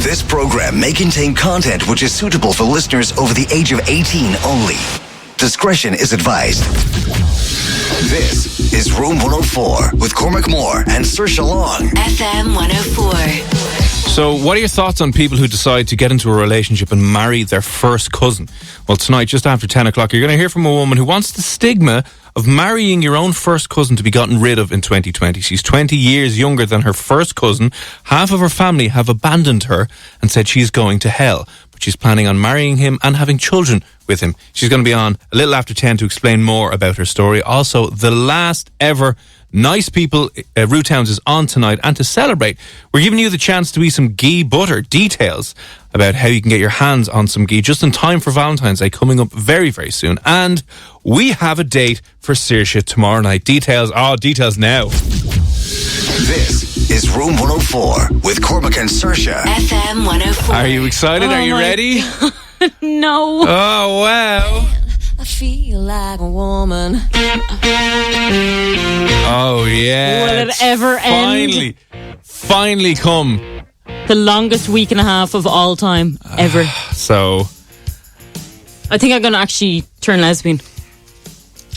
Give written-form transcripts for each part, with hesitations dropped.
This program may contain content which is suitable for listeners over the age of 18 only. Discretion is advised. This is Room 104 with Cormac Moore and Saoirse Long. FM104. So, what are your thoughts on people who decide to get into a relationship and marry their first cousin? Well, tonight, just after 10 o'clock, you're going to hear from a woman who wants the stigma of marrying your own first cousin to be gotten rid of in 2020. She's 20 years younger than her first cousin. Half of her family have abandoned her and said she's going to hell. But she's planning on marrying him and having children with him. She's going to be on a little after 10 to explain more about her story. Also, the last ever Nice People Root Towns is on tonight, and to celebrate, we're giving you the chance to eat some ghee butter. Details about how you can get your hands on some ghee just in time for Valentine's Day coming up very, very soon. And we have a date for Saoirse tomorrow night. Details now. This is Room 104 with Cormac and Saoirse. FM104. Are you excited? Are you ready? No. Oh, wow. I feel like a woman. Oh, yeah. Will it ever end? Finally come. The longest week and a half of all time ever. So, I think I'm going to actually turn lesbian.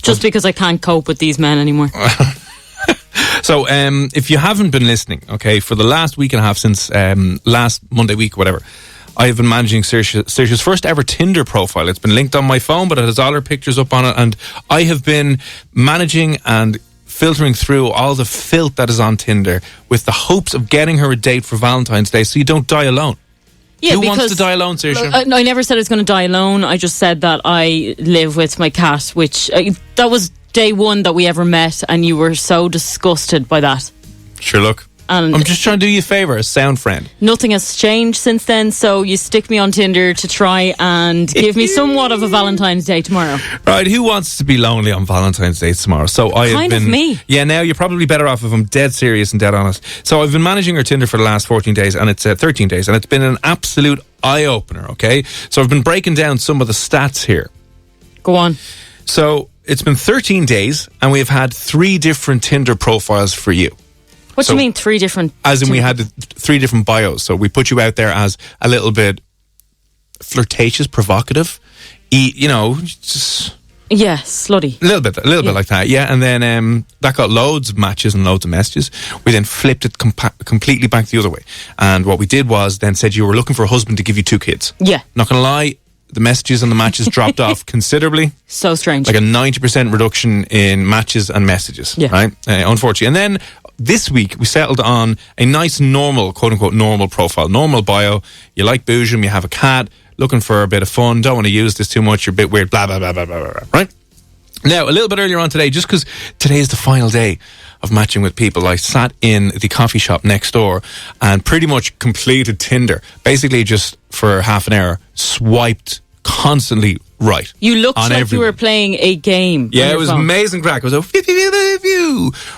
Just because I can't cope with these men anymore. So, if you haven't been listening, okay, for the last week and a half since last Monday week, whatever, I have been managing Saoirse's first ever Tinder profile. It's been linked on my phone, but it has all her pictures up on it, and I have been managing and filtering through all the filth that is on Tinder with the hopes of getting her a date for Valentine's Day so you don't die alone. Yeah, Who wants to die alone, Saoirse? I never said I was going to die alone. I just said that I live with my cat, which that was day one that we ever met, and you were so disgusted by that. Sure, look. And I'm just trying to do you a favour, a sound friend. Nothing has changed since then, so you stick me on Tinder to try and give me somewhat of a Valentine's Day tomorrow. Right, who wants to be lonely on Valentine's Day tomorrow? So I have Kind been, of me. Yeah, now you're probably better off if I'm dead serious and dead honest. So I've been managing her Tinder for the last 14 days, and it's 13 days, and it's been an absolute eye-opener, okay? So I've been breaking down some of the stats here. Go on. So it's been 13 days, and we've had 3 different Tinder profiles for you. What do you mean 3 different? As in we had 3 different bios. So we put you out there as a little bit flirtatious, provocative, just... Yeah, slutty. A little bit like that, yeah. And then that got loads of matches and loads of messages. We then flipped it completely back the other way. And what we did was then said you were looking for a husband to give you 2 kids. Yeah. Not going to lie, the messages and the matches dropped off considerably. So strange. Like a 90% reduction in matches and messages, yeah. Right? Unfortunately. And then this week, we settled on a nice normal, quote-unquote, normal profile. Normal bio. You like boojum, you have a cat, looking for a bit of fun, don't want to use this too much, you're a bit weird, blah, blah, blah, blah, blah, blah, right? Now, a little bit earlier on today, just because today is the final day of matching with people, I sat in the coffee shop next door and pretty much completed Tinder. Basically, just for half an hour, swiped constantly right. You looked like everyone. You were playing a game. Yeah, it was amazing crack. It was a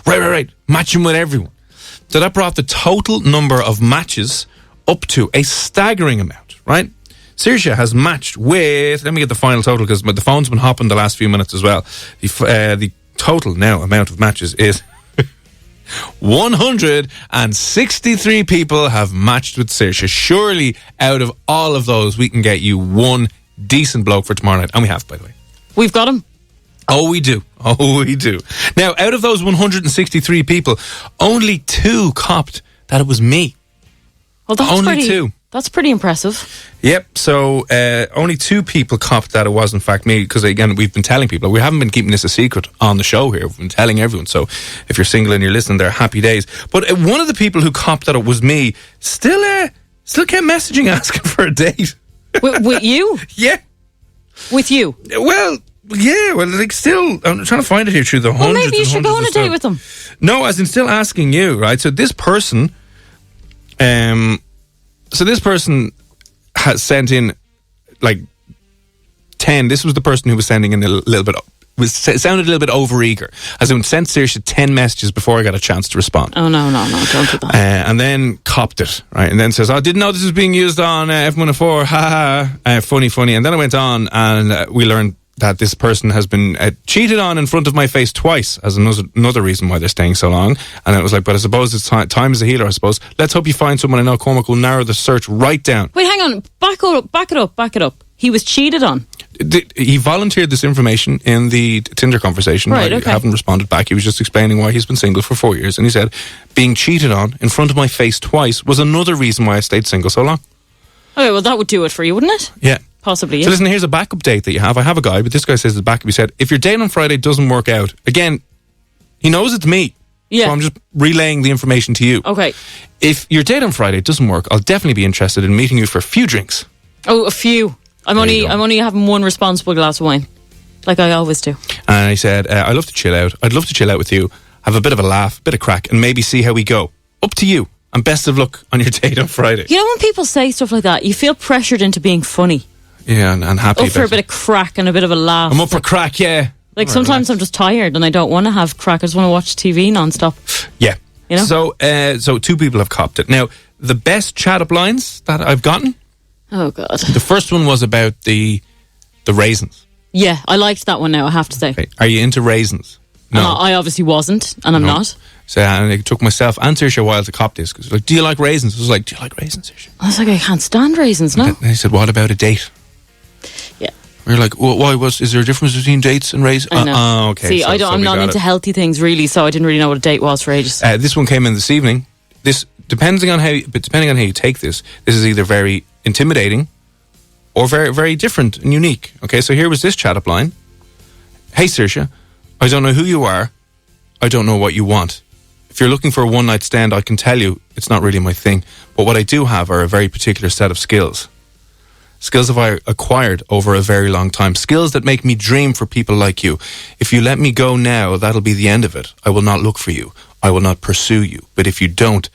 right, matching with everyone. So that brought the total number of matches up to a staggering amount, right? Saoirse has matched with, let me get the final total because the phone's been hopping the last few minutes as well. The total now amount of matches is 163 people have matched with Saoirse. Surely out of all of those, we can get you one decent bloke for tomorrow night. And we have, by the way. We've got him. Oh, we do. Now, out of those 163 people, only 2 copped that it was me. Well, that's only 2. That's pretty impressive. Yep. So only 2 people copped that it was in fact me, because again, we've been telling people. We haven't been keeping this a secret on the show here. We've been telling everyone. So if you're single and you're listening, they're happy days. But one of the people who copped that it was me still kept messaging asking for a date. With you? Yeah. With you? Well, yeah. Well, like still, I'm trying to find it here through the hundreds. Well, maybe you should go on a date with them. No, as in still asking you, right? So this person, has sent in like 10. This was the person who was sending in a little bit. Sounded a little bit overeager. As in, sent Saoirse 10 messages before I got a chance to respond. Oh, no, don't do that. And then copped it, right? And then says, I didn't know this was being used on FM104. Ha ha. Funny. And then I went on and we learned that this person has been cheated on in front of my face twice as another reason why they're staying so long. And it was like, but I suppose it's time is a healer, I suppose. Let's hope you find someone. I know Cormac will narrow the search right down. Wait, hang on. Back it up. He was cheated on. He volunteered this information in the Tinder conversation. Right, okay. I haven't responded back. He was just explaining why he's been single for 4 years. And he said, being cheated on in front of my face twice was another reason why I stayed single so long. Okay, well, that would do it for you, wouldn't it? Yeah. Possibly, yeah. So listen, here's a backup date that you have. I have a guy, but this guy says the backup. He said, if your date on Friday doesn't work out, again, he knows it's me. Yeah. So I'm just relaying the information to you. Okay. If your date on Friday doesn't work, I'll definitely be interested in meeting you for a few drinks. Oh, a few. I'm only having one responsible glass of wine, like I always do. And he said, I love to chill out. I'd love to chill out with you, have a bit of a laugh, bit of crack, and maybe see how we go. Up to you. And best of luck on your date on Friday. You know, when people say stuff like that, you feel pressured into being funny. Yeah, and happy Up for a bit of crack and a bit of a laugh. I'm up for crack, yeah. Like sometimes I'm just tired and I don't want to have crack. I just want to watch TV non-stop. Yeah. You know? So two people have copped it. Now, the best chat-up lines that I've gotten. Oh, God. The first one was about the raisins. Yeah, I liked that one now, I have to say. Okay. Are you into raisins? No. I obviously wasn't, and I'm not. So, and it took myself and Saoirse a while to cop this. Because like, do you like raisins? I was like, do you like raisins, Saoirse? I was like, I can't stand raisins, no. And he said, what about a date? Yeah. We were like, well, is there a difference between dates and raisins? I know. Okay. See, I'm not into healthy things, really, so I didn't really know what a date was for ages. This one came in this evening. Depending on how you take this is either very intimidating or very, very different and unique. Okay, so here was this chat-up line. Hey, Saoirse, I don't know who you are. I don't know what you want. If you're looking for a one-night stand, I can tell you it's not really my thing. But what I do have are a very particular set of skills. Skills have I acquired over a very long time. Skills that make me dream for people like you. If you let me go now, that'll be the end of it. I will not look for you. I will not pursue you. But if you don't,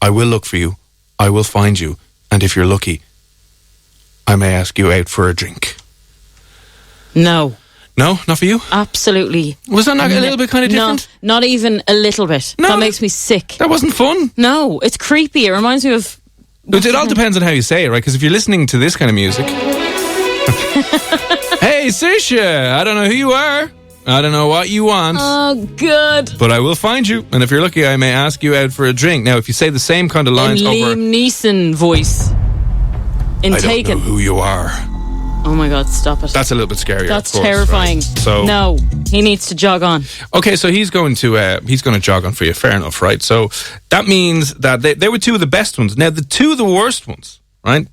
I will look for you. I will find you. And if you're lucky, I may ask you out for a drink. No. No? Not for you? Absolutely. Was that not a little bit kind of different? No, not even a little bit. No, that makes me sick. That wasn't fun. No, it's creepy. It reminds me of... It all depends on how you say it, right? Because if you're listening to this kind of music... Hey, Saoirse, I don't know who you are. I don't know what you want. Oh, good. But I will find you. And if you're lucky, I may ask you out for a drink. Now, if you say the same kind of lines in over... Liam Neeson voice. In I Taken. don't know who you are. Oh my God, stop it. That's a little bit scary. That's of course, terrifying. Right? So no, he needs to jog on. Okay, so he's going to jog on for you. Fair enough, right? So that means that they were two of the best ones. Now the two of the worst ones, right?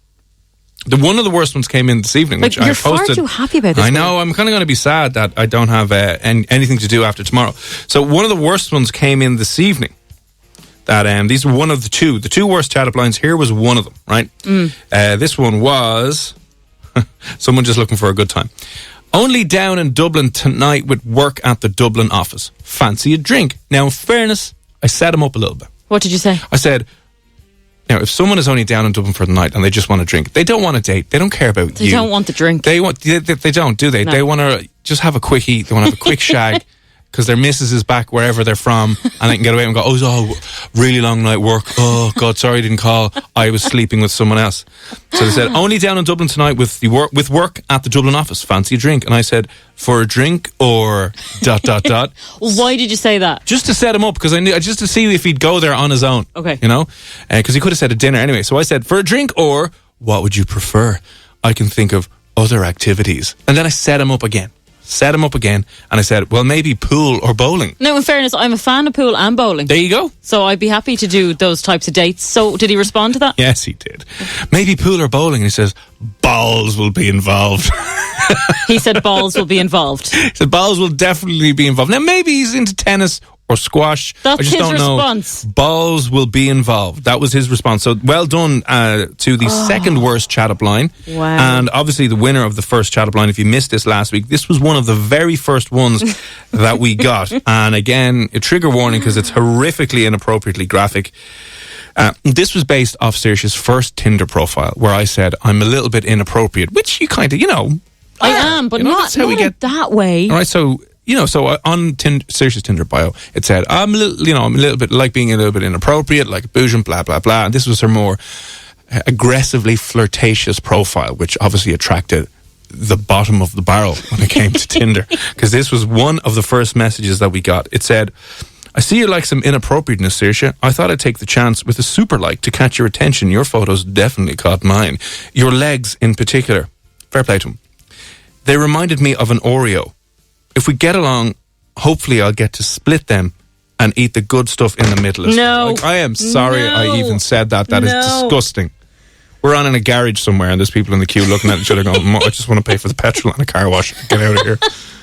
One of the worst ones came in this evening, which I posted. You're far too happy about this. I know. I'm kind of going to be sad that I don't have anything to do after tomorrow. So one of the worst ones came in this evening. That these were one of the two. The two worst chat-up lines. Here was one of them, right? This one was. Someone just looking for a good time. Only down in Dublin tonight with work at the Dublin office. Fancy a drink. Now, in fairness, I set him up a little bit. What did you say? I said, now, if someone is only down in Dublin for the night and they just want a drink, they don't want a date. They don't care about you. They don't want the drink. They don't, do they? No. They want to just have a quickie. They want to have a quick shag because their missus is back wherever they're from and they can get away and go, oh, really long night work. Oh, God, sorry I didn't call. I was sleeping with someone else. So they said, only down in Dublin tonight with work at the Dublin office. Fancy a drink. And I said, for a drink or ... Why did you say that? Just to set him up because I knew, just to see if he'd go there on his own. Okay. You know? Because he could have said a dinner anyway. So I said, for a drink or what would you prefer? I can think of other activities. And then I set him up again. And I said, well, maybe pool or bowling. No, in fairness, I'm a fan of pool and bowling. There you go. So I'd be happy to do those types of dates. So did he respond to that? Yes, he did. Maybe pool or bowling. And he says, balls will be involved. He said balls will be involved. He said balls will definitely be involved. Now, maybe he's into tennis or squash. That's I just his don't response. know. Balls will be involved. That was his response. So well done to the second worst chat-up line. Wow. And obviously the winner of the first chat-up line, if you missed this last week, this was one of the very first ones that we got. And again, a trigger warning because it's horrifically inappropriately graphic. This was based off Saoirse's first Tinder profile where I said, I'm a little bit inappropriate, which you kind of, I am, but not in that way. All right, so... so on Saoirse's Tinder bio, it said, I'm a little bit like being a little bit inappropriate, like a boujum, blah, blah, blah. And this was her more aggressively flirtatious profile, which obviously attracted the bottom of the barrel when it came to Tinder, because this was one of the first messages that we got. It said, I see you like some inappropriateness, Saoirse. I thought I'd take the chance with a super like to catch your attention. Your photos definitely caught mine. Your legs in particular. Fair play to them. They reminded me of an Oreo. If we get along, hopefully I'll get to split them and eat the good stuff in the middle. No. Like, I am sorry I even said that. That is No. disgusting. We're on in a garage somewhere and there's people in the queue looking at each other going, I just want to pay for the petrol and a car wash. Get out of here.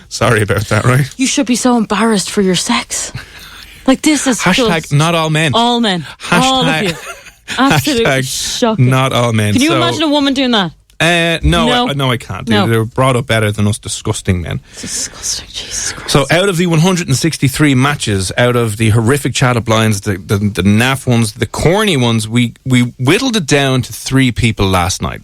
Sorry about that, right? You should be so embarrassed for your sex. Like, this is Hashtag just not all men. all men. All of you. Absolutely Hashtag shocking. not all men. Can you imagine a woman doing that? No, I can't. No. They were brought up better than us disgusting men. It's disgusting, Jesus Christ. So out of the 163 matches, out of the horrific chat-up lines, the naff ones, the corny ones, we whittled it down to 3 people last night.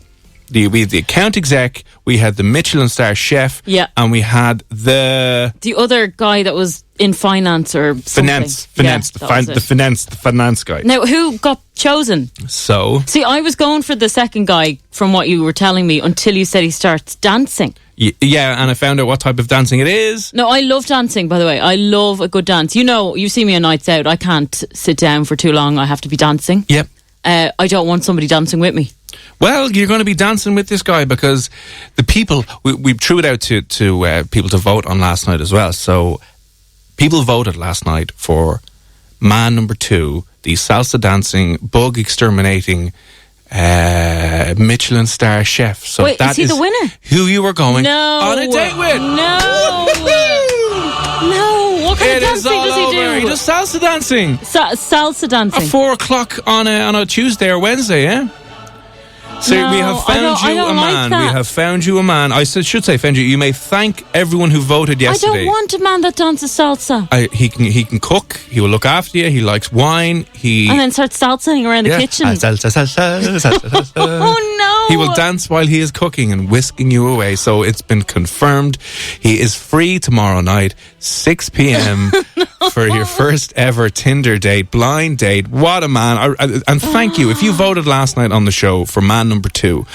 We had the account exec, we had the Michelin star chef, Yeah. and we had the other guy that was in finance or something. finance, the finance guy. Now, who got chosen? So See, I was going for the second guy from what you were telling me until you said he starts dancing. yeah, and I found out what type of dancing it is. No, I love dancing, by the way. I love a good dance. You know, you see me on nights out. I can't sit down for too long. I have to be dancing. Yep. I don't want somebody dancing with me. Well, you're going to be dancing with this guy because the people, we threw it out to people to vote on last night as well. So people voted last night for man number 2, the salsa dancing, bug exterminating Michelin star chef. So Wait, that is he the winner? Who you were going No. on a date with. No. No. What kind It of is dancing all does he over. do? He does salsa dancing. Salsa dancing. At 4 o'clock on a Tuesday or Wednesday, yeah? So No, we have I found don't you a like man. that. We have found you a man. I should say found you. You may thank everyone who voted I yesterday. don't want a man that dances salsa. He can cook. He will look after you. He likes wine. And then starts salsaing around the kitchen. Salsa, salsa, salsa, salsa. Oh no! He will dance while he is cooking and whisking you away. So it's been confirmed. He is free tomorrow night, 6 p.m. for your first ever Tinder date, blind date. What a man. And thank you. If you voted last night on the show for man number 2,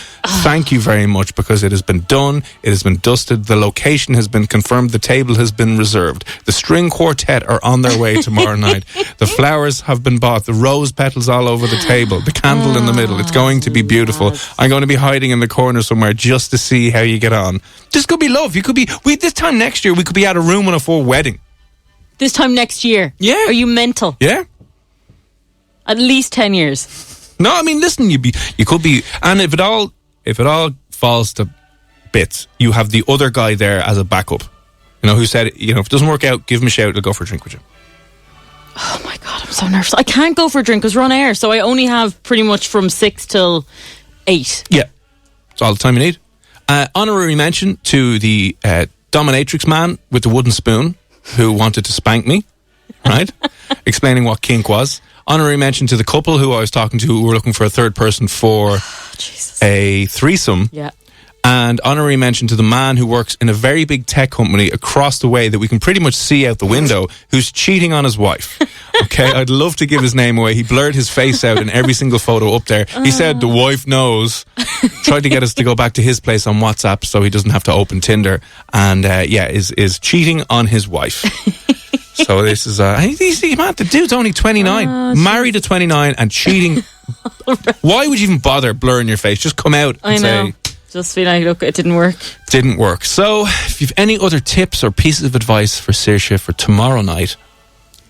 thank you very much, because it has been done. It has been dusted. The location has been confirmed. The table has been reserved. The string quartet are on their way tomorrow night. The flowers have been bought. The rose petals all over the table. The candle in the middle. It's going to be beautiful. I'm going to be hiding in the corner somewhere just to see how you get on. This could be love. You could be. This time next year, we could be at a Room 104 wedding. This time next year. Yeah. Are you mental? Yeah. At least 10 years. No, I mean, listen. You could be. And if it all falls to bits, you have the other guy there as a backup. You know, who said, if it doesn't work out, give him a shout. I'll go for a drink with you. Oh my God, I'm so nervous. I can't go for a drink because we're on air, so I only have pretty much from 6 till 8. Yeah. That's all the time you need. Honorary mention to the dominatrix man with the wooden spoon who wanted to spank me, right? Explaining what kink was. Honorary mention to the couple who I was talking to who were looking for a third person for a threesome. Yeah. And honorary mention to the man who works in a very big tech company across the way that we can pretty much see out the window, who's cheating on his wife. Okay, I'd love to give his name away. He blurred his face out in every single photo up there. He said the wife knows. Tried to get us to go back to his place on WhatsApp so he doesn't have to open Tinder. And is cheating on his wife. So this is the dude's only 29, married at 29 and cheating. Why would you even bother blurring your face? Just come out and say, just feel like, look, it didn't work. Didn't work. So if you've any other tips or pieces of advice for Saoirse for tomorrow night,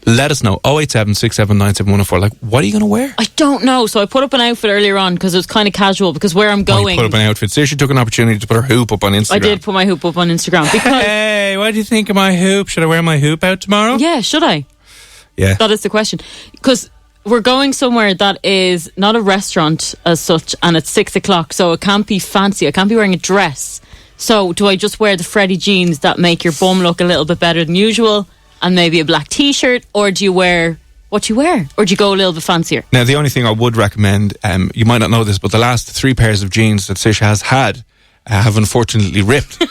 let us know. 087 679 104. Like, what are you going to wear? I don't know. So I put up an outfit earlier on because it was kind of casual, because where I'm going. You put up an outfit. Saoirse took an opportunity to put her hoop up on Instagram. I did put my hoop up on Instagram. Because hey, what do you think of my hoop? Should I wear my hoop out tomorrow? Yeah, should I? Yeah. That is the question. Because we're going somewhere that is not a restaurant as such, and it's 6 o'clock, so it can't be fancy. I can't be wearing a dress. So do I just wear the Freddy jeans that make your bum look a little bit better than usual, and maybe a black t-shirt, or do you wear what you wear, or do you go a little bit fancier? Now, the only thing I would recommend, you might not know this, but the last 3 pairs of jeans that Saoirse has had have unfortunately ripped.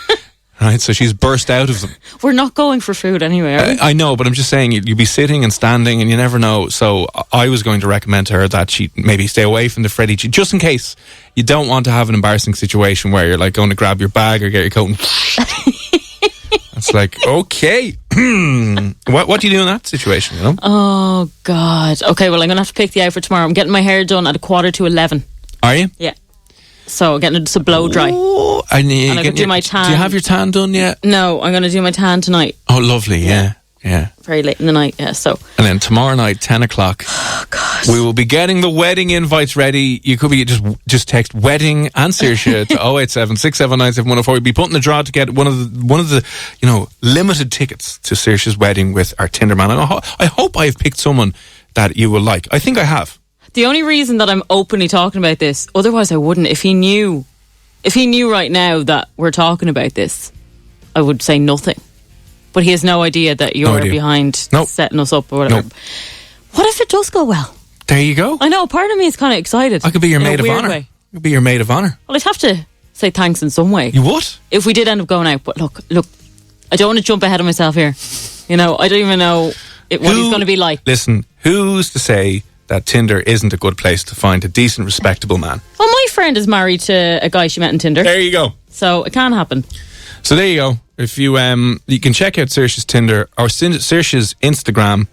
Right, so she's burst out of them. We're not going for food anyway, are we? I know, but I'm just saying you'd be sitting and standing and you never know. So I was going to recommend to her that she maybe stay away from the Freddie G, just in case you don't want to have an embarrassing situation where you're like going to grab your bag or get your coat and it's like, okay. What do you do in that situation, you know? Oh, God. Okay, well, I'm going to have to pick the outfit tomorrow. I'm getting my hair done at 11:15. Are you? Yeah. So I'm getting it to blow dry. Oh, and I'm going to do my tan. Do you have your tan done yet? No, I'm going to do my tan tonight. Oh, lovely, yeah. Very late in the night, yeah, so. And then tomorrow night, 10 o'clock, we will be getting the wedding invites ready. You could be just text wedding and Saoirse to 087 679 7104. We'll be putting the draw to get one of the limited tickets to Saoirse's wedding with our Tinder man. And I hope I have picked someone that you will like. I think I have. The only reason that I'm openly talking about this, otherwise I wouldn't. If he knew right now that we're talking about this, I would say nothing. But he has no idea that you're behind setting us up or whatever. Nope. What if it does go well? There you go. I know, part of me is kind of excited. I could be your maid of honour. honour. I could be your maid of honour. Well, I'd have to say thanks in some way. You would? If we did end up going out. But look, I don't want to jump ahead of myself here. You know, I don't even know what he's going to be like. Listen, who's to say that Tinder isn't a good place to find a decent, respectable man? Well, my friend is married to a guy she met on Tinder. There you go. So it can happen. So there you go. If you can check out Saoirse's Tinder or Saoirse's Instagram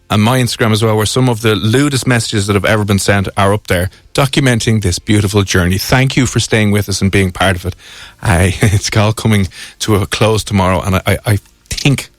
and my Instagram as well, where some of the lewdest messages that have ever been sent are up there, documenting this beautiful journey. Thank you for staying with us and being part of it. It's all coming to a close tomorrow, and I think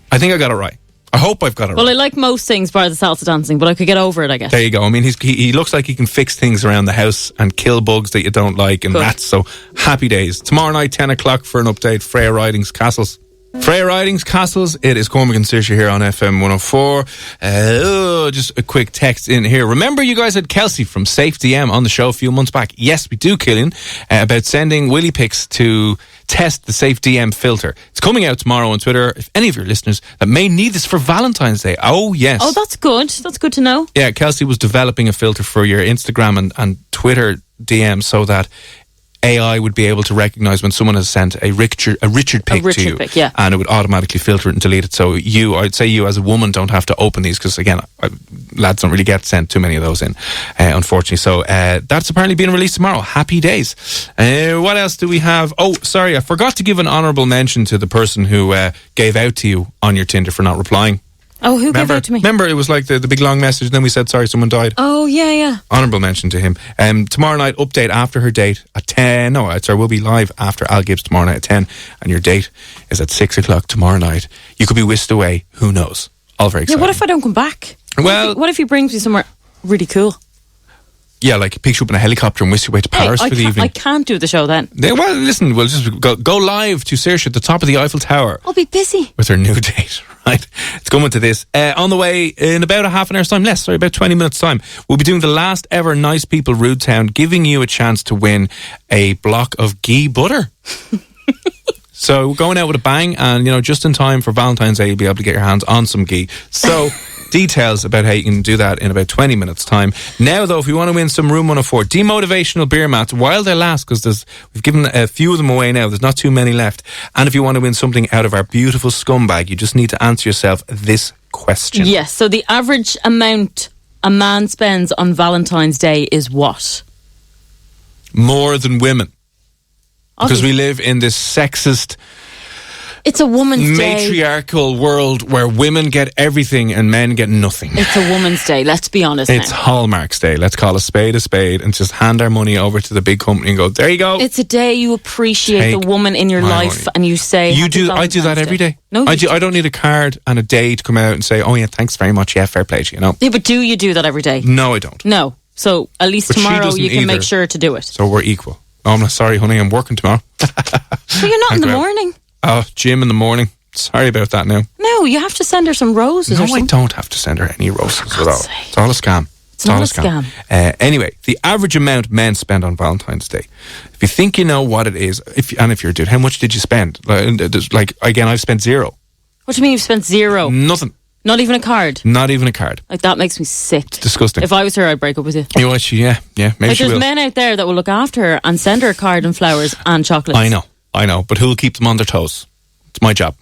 I got it right. I hope I've got it right. Well, I like most things bar the salsa dancing, but I could get over it, I guess. There you go. I mean, he looks like he can fix things around the house and kill bugs that you don't like and rats. So happy days. Tomorrow night, 10 o'clock for an update. Freya Ridings Castles. Freya Ridings Castles. It is Cormac and Saoirse here on FM104. Just a quick text in here. Remember you guys had Kelsey from Safe DM on the show a few months back? Yes, we do, Killian. About sending willy pics to test the Safe DM filter. It's coming out tomorrow on Twitter. If any of your listeners that may need this for Valentine's Day. Oh, yes. Oh, that's good. That's good to know. Yeah, Kelsey was developing a filter for your Instagram and Twitter DM so that AI would be able to recognise when someone has sent a Richard pic to you, and it would automatically filter it and delete it. So I'd say you as a woman don't have to open these because, again, lads don't really get sent too many of those in, unfortunately. So that's apparently being released tomorrow. Happy days. What else do we have? Oh, sorry, I forgot to give an honourable mention to the person who gave out to you on your Tinder for not replying. Oh, who gave out to me? Remember, it was like the big long message, and then we said, sorry, someone died. Oh, yeah. Honourable mention to him. Tomorrow night, update after her date at 10. No, sorry, we'll be live after Al Gibbs tomorrow night at 10, and your date is at 6 o'clock tomorrow night. You could be whisked away. Who knows? All very exciting. Yeah, what if I don't come back? Well, what if he brings me somewhere really cool? Yeah, like picks you up in a helicopter and whisks you away to Paris for the evening. I can't do the show then. Yeah, well, listen, we'll just go live to Saoirse at the top of the Eiffel Tower. I'll be busy. With her new date, right? It's coming to this. On the way, in about a half an hour's time, about 20 minutes' time, we'll be doing the last ever Nice People Rude Town, giving you a chance to win a block of Ghee butter. So we're going out with a bang, and, just in time for Valentine's Day, you'll be able to get your hands on some Ghee. So... details about how you can do that in about 20 minutes time. Now though, if you want to win some Room 104 demotivational beer mats while they last, because we've given a few of them away now, there's not too many left, and if you want to win something out of our beautiful scumbag, you just need to answer yourself this question. Yes, so the average amount a man spends on Valentine's Day is what? More than women. Because we live in this sexist, it's a woman's matriarchal world where women get everything and men get nothing. It's a woman's day, let's be honest. It's Hallmark's Day. Let's call a spade and just hand our money over to the big company and go, there you go. It's a day you appreciate the woman in your life and you say, I do that every day. No, I don't need a card and a day to come out and say, oh yeah, thanks very much, yeah, fair play to you, Yeah, but do you do that every day? No, I don't. No. So at least tomorrow you can make sure to do it. So we're equal. Oh, I'm not sorry, honey, I'm working tomorrow. But you're not in the morning. Oh, gym in the morning. Sorry about that now. No, you have to send her some roses or something. I don't have to send her any roses at all. It's all a scam. It's not a scam. Anyway, the average amount men spend on Valentine's Day. If you think you know what it is, if you're a dude, how much did you spend? Like again, I've spent zero. What do you mean you've spent zero? Nothing. Not even a card? Not even a card. Like, that makes me sick. It's disgusting. If I was her, I'd break up with you. You know what? Yeah. Maybe like, there's men out there that will look after her and send her a card and flowers and chocolates. I know. I know, but who'll keep them on their toes? It's my job.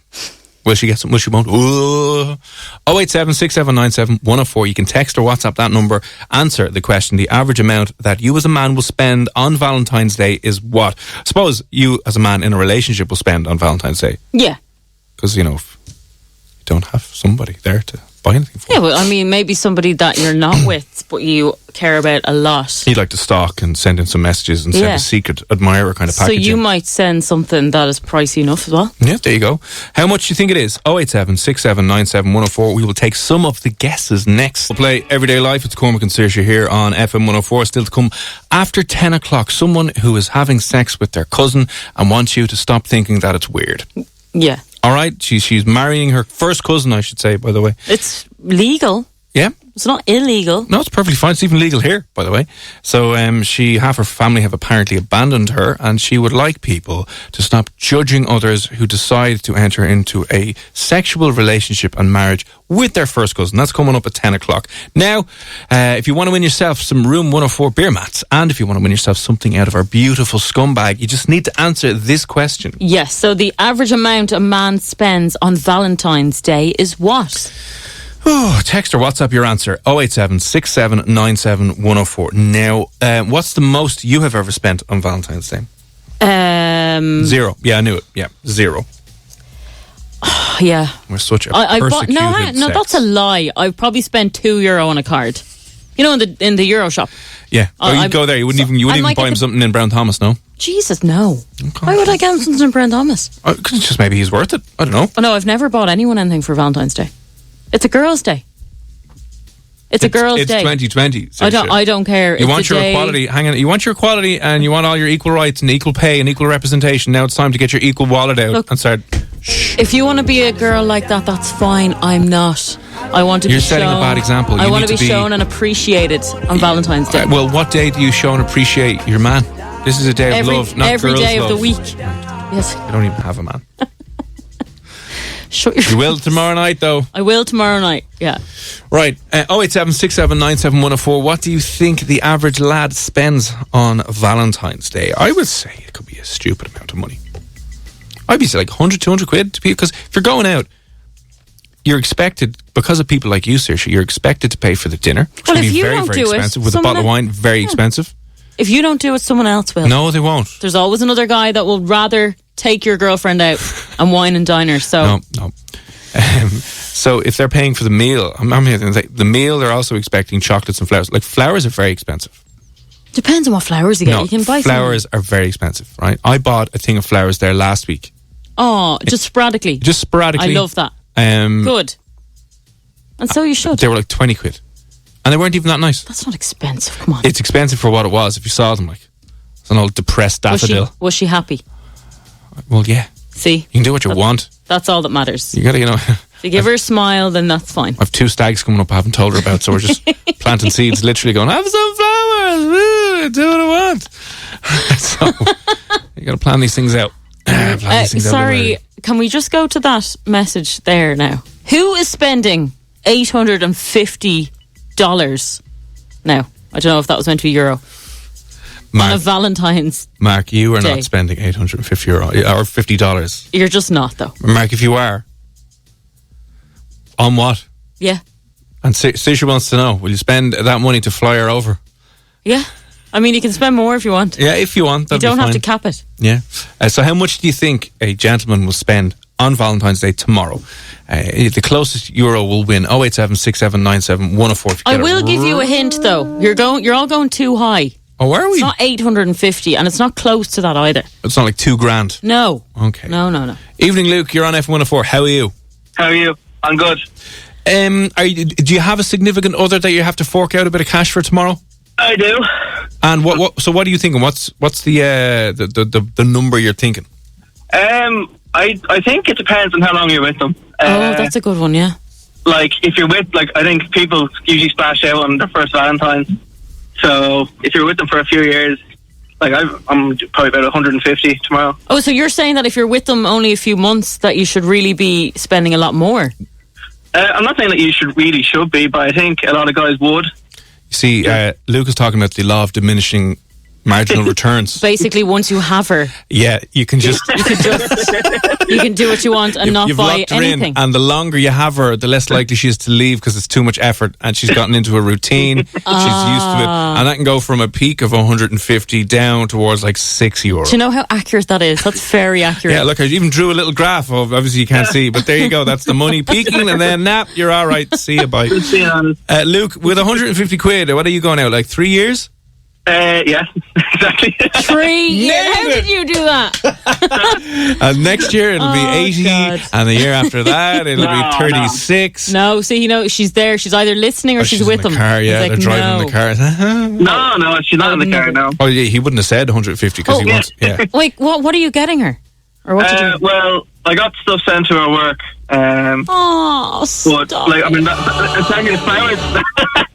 Will she get some? Will she won't? 087 6797 104. You can text or WhatsApp that number. Answer the question. The average amount that you as a man will spend on Valentine's Day is what? I suppose you as a man in a relationship will spend on Valentine's Day. Yeah. Because, you know, if you don't have somebody there to buy anything for. Yeah, well, I mean, maybe somebody that you're not with, but you care about a lot. You'd like to stalk and send in some messages and send a secret admirer kind of package. So you might send something that is pricey enough as well. Yeah, there you go. How much do you think it is? 087 6797 104. We will take some of the guesses next. We'll play Everyday Life. It's Cormac and Saoirse here on FM104. Still to come after 10 o'clock. Someone who is having sex with their cousin and wants you to stop thinking that it's weird. Yeah. All right. She's marrying her first cousin, I should say, by the way. It's legal. Yeah. It's not illegal. No, it's perfectly fine. It's even legal here, by the way. So half her family have apparently abandoned her, and she would like people to stop judging others who decide to enter into a sexual relationship and marriage with their first cousin. That's coming up at 10 o'clock. Now, if you want to win yourself some Room 104 beer mats, and if you want to win yourself something out of our beautiful scumbag, you just need to answer this question. Yes, so the average amount a man spends on Valentine's Day is what? Oh, text or WhatsApp your answer 087 6797 104. Now, what's the most you have ever spent on Valentine's Day? Zero. Yeah, I knew it. Yeah, zero. Yeah. We're such a I bought, persecuted no, sex. that's a lie. I've probably spent €2 on a card. You know, in the Euro shop. Yeah. You'd go there. You wouldn't even buy him something in Brown Thomas, no? Jesus, no. Okay. Why would I get him something in Brown Thomas? Because just maybe he's worth it. I don't know. Oh, no, I've never bought anyone anything for Valentine's Day. It's a girl's day. It's a girl's day. It's 2020. I don't care. You want your equality. Hang on. You want your equality, and you want all your equal rights and equal pay and equal representation. Now it's time to get your equal wallet out and start. If you want to be a girl like that, that's fine. I'm not. I want to be shown. You're setting a bad example. I want to be shown and appreciated on Valentine's Day. Well, what day do you show and appreciate your man? This is a day of love, not every girls' day of love. the week. Yes. I don't even have a man. Shut your You will tomorrow night, though. I will tomorrow night, yeah. Right. 087 6797 104. What do you think the average lad spends on Valentine's Day? I would say it could be a stupid amount of money. I'd be say like 100, 200 quid. Because if you're going out, you're expected, because of people like you, Saoirse, you're expected to pay for the dinner, which Well, can if be you very, don't very do it, expensive. With a bottle of wine, very expensive. If you don't do it, someone else will. No, they won't. There's always another guy that will rather take your girlfriend out and wine and dine her. So No. So if they're paying for the meal, the meal, they're also expecting chocolates and flowers. Like, flowers are very expensive. Depends on what flowers you get. No, You can buy flowers are very expensive, right? I bought a thing of flowers there last week. Oh, just sporadically. Just sporadically. I love that. Good. And so you should. They were like 20 quid. And they weren't even that nice. That's not expensive. Come on. It's expensive for what it was. If you saw them, like, it's an old depressed daffodil. Was she happy? Well, yeah. See? You can do what you want. That's all that matters. You gotta, If you give her a smile, then that's fine. I have 2 stags coming up I haven't told her about, so we're just planting seeds, literally going, have some flowers, woo, do what I want. So, you gotta plan these things out. Sorry, can we just go to that message there now? Who is spending $850 now? I don't know if that was meant to be euro. Mark, on a Valentine's Mark, you are Day. not spending €850 or $50. You're just not, though. Mark, if you are, on what? Yeah. And Saoirse wants to know, will you spend that money to fly her over? Yeah. I mean, you can spend more if you want. Yeah, if you want. You don't have to cap it. Yeah. So how much do you think a gentleman will spend on Valentine's Day tomorrow? The closest euro will win 087 6797 104. I will give you a hint, though. You're all going too high. Oh, are we? It's not 850, and it's not close to that either. It's not like $2,000. No. Okay. No. Evening, Luke. You're on F104. How are you? How are you? I'm good. Do you have a significant other that you have to fork out a bit of cash for tomorrow? I do. And so what are you thinking? What's the number you're thinking? I think it depends on how long you're with them. That's a good one, yeah. Like, if you're with, I think people usually splash out on their first Valentine's. So if you're with them for a few years, I'm probably about 150 tomorrow. Oh, so you're saying that if you're with them only a few months, that you should really be spending a lot more? I'm not saying that you should be, but I think a lot of guys would. You see, Luke is talking about the law of diminishing Marginal returns. Basically, once you have her, Yeah, you can just... you can do what you want and not You've buy locked her anything. in, and the longer you have her, the less likely she is to leave because it's too much effort, and she's gotten into a routine. She's used to it, and that can go from a peak of 150 down towards like €6. Do you know how accurate that is? That's very accurate. Yeah, look, I even drew a little graph of, obviously you can't see, but there you go. That's the money peaking, and then you're all right. See you, bye. Luke, with 150 quid, what are you going out, like 3 years? Yeah, exactly. 3 years. Nailed How it. did you do that? And next year it'll be 80, God. and the year after that it'll be 36. No, see, she's there. She's either listening or she's with in the them. car, yeah, He's they're like, driving no. the car. No, she's not in the car now. Oh, yeah, he wouldn't have said 150 because he wants. Yeah. Wait, what are you getting her? Or what did you do? Well, I got stuff sent to her work. Oh, But stop. like, I mean, the flowers.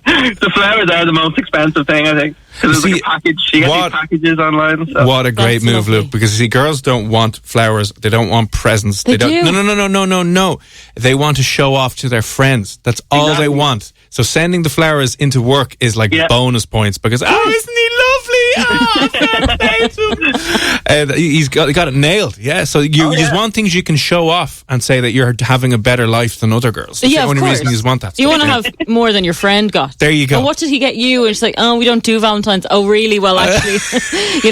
The flowers are the most expensive thing, I think. Because it's like a package. You get these packages online. So. What a great That's move, lovely. Luke. Because you see, girls don't want flowers. They don't want presents. They don't. do. No. They want to show off to their friends. That's all they Exactly. want. So sending the flowers into work is like bonus points because isn't he lovely? Oh, fair play to him. He's got it nailed. Yeah. So you just want things you can show off and say that you're having a better life than other girls. That's Yeah, the of only course. reason you want that. You stuff. want to have more than your friend got. There you go. And what did he get you? And she's like, oh, we don't do Valentines. Oh, really? Well, actually, he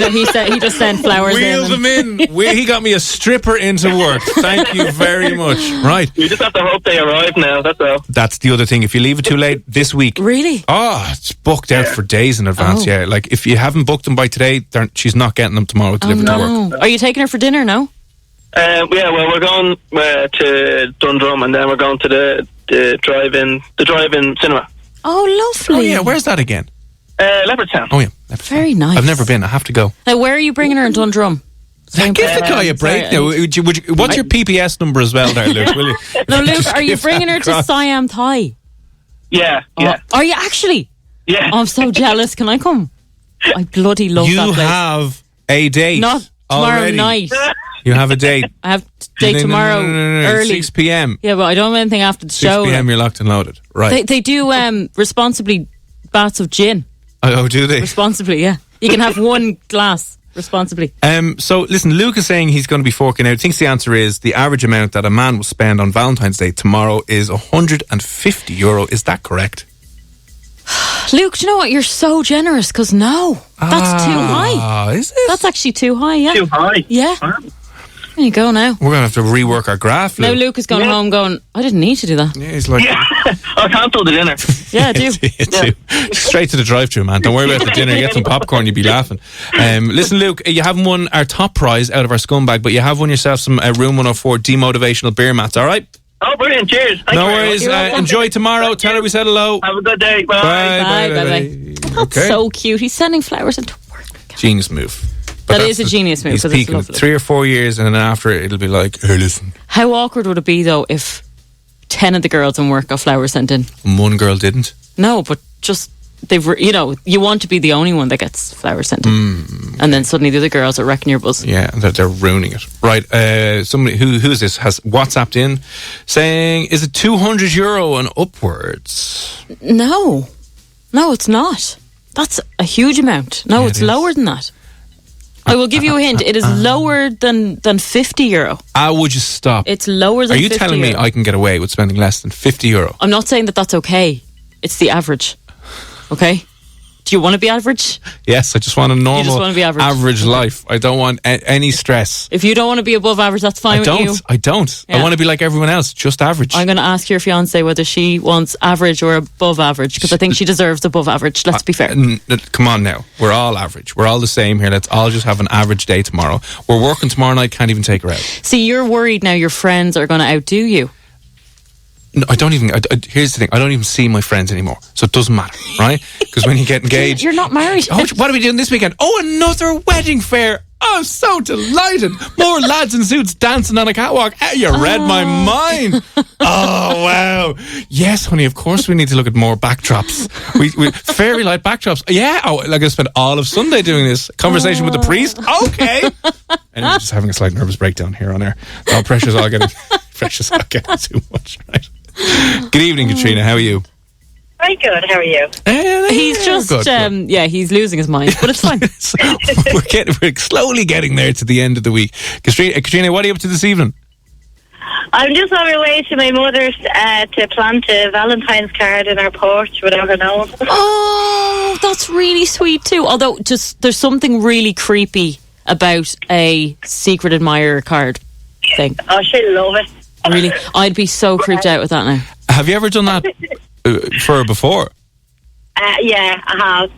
just sent flowers Wheeled in. them in. He got me a stripper into work. Thank you very much. Right. You just have to hope they arrive now, that's all. That's the other thing. If you leave it too late this week, Really? oh, it's booked out for days in advance. Oh. Yeah, like if you haven't booked them by today, she's not getting them tomorrow delivered to work. No. Are you taking her for dinner? No. Yeah, well, we're going to Dundrum, and then we're going to the drive-in cinema. Oh, lovely. Oh yeah, where's that again? Leopardstown. Oh yeah, Very nice. I've never been. I have to go. Now, where are you bringing her in Dundrum? Give the guy a break sorry, now. What's your PPS number as well, there, Luke? Will you? No, Luke, Just are you give bringing that her to across. Siam Thai? Yeah. Are you actually? Yeah. Oh, I'm so jealous. Can I come? I bloody love You that place. have a date. Not tomorrow already. night. You have a date. I have date tomorrow No, early. 6 p.m. Yeah, but I don't have anything after the 6 show. p.m. You're locked and loaded. Right. They do responsibly baths of gin. Oh, do they? Responsibly, yeah. You can have one glass responsibly. So listen, Luke is saying he's going to be forking out. Thinks the answer is the average amount that a man will spend on Valentine's Day tomorrow is €150. Is that correct? Luke, do you know what? You're so generous because no, that's too high. Oh, is it? That's actually too high, yeah. Too high. Yeah. There you go now. We're going to have to rework our graph. Now Luke. Luke is going home going, I didn't need to do that. Yeah, he's like, I'll cancel the dinner. Yeah, I do. Straight to the drive-thru, man. Don't worry about the dinner. Get some popcorn, you'll be laughing. Listen, Luke, you haven't won our top prize out of our scumbag, but you have won yourself some Room 104 demotivational beer mats, all right? Oh, brilliant. Cheers. Thank No you very worries. much. Enjoy tomorrow. Tell her we said hello. Have a good day. Bye. Bye. That's Okay. so cute. He's sending flowers into work. Genius move. That is a genius move, He's 'cause it's peaking lovely. 3 or 4 years, and then after it, it'll be like, hey, listen. How awkward would it be, though, if 10 of the girls in work got flowers sent in? And one girl didn't. No, but just, you want to be the only one that gets flowers sent in. And then suddenly the other girls are wrecking your buzz. Yeah, they're ruining it. Right, somebody who is this has WhatsApped in saying, is it €200 and upwards? No, it's not. That's a huge amount. No, Yeah, it's it is. lower than that. I will give you a hint. It is lower than €50. Would you stop? It's lower than Are you €50. telling me I can get away with spending less than €50? I'm not saying that that's okay. It's the average. Okay? Do you want to be average? Yes, I just want a normal, wanna be average. life. I don't want any stress. If you don't want to be above average, that's fine with you. I don't. I Yeah. want to be like everyone else, just average. I'm going to ask your fiance whether she wants average or above average because I think she deserves above average. Let's be fair. Come on now. We're all average. We're all the same here. Let's all just have an average day tomorrow. We're working tomorrow night, can't even take her out. See, you're worried now your friends are going to outdo you. No, I don't even. Here's the thing. I don't even see my friends anymore, so it doesn't matter, right? Because when you get engaged, You're not married. Oh, what are we doing this weekend? Oh, another wedding fair. Oh, I'm so delighted. More lads in suits dancing on a catwalk. You read my mind. Oh, wow. Yes, honey, of course we need to look at more backdrops. We fairy light backdrops. Yeah, like I spent all of Sunday doing this. Conversation with the priest. Okay. And I'm just having a slight nervous breakdown here on air. All pressure's all getting too much, right? Good evening, Katrina. How are you? Very good. How are you? He's just, good. he's losing his mind, but it's fine. So we're slowly getting there to the end of the week. Katrina, what are you up to this evening? I'm just on my way to my mother's to plant a Valentine's card in our porch without her knowing. Oh, that's really sweet too. Although, just there's something really creepy about a secret admirer card thing. Oh, she'll love it. Really, I'd be so creeped out with that now. Have you ever done that for her before? Yeah, I have.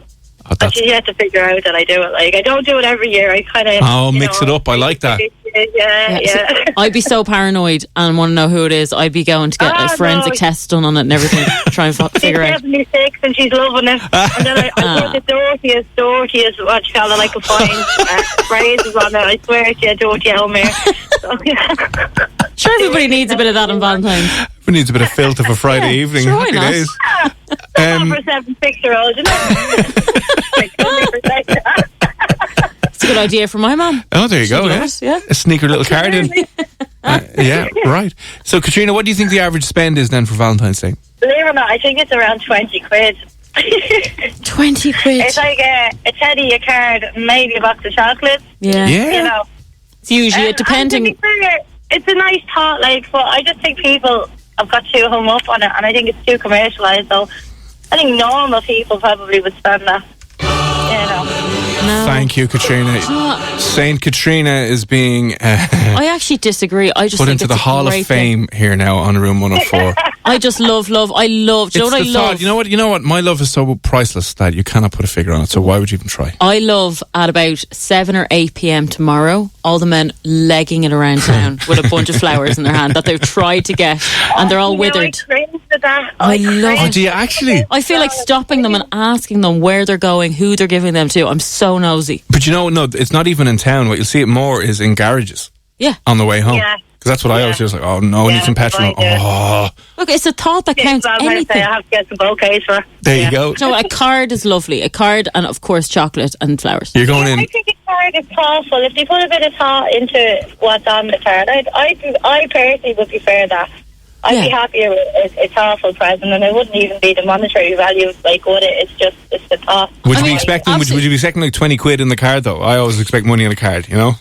Oh, But she has to figure out that I do it. Like, I don't do it every year. I kind of mix it up. I like that. Yeah. I'd be so paranoid and want to know who it is. I'd be going to get a forensic test done on it and everything. Try and figure out. She's 76 and she's loving it. And then I put the dirtiest, what you call it, I could find phrases on it. I swear to you, dirty Elmer. Sure, everybody needs a bit of that on Valentine's. Who needs a bit of filth of a Friday evening? Sure, why Happy not? days. For a 7-6-year-old, you know. It's a good idea for my mum. Oh, there you go. Yeah. A sneaker little card in. Yeah, right. So, Katrina, what do you think the average spend is then for Valentine's Day? Believe it or not, I think it's around 20 quid. 20 quid. It's like a teddy, a card, maybe a box of chocolates. Yeah. You know. It's usually depending. And to be fair, it's a nice thought, like, but I just think people have got too hung up on it, and I think it's too commercialised. So I think normal people probably would spend that. You know. No. Thank you, Katrina. Saint Katrina is being I actually disagree. I just put think into it's the a Hall of great Fame here now on Room 104. I just love. I love. Do you know what I love? You know what? My love is so priceless that you cannot put a figure on it. So why would you even try? I love at about 7 or 8 p.m. tomorrow, all the men legging it around town with a bunch of flowers in their hand that they've tried to get, and they're all withered. I cringe at that. I love Oh, it. do you actually? I feel like stopping them and asking them where they're going, who they're giving them to. I'm so nosy. But you know, no, it's not even in town. What you'll see it more is in garages. Yeah. On the way home. Yeah. Because that's what I always do. It's like, oh no, I need some petrol. Oh, Look, it's a thought that counts. Anything. I have to get some bouquets for her. there you go. No, a card is lovely. A card and, of course, chocolate and flowers. You're going I in. think a card is thoughtful. If they put a bit of thought into what's on the card, I personally would prefer that. I'd be happier with a thoughtful present, and it wouldn't even be the monetary value, like, would it? It's the thought. Would you be expecting? Would you be expecting like 20 quid in the card though? I always expect money on a card. You know.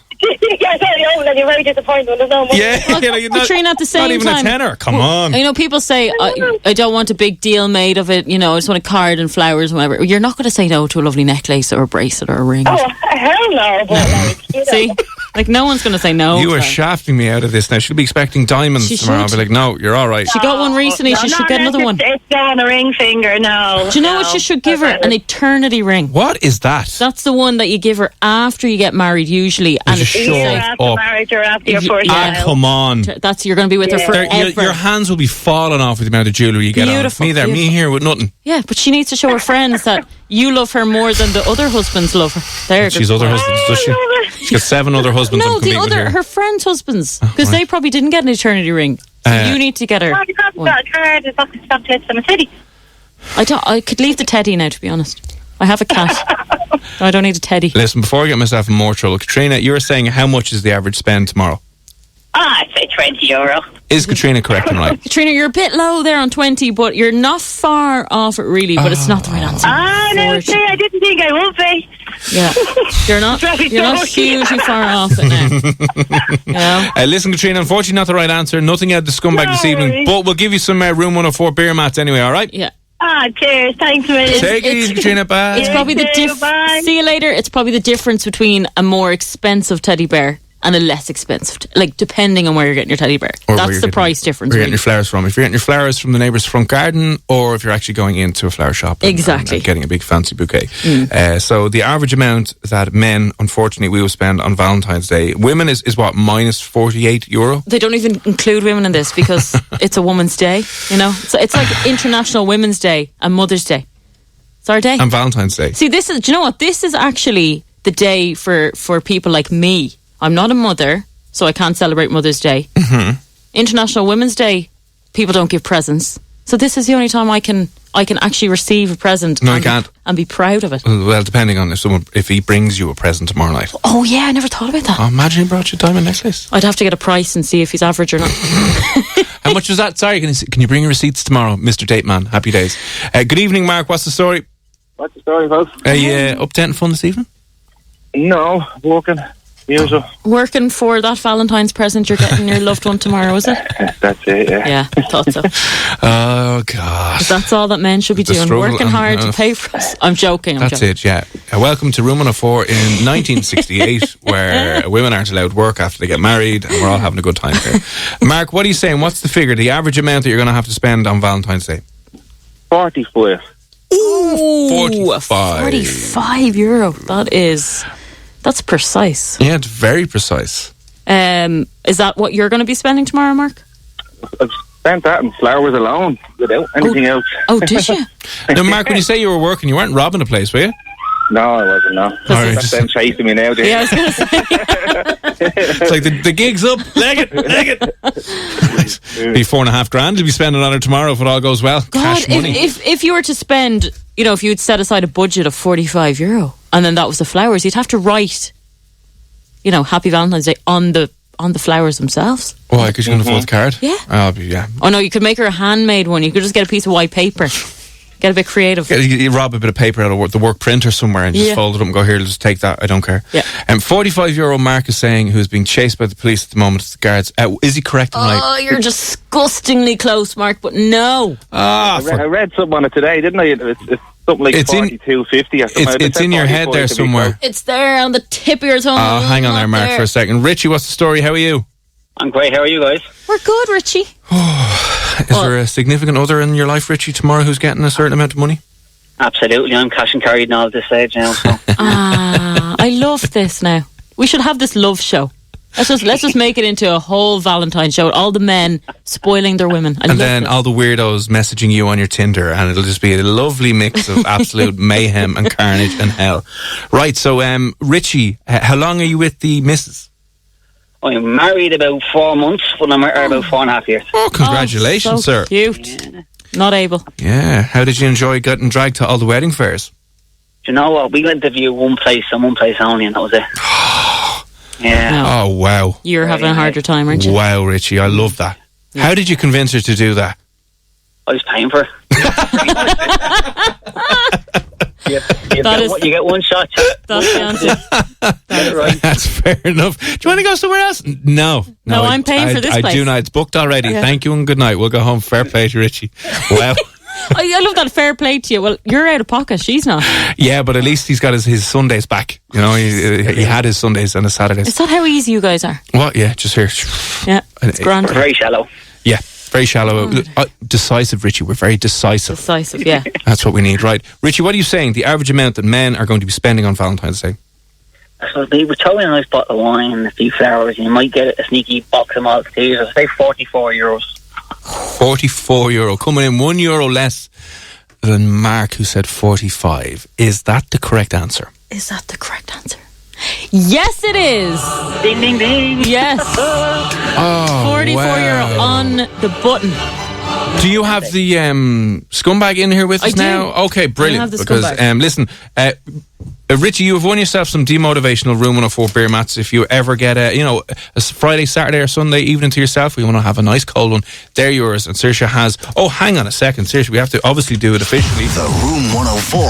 And you're very disappointed when there's no money. Yeah, like, Katrina, at the same not even time, a tenner. Come on. You know, people say, I don't want a big deal made of it, you know, I just want a card and flowers and whatever. You're not going to say no to a lovely necklace or a bracelet or a ring. Oh, hell no. But, like, you know. See? Like, no one's going to say no. You are shafting me out of this now. She'll be expecting diamonds She tomorrow. I'll should. be like, no, you're all right. She got one recently. She should get another one. It's on a ring finger, no. Do you know what you should give her? An eternity ring. What is that? That's the one that you give her after you get married, usually. And just it's show Either it after up. marriage or after your first child. Come on. that's you're going to be with her There- forever. your hands will be falling off with the amount of jewellery you get Beautiful, on. Me here with nothing. Yeah, but she needs to show her friends that you love her more than the other husbands love her. There, She's other husbands, does she? She's got 7 other husbands. No, I'm competing with here. her friends' husbands, because they probably didn't get an eternity ring. So you need to get her. You haven't one. got a card, it's box of chocolates and a teddy. I could leave the teddy now, to be honest. I have a cat. I don't need a teddy. Listen, before I get myself in more trouble, Katrina, you were saying how much is the average spend tomorrow? I'd say €20. Is Katrina correct and right? Katrina, you're a bit low there on 20, but you're not far off it, really. But it's not the right answer. No, see, I didn't think I would be. Yeah, you're not hugely far off it now. You know? Listen, Katrina, unfortunately not the right answer. Nothing out of the scumbag this evening, worries. but we'll give you some Room 104 beer mats anyway, all right? Yeah. Cheers, thanks a million. Take it easy, Katrina. Bye. It's probably the Bye. See you later. It's probably the difference between a more expensive teddy bear and a less expensive, like depending on where you're getting your teddy bear. Or where That's you're the getting- price difference. Where you're getting Really. your flowers from. If you're getting your flowers from the neighbour's front garden, or if you're actually going into a flower shop and, Exactly. and getting a big fancy bouquet. So the average amount that men, unfortunately, we will spend on Valentine's Day, women is what, minus €48? They don't even include women in this because it's a woman's day. You know, it's like International Women's Day and Mother's Day. It's our day. And Valentine's Day. See, this is. Do you know what? This is actually the day for people like me. I'm not a mother, so I can't celebrate Mother's Day. Mm-hmm. International Women's Day, people don't give presents. So this is the only time I can I can actually receive a present. No, I can't. And be proud of it. Well, depending on if he brings you a present tomorrow night. Oh yeah, I never thought about that. Oh, imagine he brought you a diamond necklace. I'd have to get a price and see if he's average or not. How much was that? Sorry, can you bring your receipts tomorrow, Mr. Date Man? Happy days. Good evening, Mark. What's the story? What's the story, folks? Are you up to anything fun this evening? No, working. Usual. Working for that Valentine's present you're getting your loved one tomorrow, is it? That's it, yeah. Yeah, thought so. Oh, God. That's all that men should be doing. Working hard to pay for us. I'm joking. That's it, yeah. Welcome to Room 104 in 1968, where women aren't allowed work after they get married, and we're all having a good time here. Mark, what are you saying? What's the figure, the average amount that you're going to have to spend on Valentine's Day? 45. Ooh, 45 euro. That's precise. Yeah, it's very precise. Is that what you're going to be spending tomorrow, Mark? I've spent that in flowers alone, without anything else. Oh, did you? Now, Mark, when you say you were working, you weren't robbing the place, were you? No, I wasn't, no. Right. That's them chasing me now, dude. Yeah, I was going to say. It's like the gig's up, leg it. Be $4,500 to be spending on it tomorrow if it all goes well. God, Cash money. if you were to spend, if you'd set aside a budget of 45 euro and then that was the flowers, you'd have to write, Happy Valentine's Day on the flowers themselves. Why? Because you can afford the card? Yeah. Yeah. Oh no, you could make her a handmade one. You could just get a piece of white paper. Get a bit creative. You rob a bit of paper out of the work printer somewhere and just fold it up and go, here, just take that. I don't care. Yeah. €45 Mark is saying, who's being chased by the police at the moment, the guards. Is he correct? Oh, you're disgustingly close, Mark, but no. I read something on it today, didn't I? It's something like 42.50 or something. It's in your head there somewhere. It's there on the tip of your tongue. Oh, hang on there, Mark, for a second. Richie, what's the story? How are you? I'm great. How are you guys? We're good, Richie. Is there a significant other in your life, Richie, tomorrow who's getting a certain amount of money? Absolutely. I'm cash and carried now at this stage now. So. I love this now. We should have this love show. Let's just make it into a whole Valentine show. All the men spoiling their women. And then all the weirdos messaging you on your Tinder, and it'll just be a lovely mix of absolute mayhem and carnage and hell. Right, so Richie, how long are you with the missus? I'm married about 4 months, but I'm married about 4.5 years. Oh, congratulations, so sir. Cute. Yeah. Not able. Yeah. How did you enjoy getting dragged to all the wedding fairs? Do you know what? We went to view one place and one place only, and that was it. Yeah. No. Oh, wow. You're having a harder time, aren't you? Wow, Richie, I love that. Yeah. How did you convince her to do that? I was paying for it. You get one shot. That's the answer. That's right. That's fair enough. Do you want to go somewhere else? No, I'm paying for this place. I do not. It's booked already. Yeah. Thank you and good night. We'll go home. Fair play to Richie. Wow. I love that. Fair play to you. Well, you're out of pocket. She's not. Yeah, but at least he's got his Sundays back. He had his Sundays and his Saturdays. Is that how easy you guys are? What? Yeah, just here. Yeah, it's grand. We're very shallow. Yeah. Very shallow. Decisive, Richie. We're very decisive. Decisive, yeah. That's what we need, right? Richie, what are you saying? The average amount that men are going to be spending on Valentine's Day? So they were throwing a nice bottle of wine and a few flowers. You might get a sneaky box of Maltesers. I'd say €44. €44. Coming in €1 less than Mark, who said 45. Is that the correct answer? Is that the correct answer? Yes, it is. Ding, ding, ding. Yes. €44 on the button. Do you have the scumbag in here with us now? Okay, brilliant. Because listen, Richie, you have won yourself some demotivational Room 104 beer mats. If you ever get a Friday, Saturday, or Sunday evening to yourself, we want to have a nice cold one. They're yours. And Saoirse has. Oh, hang on a second, Saoirse. We have to obviously do it officially. The Room 104.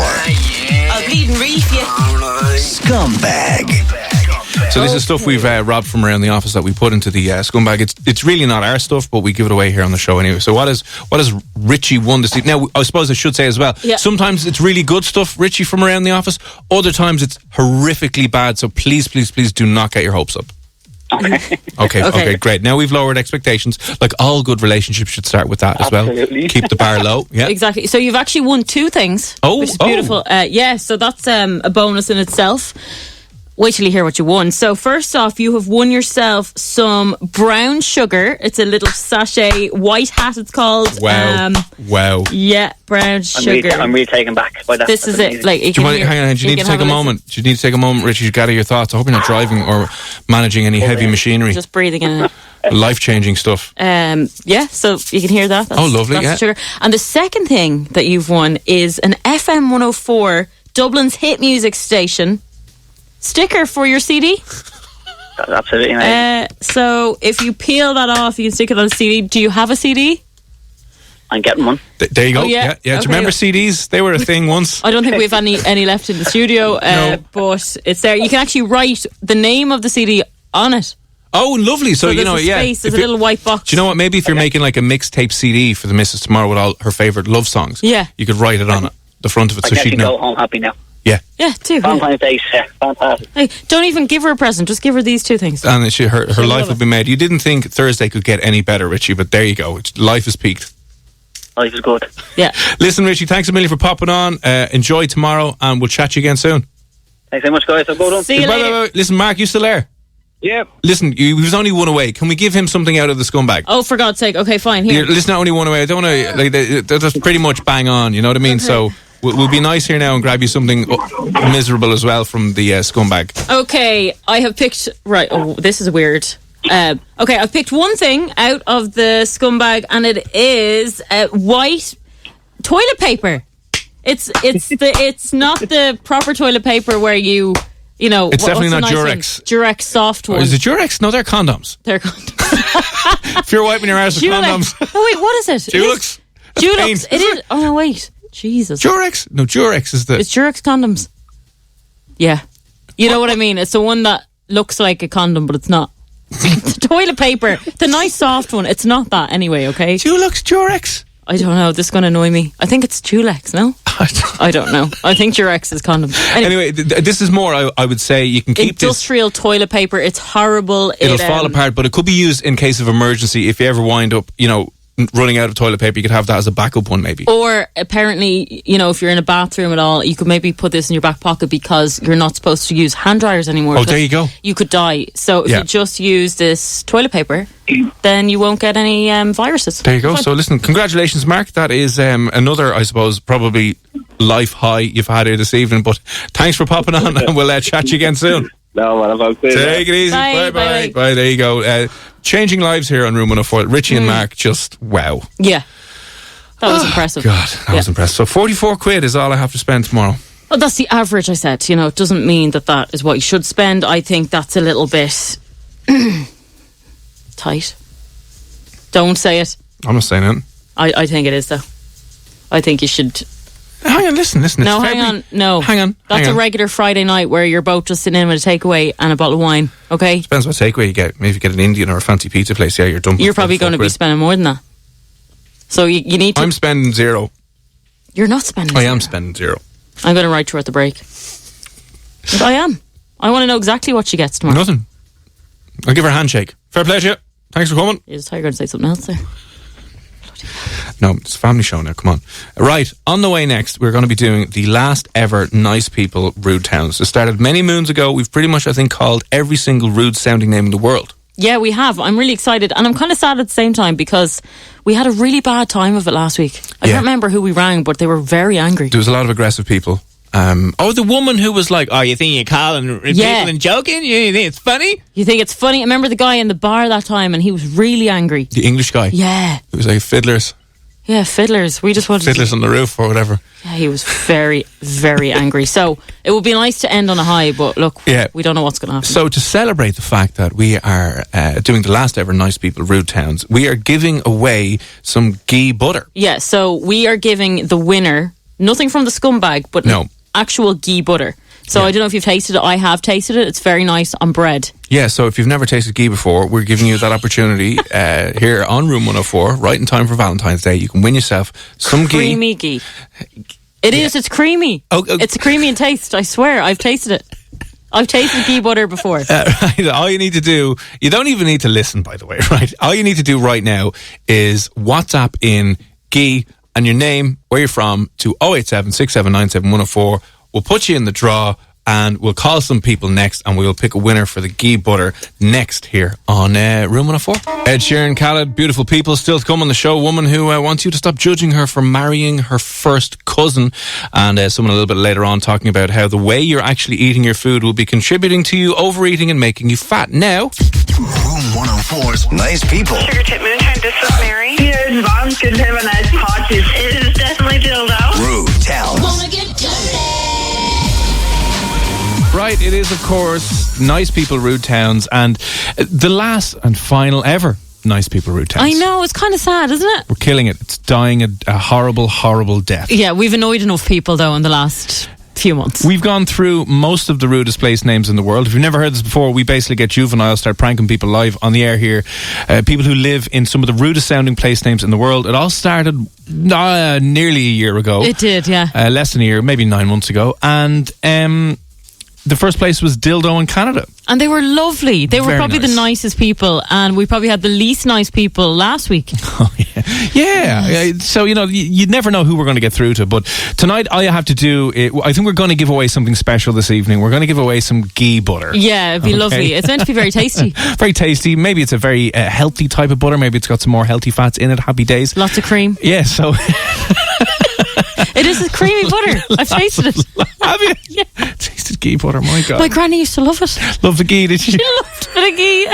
I'll bleed and reef you. Scumbag. So this is stuff we've robbed from around the office that we put into the scumbag. It's really not our stuff, but we give it away here on the show anyway. So what has Richie won this evening? Now, I suppose I should say as well, sometimes it's really good stuff, Richie, from around the office. Other times it's horrifically bad. So please, please, please do not get your hopes up. Okay, great. Now we've lowered expectations. Like all good relationships should start with that as well. Keep the bar low. Yeah, exactly. So you've actually won 2 things. Which is beautiful. So that's a bonus in itself. Wait till you hear what you won. So first off, you have won yourself some brown sugar. It's a little sachet, white hat it's called. Wow. Wow. Yeah, brown sugar. I'm really taken back by that. This is it. Like, hang on, do you need to take a moment? Richie, to gather your thoughts? I hope you're not driving or managing any heavy machinery. Just breathing in it. Life-changing stuff. Yeah, so you can hear that. That's, lovely, that's yeah. sugar. And the second thing that you've won is an FM104 Dublin's hit music station sticker for your CD. That's absolutely amazing. So if you peel that off, you can stick it on a CD. Do you have a CD? I'm getting one. There you go. Oh, yeah. Yeah. Do you Okay. remember CDs? They were a thing once. I don't think we have any left in the studio, No. but it's there. You can actually write the name of the CD on it. Oh, lovely. So, you there's know, a space, there's If a little white box. Do you know what? Maybe if you're making like a mixtape CD for the missus tomorrow with all her favourite love songs, Yeah. you could write it on it, the front of it, I so can she'd actually go know. home happy now. Yeah. Yeah, too. Yeah. Valentine's Day, fantastic. Hey, don't even give her a present. Just give her these two things. And her She'll life love would be made. You didn't think Thursday could get any better, Richie, but there you go. Life has peaked. Life is good. Yeah. Listen, Richie, thanks a million for popping on. Enjoy tomorrow, and we'll chat to you again soon. Thanks very much, guys. I'll go down. See you By the later. way, listen, Mark, you still there? Yeah. Listen, he was only one away. Can we give him something out of the scumbag? Oh, for God's sake. Okay, fine. Here. Listen, not only one away. I don't want to. That's pretty much bang on. You know what I mean? So we'll be nice here now and grab you something miserable as well from the scumbag. Okay, I have picked... Right, oh, this is weird. Okay, I've picked one thing out of the scumbag, and it is white toilet paper. It's not the proper toilet paper where you know... It's definitely what's not the nice Durex. one? Durex soft one. Is it Durex? No, they're condoms. They're condoms. If you're wiping your arse with condoms. Oh, wait, what is it? Dulux? That's Dulux. paint. It is... Oh, no, wait. Jesus. Durex? No, Durex is the... It's Durex condoms. Yeah. You know what I mean? It's the one that looks like a condom, but it's not. It's toilet paper. The nice soft one. It's not that anyway, okay? Dulux, Durex? I don't know. This is going to annoy me. I think it's Durex, no? I don't know. I think Durex is condoms. Anyway, this is more, I would say, you can keep industrial toilet paper. It's horrible. It'll fall apart, but it could be used in case of emergency. If you ever wind up, running out of toilet paper, you could have that as a backup one, maybe. Or apparently, if you're in a bathroom at all, you could maybe put this in your back pocket because you're not supposed to use hand dryers anymore. Oh, there you go. You could die. So if you just use this toilet paper, then you won't get any viruses. There you go. Fine. So listen, congratulations, Mark. That is another, I suppose, probably life high you've had here this evening. But thanks for popping on, and we'll chat to you again soon. No, what about this? Take it easy. Bye, Bye. bye. There you go. Changing lives here on Room 104. Richie and Mark, just wow. Yeah. That was impressive. God, that was impressive. So 44 quid is all I have to spend tomorrow. Well, that's the average, I said. It doesn't mean that is what you should spend. I think that's a little bit tight. Don't say it. I'm not saying it. I think it is, though. I think you should... Hang on, listen. It's No, February. hang on. No. Hang on. That's hang a on. regular Friday night where you're both just sitting in with a takeaway and a bottle of wine, okay? Depends what takeaway you get. Maybe if you get an Indian or a fancy pizza place, yeah, you're dumping. You're probably going to be spending more than that. So you need to... I'm spending zero. You're not spending I zero. am spending zero. I'm going to write to her at the break. But I am. I want to know exactly what she gets tomorrow. Nothing. I'll give her a handshake. Fair play to you. Thanks for coming. You just thought you were going to say something else there. No, it's a family show now. Come on. Right, on the way next, we're going to be doing the last ever Nice People Rude Towns. It started many moons ago. We've pretty much, I think, called every single rude sounding name in the world. Yeah, we have. I'm really excited. And I'm kind of sad at the same time because we had a really bad time of it last week. I can't remember who we rang, but they were very angry. There was a lot of aggressive people. The woman who was like, you think you're calling people and joking? You think it's funny? You think it's funny? I remember the guy in the bar that time and he was really angry. The English guy. Yeah. It was like fiddlers. Yeah, fiddlers. We just wanted Fiddlers on the roof or whatever. Yeah, he was very, very angry. So it would be nice to end on a high, but look, we don't know what's going to happen. So to celebrate the fact that we are doing the last ever Nice People Rude Towns, we are giving away some ghee butter. Yeah, so we are giving the winner, nothing from the scumbag, but actual ghee butter. So I don't know if you've tasted it. I have tasted it. It's very nice on bread. Yeah, so if you've never tasted ghee before, we're giving you that opportunity here on Room 104, right in time for Valentine's Day. You can win yourself some ghee. Creamy ghee. It is. It's creamy. It's creamy in taste. I swear. I've tasted it. I've tasted ghee butter before. All you need to do, you don't even need to listen, by the way, right? All you need to do right now is WhatsApp in ghee and your name, where you're from, to 087 6797 104. We'll put you in the draw and we'll call some people next and we'll pick a winner for the ghee butter next here on Room 104. Ed Sheeran, Khaled, beautiful people still to come on the show. A woman who wants you to stop judging her for marrying her first cousin, and someone a little bit later on talking about how the way you're actually eating your food will be contributing to you overeating and making you fat. Now, Room FM104's Nice People. Sugar Tip Moonshine, this is Mary. Here's Vance, good to have a nice party. It is definitely dildo. Rude Towns. Right, it is, of course, Nice People, Rude Towns, and the last and final ever Nice People, Rude Towns. I know, it's kind of sad, isn't it? We're killing it. It's dying a horrible, horrible death. Yeah, we've annoyed enough people, though, in the last few months. We've gone through most of the rudest place names in the world. If you've never heard this before, we basically get Juvenile, start pranking people live on the air here. People who live in some of the rudest sounding place names in the world. It all started nearly a year ago. It did, yeah. Less than a year, maybe 9 months ago. And the first place was Dildo in Canada. And they were lovely. They were Very probably nice. the nicest people, and we probably had the least nice people last week. Oh, yeah. Yeah. So, you never know who we're going to get through to. But tonight, all you have to do, I think we're going to give away something special this evening. We're going to give away some ghee butter. Yeah, it'd be lovely. It's meant to be very tasty. Very tasty. Maybe it's a very healthy type of butter. Maybe it's got some more healthy fats in it. Happy days. Lots of cream. Yeah, so... It is a creamy butter. I've tasted it. Have you? Yeah. Tasted ghee butter, my God. My granny used to love it. Love the ghee, did she? She loved a bit of ghee.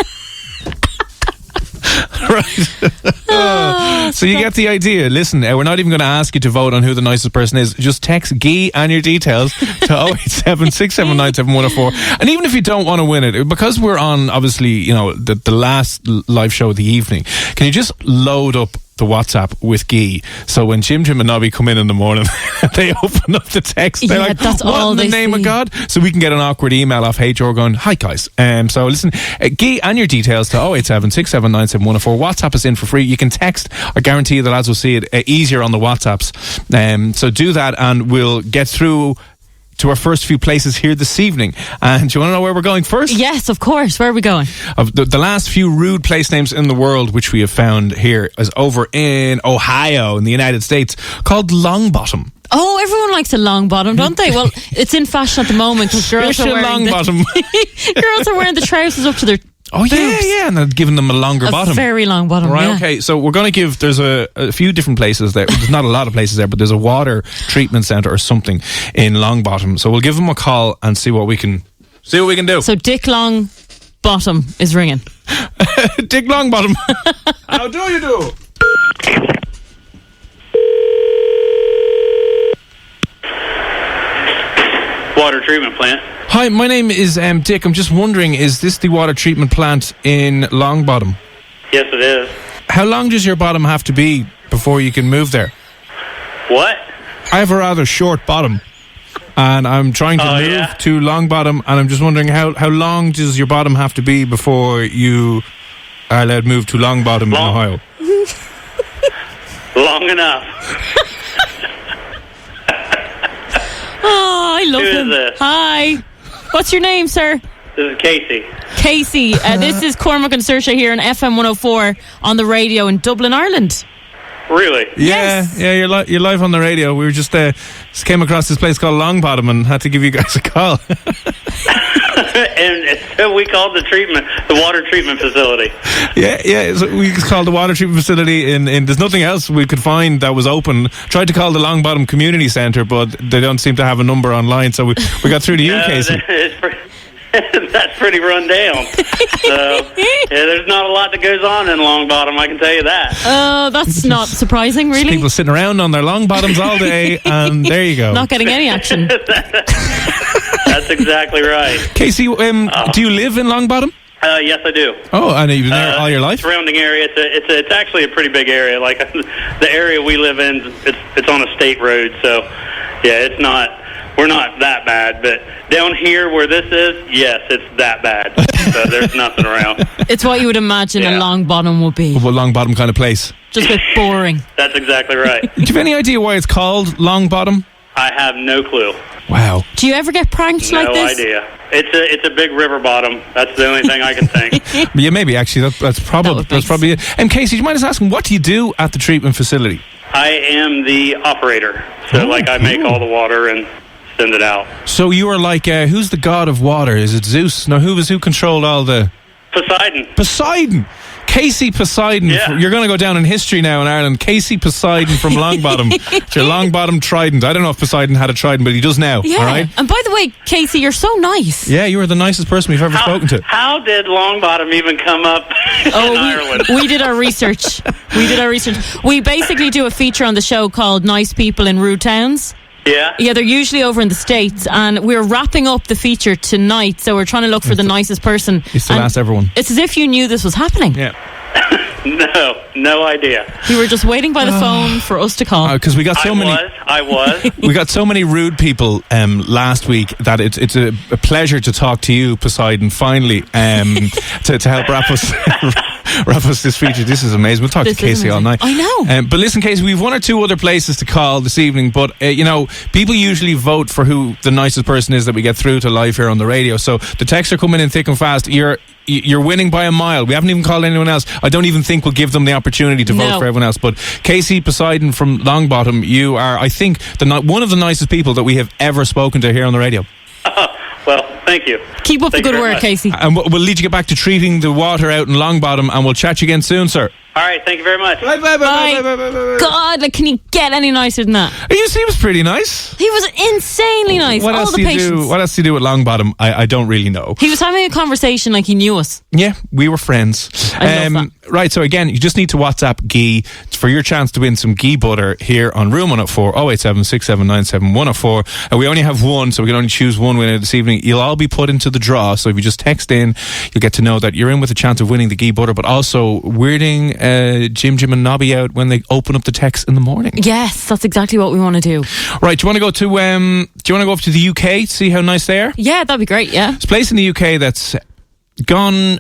Right. So you get the idea. Listen, we're not even going to ask you to vote on who the nicest person is. Just text ghee and your details to 087 679 7104. And even if you don't want to win it, because we're on, obviously, the last live show of the evening, can you just load up the WhatsApp with ghee, so when Jim and Nobby come in the morning, they open up the text, they're like, that's what all in the they name see. of God? So we can get an awkward email off HR going, hi guys. So listen, ghee and your details to 087 679 7104. WhatsApp is in for free. You can text. I guarantee you the lads will see it easier on the WhatsApps. So do that and we'll get through to our first few places here this evening. And do you want to know where we're going first? Yes, of course. Where are we going? Of the last few rude place names in the world, which we have found here, is over in Ohio in the United States, called Longbottom. Oh, everyone likes a Longbottom, don't they? Well, it's in fashion at the moment because girls are wearing Longbottom. girls are wearing the trousers up to their boobs. Yeah, and they're giving them a longer bottom. Very long bottom, Right, yeah. okay, so we're going to give, there's a few different places there. There's not a lot of places there, but there's a water treatment centre or something in Longbottom. So we'll give them a call and see what we can do. So Dick Longbottom is ringing. Dick Longbottom. How do you do? Water treatment plant. Hi, my name is Dick. I'm just wondering, is this the water treatment plant in Longbottom? Yes, it is. How long does your bottom have to be before you can move there? What? I have a rather short bottom, and I'm trying to move to Longbottom, and I'm just wondering how long does your bottom have to be before you are allowed to move to Longbottom in Ohio? Long enough. Oh, I love Who is him. this? Hi. What's your name, sir? This is Casey. Casey. This is Cormac and Saoirse here on FM104 on the radio in Dublin, Ireland. Really? Yeah, you're live on the radio. We were just came across this place called Longbottom and had to give you guys a call. And so we called the water treatment facility. Yeah. So we called the water treatment facility in there's nothing else we could find that was open. Tried to call the Longbottom Community Centre, but they don't seem to have a number online. So we got through to you, Casey. That's pretty run down. So there's not a lot that goes on in Longbottom, I can tell you that. Oh, that's not surprising, really. People sitting around on their long bottoms all day, and there you go. Not getting any action. That's exactly right. Casey, do you live in Longbottom? Yes, I do. Oh, and you've been there all your life? Surrounding area. It's actually a pretty big area. Like the area we live in, it's on a state road, so yeah, it's not. We're not that bad, but down here where this is, yes, it's that bad. So there's nothing around. It's what you would imagine a Longbottom would be. A Longbottom kind of place. Just a bit boring. That's exactly right. Do you have any idea why it's called Longbottom? I have no clue. Wow. Do you ever get pranked like this? No idea. It's a big river bottom. That's the only thing I can think. Yeah, maybe actually that's probably it. And Casey, do you mind us asking, what do you do at the treatment facility? I am the operator. So I make all the water and send it out. So you are like, who's the god of water? Is it Zeus? No, who controlled all the... Poseidon. Poseidon! Casey Poseidon. Yeah. You're going to go down in history now in Ireland. Casey Poseidon from Longbottom. It's your Longbottom trident. I don't know if Poseidon had a trident, but he does now. Yeah. All right? And by the way, Casey, you're so nice. Yeah, you are the nicest person we've ever spoken to. How did Longbottom even come up in Ireland? We did our research. We basically do a feature on the show called Nice People in Rude Towns. Yeah? Yeah, they're usually over in the States, and we're wrapping up the feature tonight, so we're trying to look for the nicest person. It's the last ever one. It's as if you knew this was happening. Yeah. No idea. You were just waiting by the phone for us to call. Because we got so many. I was. We got so many rude people last week that it's a pleasure to talk to you, Poseidon, finally, to help wrap us this feature. This is amazing. We'll talk to Casey all night. I know. But listen, Casey, we've one or two other places to call this evening, but people usually vote for who the nicest person is that we get through to live here on the radio. So the texts are coming in thick and fast. You're winning by a mile. We haven't even called anyone else. I don't even think we'll give them the opportunity to vote for everyone else. But Casey Poseidon from Longbottom, you are, I think, one of the nicest people that we have ever spoken to here on the radio. Well, thank you. Keep up the good work, much. Casey. And we'll lead you get back to treating the water out in Longbottom, and we'll chat you again soon, sir. All right, thank you very much. Bye. God, can you get any nicer than that? He was pretty nice. He was insanely nice. What All else the do you patience. do? What else do you do at Longbottom? I don't really know. He was having a conversation like he knew us. Yeah, we were friends. I love that. Right, so again, you just need to WhatsApp Ghee for your chance to win some Ghee butter here on Room 104 087 6797 104. And we only have one, so we can only choose one winner this evening. You'll all be put into the draw, so if you just text in, you'll get to know that you're in with a chance of winning the Ghee butter, but also weirding Jim and Nobby out when they open up the text in the morning. Yes, that's exactly what we want to do. Right, do you want to go up to the UK to see how nice they are? Yeah, that'd be great, yeah. It's a place in the UK that's gone,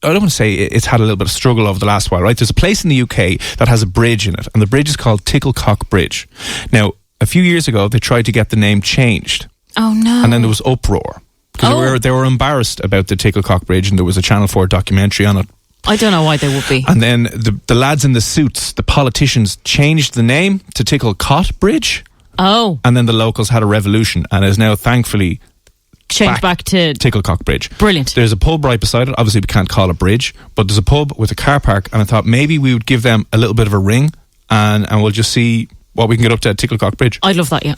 I don't want to say it's had a little bit of struggle over the last while, right? There's a place in the UK that has a bridge in it, and the bridge is called Tickle Cock Bridge. Now, a few years ago, they tried to get the name changed. Oh, no. And then there was uproar. Because they were embarrassed about the Tickle Cock Bridge, and there was a Channel 4 documentary on it. I don't know why they would be. And then the lads in the suits, the politicians, changed the name to Tickle Cock Bridge. Oh. And then the locals had a revolution, and is now thankfully changed back to Tickle Cock Bridge. Brilliant. There's a pub right beside it. Obviously, we can't call it bridge, but there's a pub with a car park, and I thought maybe we would give them a little bit of a ring, and we'll just see what we can get up to at Tickle Cock Bridge. I'd love that, yeah.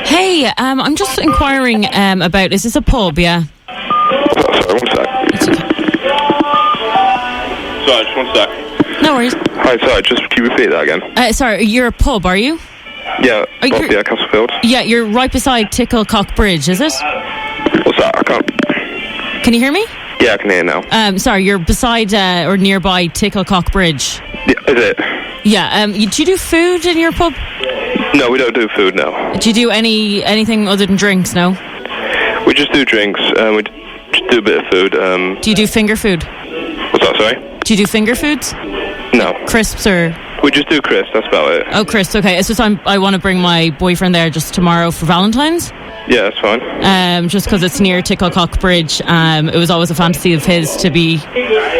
Hey, I'm just inquiring about, is this a pub, yeah? Sorry, 1 sec. Sorry, just 1 sec. No worries. Hi, sorry, just can you repeat that again? Sorry, you're a pub, are you? Yeah, Castlefield. Yeah, you're right beside Tickle Cock Bridge, is it? What's that? I can't... Can you hear me? Yeah, I can hear now. Sorry, you're beside or nearby Tickle Cock Bridge. Yeah, is it? Yeah, do you do food in your pub? No, we don't do food, no. Do you do anything other than drinks, no? We just do drinks, we just do a bit of food. Do you do finger food? What's that, sorry? Do you do finger foods? No. Crisps or... We just do crisps, that's about it. Oh, crisps, okay. It's just I want to bring my boyfriend there just tomorrow for Valentines. Yeah, that's fine. Just because it's near Tickle Cock Bridge. It was always a fantasy of his to be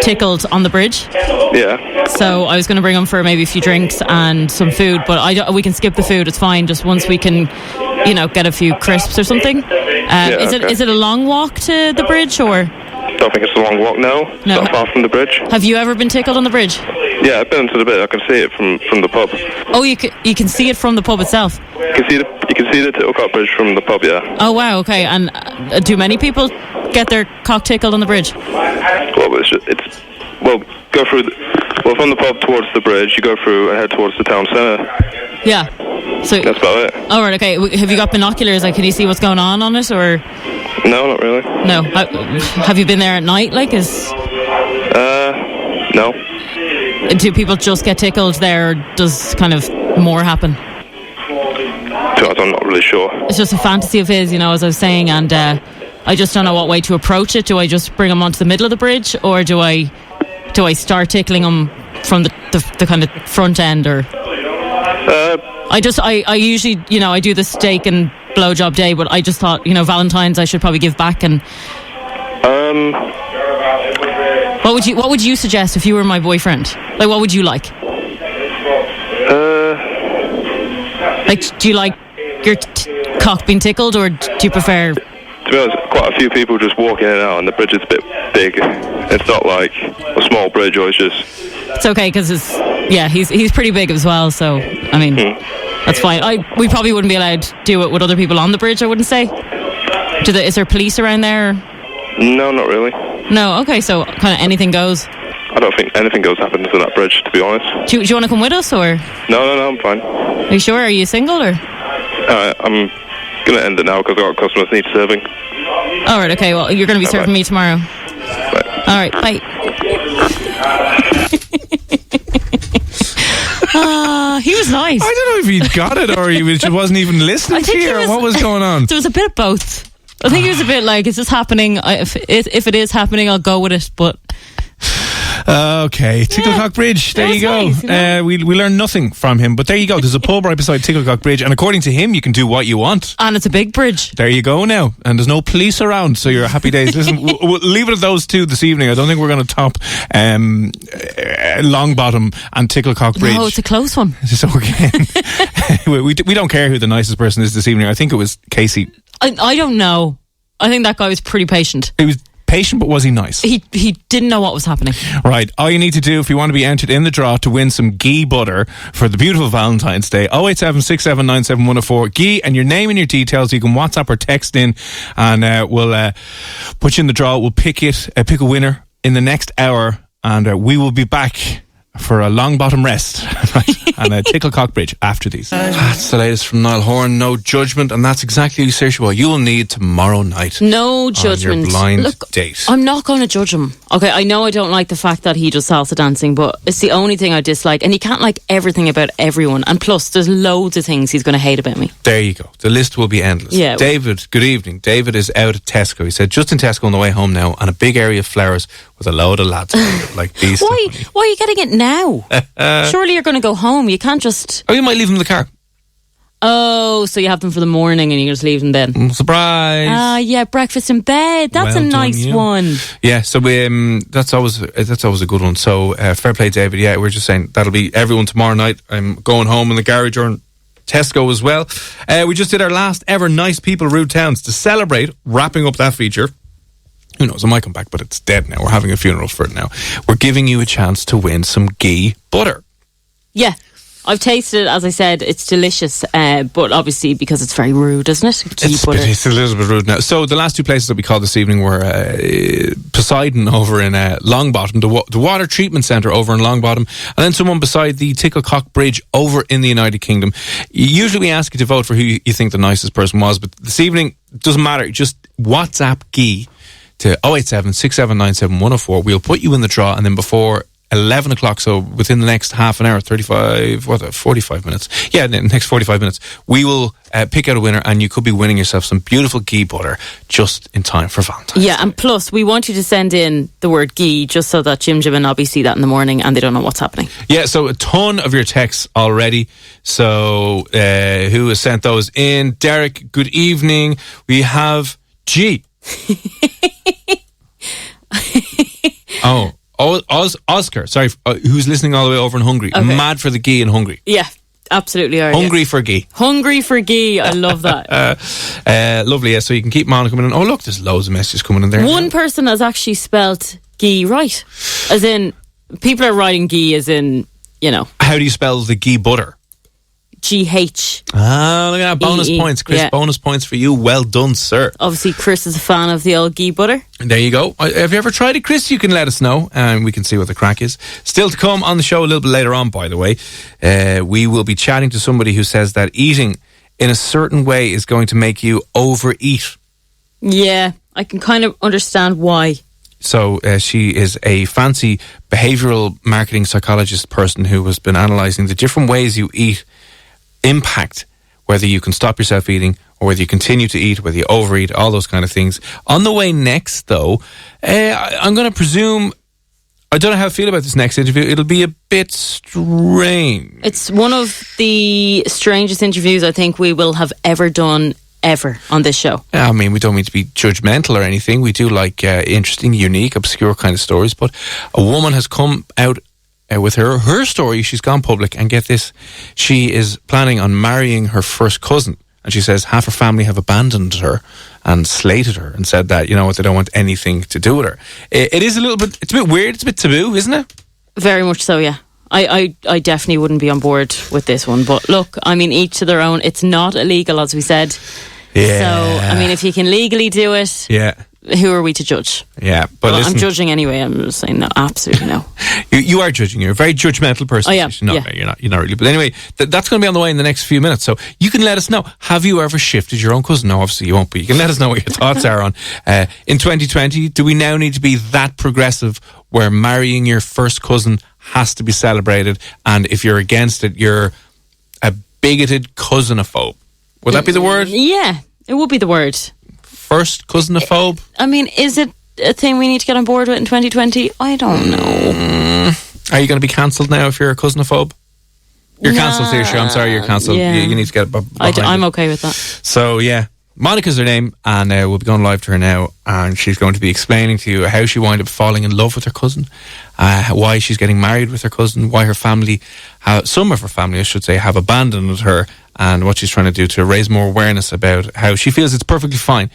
tickled on the bridge. Yeah. So I was going to bring him for maybe a few drinks and some food, but we can skip the food. It's fine. Just once we can, get a few crisps or something. Is it a long walk to the bridge or? Don't think it's a long walk, no. It's not far from the bridge. Have you ever been tickled on the bridge? Yeah, I've been to the bit. I can see it from the pub. Oh, you can see it from the pub itself? You can see the Tickle Cock Bridge from the pub, yeah. Oh, wow, okay. And do many people get their cock tickled on the bridge? Go through... from the pub towards the bridge, you go through and head towards the town centre. Yeah. So that's about it. All right, okay. Have you got binoculars? Like, can you see what's going on it, or? No, not really. No. Have you been there at night? No. Do people just get tickled there, or does kind of more happen? I'm not really sure. It's just a fantasy of his, as I was saying, and I just don't know what way to approach it. Do I just bring him onto the middle of the bridge, or do I start tickling him from the kind of front end, or? I usually, I do the steak and blowjob day, but I just thought, Valentine's, I should probably give back. And what would you suggest if you were my boyfriend? Like, what would you like? Do you like your cock being tickled, or do you prefer? To be honest, quite a few people just walk in and out, and the bridge is a bit big. It's not like a small bridge, or it's just... It's okay, because he's pretty big as well, so, I mean, that's fine. We probably wouldn't be allowed to do it with other people on the bridge, I wouldn't say. Is there police around there? No, not really. No, okay, so kind of anything goes. I don't think anything goes happens on that bridge, to be honest. Do you want to come with us, or? No, I'm fine. Are you sure? Are you single, or? I'm going to end it now because I've got customers need serving. All right, okay, well, you're going to be serving me tomorrow. Bye. All right, bye. He was nice. I don't know if he got it or he just wasn't even listening to you, or what was going on. There was a bit of both. I think he was a bit like, is this happening? If it is happening, I'll go with it, but... Okay, Tickle Cock Bridge. There you go. Nice, you know? We learned nothing from him, but there you go. There's a pub right beside Tickle Cock Bridge, and according to him, you can do what you want. And it's a big bridge. There you go now, and there's no police around, so you're happy days. Listen, we'll leave it at those two this evening. I don't think we're going to top Longbottom and Tickle Cock Bridge. No, it's a close one. So again, we don't care who the nicest person is this evening. I think it was Casey. I don't know. I think that guy was pretty patient. He was patient, but was he nice? He didn't know what was happening. Right. All you need to do if you want to be entered in the draw to win some Ghee butter for the beautiful Valentine's Day, 087-679-7104, Ghee, and your name and your details. You can WhatsApp or text in, and we'll put you in the draw. We'll pick a winner in the next hour, and we will be back for a Longbottom rest and Tickle Cock Bridge after these. That's the latest from Niall Horan. No judgment, and that's exactly what you will need tomorrow night. No judgment. On your blind date. I'm not going to judge him. Okay, I know I don't like the fact that he does salsa dancing, but it's the only thing I dislike, and he can't like everything about everyone. And plus, there's loads of things he's going to hate about me. There you go. The list will be endless. Yeah. David, good evening. David is out at Tesco. He said just in Tesco on the way home now, and a big area of flowers with a load of lads like these. Why are you getting it now? Surely you're going to go home. You can't just... Oh, you might leave them in the car. Oh, so you have them for the morning and you just leave them then. Surprise. Yeah, breakfast in bed. That's well a nice one. Yeah, so that's always a good one. So fair play, David. Yeah, we're just saying that'll be everyone tomorrow night. I'm going home in the garage or in Tesco as well. We just did our last ever Nice People Rude Towns to celebrate wrapping up that feature. Who knows, it might come back, but it's dead now. We're having a funeral for it now. We're giving you a chance to win some Ghee butter. Yeah, I've tasted it, as I said, it's delicious, but obviously because it's very rude, isn't it? It's a little bit rude now. So the last two places that we called this evening were Poseidon over in Longbottom, the water treatment centre over in Longbottom, and then someone beside the Tickle Cock Bridge over in the United Kingdom. Usually we ask you to vote for who you think the nicest person was, but this evening, it doesn't matter, just WhatsApp Ghee to 087-679-7104. We'll put you in the draw, and then before 11 o'clock, so within the next half an hour, 45 minutes. Yeah, the next 45 minutes, we will pick out a winner, and you could be winning yourself some beautiful Ghee butter just in time for Valentine's. Yeah, and plus, we want you to send in the word Ghee just so that Jim and Nobby see that in the morning and they don't know what's happening. Yeah, so a ton of your texts already. So who has sent those in? Derek, good evening. We have G. Oscar, sorry, who's listening all the way over in Hungary. Okay. Mad for the Ghee in Hungary. Yeah, absolutely are. Hungry for Ghee. Hungry for Ghee, I love that. Lovely, yeah, so you can keep them on coming in. Oh, look, there's loads of messages coming in there. One person has actually spelt Ghee right. As in, people are writing Ghee as in, you know. How do you spell the Ghee butter? G-H. Ah, look at that. Bonus points, Chris. Yeah. Bonus points for you. Well done, sir. Obviously, Chris is a fan of the old Ghee butter. There you go. Have you ever tried it, Chris? You can let us know, and we can see what the crack is. Still to come on the show a little bit later on, by the way. We will be chatting to somebody who says that eating in a certain way is going to make you overeat. Yeah, I can kind of understand why. So she is a fancy behavioural marketing psychologist person who has been analysing the different ways you eat impact whether you can stop yourself eating or whether you continue to eat, whether you overeat, all those kind of things. On the way next, though, I'm going to presume, I don't know how I feel about this next interview. It'll be a bit strange. It's one of the strangest interviews I think we will have ever done ever on this show. I mean, we don't mean to be judgmental or anything. We do like interesting, unique, obscure kind of stories, but a woman has come out with her story. She's gone public, and get this, she is planning on marrying her first cousin And she says half her family have abandoned her and slated her and said that, you know what, they don't want anything to do with her. It is a little bit, it's a bit weird, it's a bit taboo, isn't it? Very much so, yeah. I definitely wouldn't be on board with this one. But look, I mean, each to their own. It's not illegal, as we said. Yeah. So, I mean, if you can legally do it, yeah, who are we to judge? Yeah, but well, listen, I'm judging anyway. I'm just saying no, absolutely no. You are judging. You're a very judgmental person. Oh, yeah. No, yeah. You're not really. But anyway, that's going to be on the way in the next few minutes. So you can let us know. Have you ever shifted your own cousin? No, obviously you won't. But you can let us know what your thoughts are on. In 2020, do we now need to be that progressive where marrying your first cousin has to be celebrated? And if you're against it, you're a bigoted cousinophobe. Would that be the word? Yeah, it would be the word. First cousinophobe? I mean, is it a thing we need to get on board with in 2020? I don't know. Are you going to be cancelled now if you're a cousinophobe? You're cancelled, Saoirse. I'm sorry, you're cancelled. Yeah. You need to get behind I'm it. okay with that. So, yeah. Monica's her name, and we'll be going live to her now, and she's going to be explaining to you how she wound up falling in love with her cousin, why she's getting married with her cousin, why her family, some of her family, I should say, have abandoned her, and what she's trying to do to raise more awareness about how she feels it's perfectly fine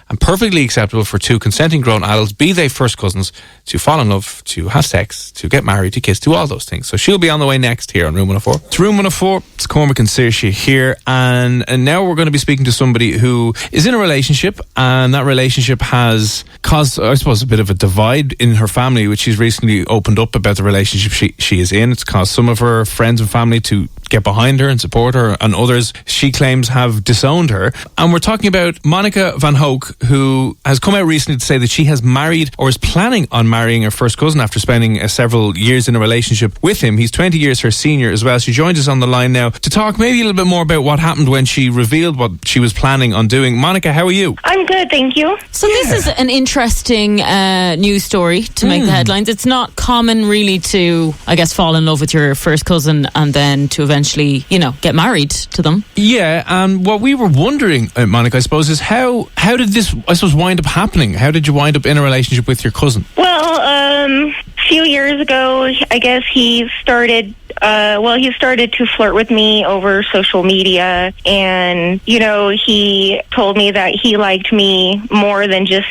and perfectly acceptable for two consenting grown adults, be they first cousins, to fall in love, to have sex, to get married, to kiss, to all those things. So she'll be on the way next here on Room 104. It's Room 104. It's Cormac and Saoirse here, and now we're going to be speaking to somebody who is in a relationship, and that relationship has caused, I suppose, a bit of a divide in her family, which she's recently opened up about the relationship she is in. It's caused some of her friends and family to get behind her and support her, and others she claims have disowned her. And we're talking about Monica Van Hoek, who has come out recently to say that she has married or is planning on marrying her first cousin after spending several years in a relationship with him. He's 20 years her senior as well. She joins us on the line now to talk maybe a little bit more about what happened when she revealed what she was planning on doing. Monica, how are you? I'm good, thank you. So this is an interesting news story to make the headlines. It's not common really to, I guess, fall in love with your first cousin and then to eventually, get married to them. Yeah, and what we were wondering, Monica, I suppose, is how did this, I suppose, wind up happening? How did you wind up in a relationship with your cousin? Well, a few years ago, I guess he started to flirt with me over social media, and, he told me that he liked me more than just,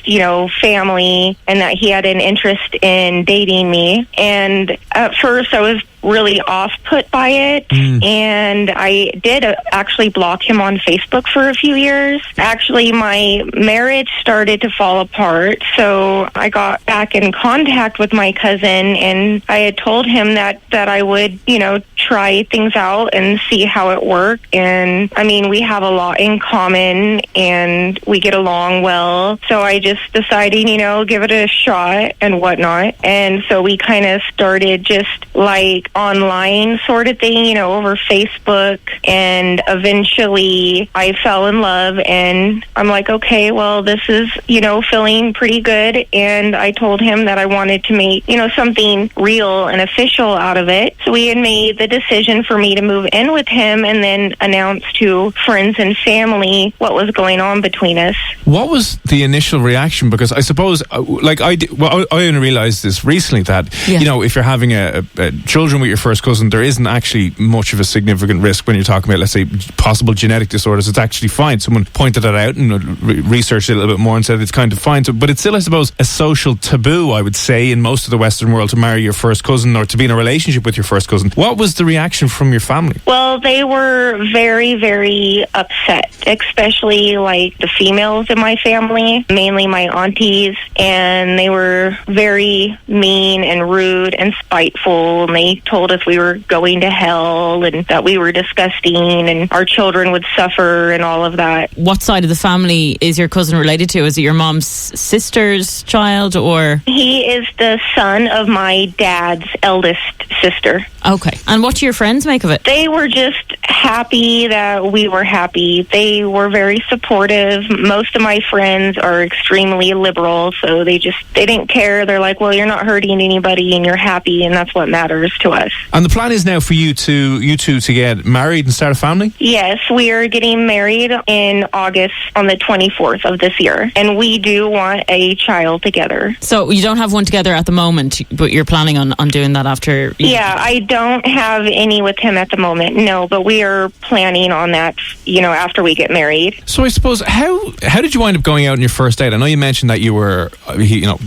family, and that he had an interest in dating me. And at first I was really off-put by it, and I did actually block him on Facebook for a few years. Actually, my marriage started to fall apart, so I got back in contact with my cousin, and I had told him that I would, try things out and see how it worked. And I mean, we have a lot in common and we get along well, so I just decided, give it a shot and whatnot. And so we kind of started just like online sort of thing, over Facebook, and eventually I fell in love, and I'm like, okay, well, this is, feeling pretty good. And I told him that I wanted to make, something real and official out of it. So we had made the decision for me to move in with him and then announce to friends and family what was going on between us. What was the initial reaction? Because I suppose, I only realised this recently that, if you're having a children with your first cousin, there isn't actually much of a significant risk when you're talking about, let's say, possible genetic disorders. It's actually fine. Someone pointed that out and researched it a little bit more and said it's kind of fine. So, but it's still, I suppose, a social taboo, I would say, in most of the Western world to marry your first cousin or to be in a relationship with your first cousin. What was the reaction from your family? Well, they were very, very upset, especially like the females in my family, mainly my aunties, and they were very mean and rude and spiteful, and they told us we were going to hell and that we were disgusting and our children would suffer and all of that. What side of the family is your cousin related to? Is it your mom's sister's child, or? He is the son of my dad's eldest sister. Okay. And what do your friends make of it? They were just happy that we were happy. They were very supportive. Most of my friends are extremely liberal, so they didn't care. They're like, well, you're not hurting anybody and you're happy, and that's what matters to us. And the plan is now for you two to get married and start a family? Yes, we are getting married in August on the 24th of this year, and we do want a child together. So you don't have one together at the moment, but you're planning on doing that after? Yeah, I don't have any with him at the moment, no, but we are are planning on that, after we get married. So I suppose, how did you wind up going out on your first date? I know you mentioned that you were,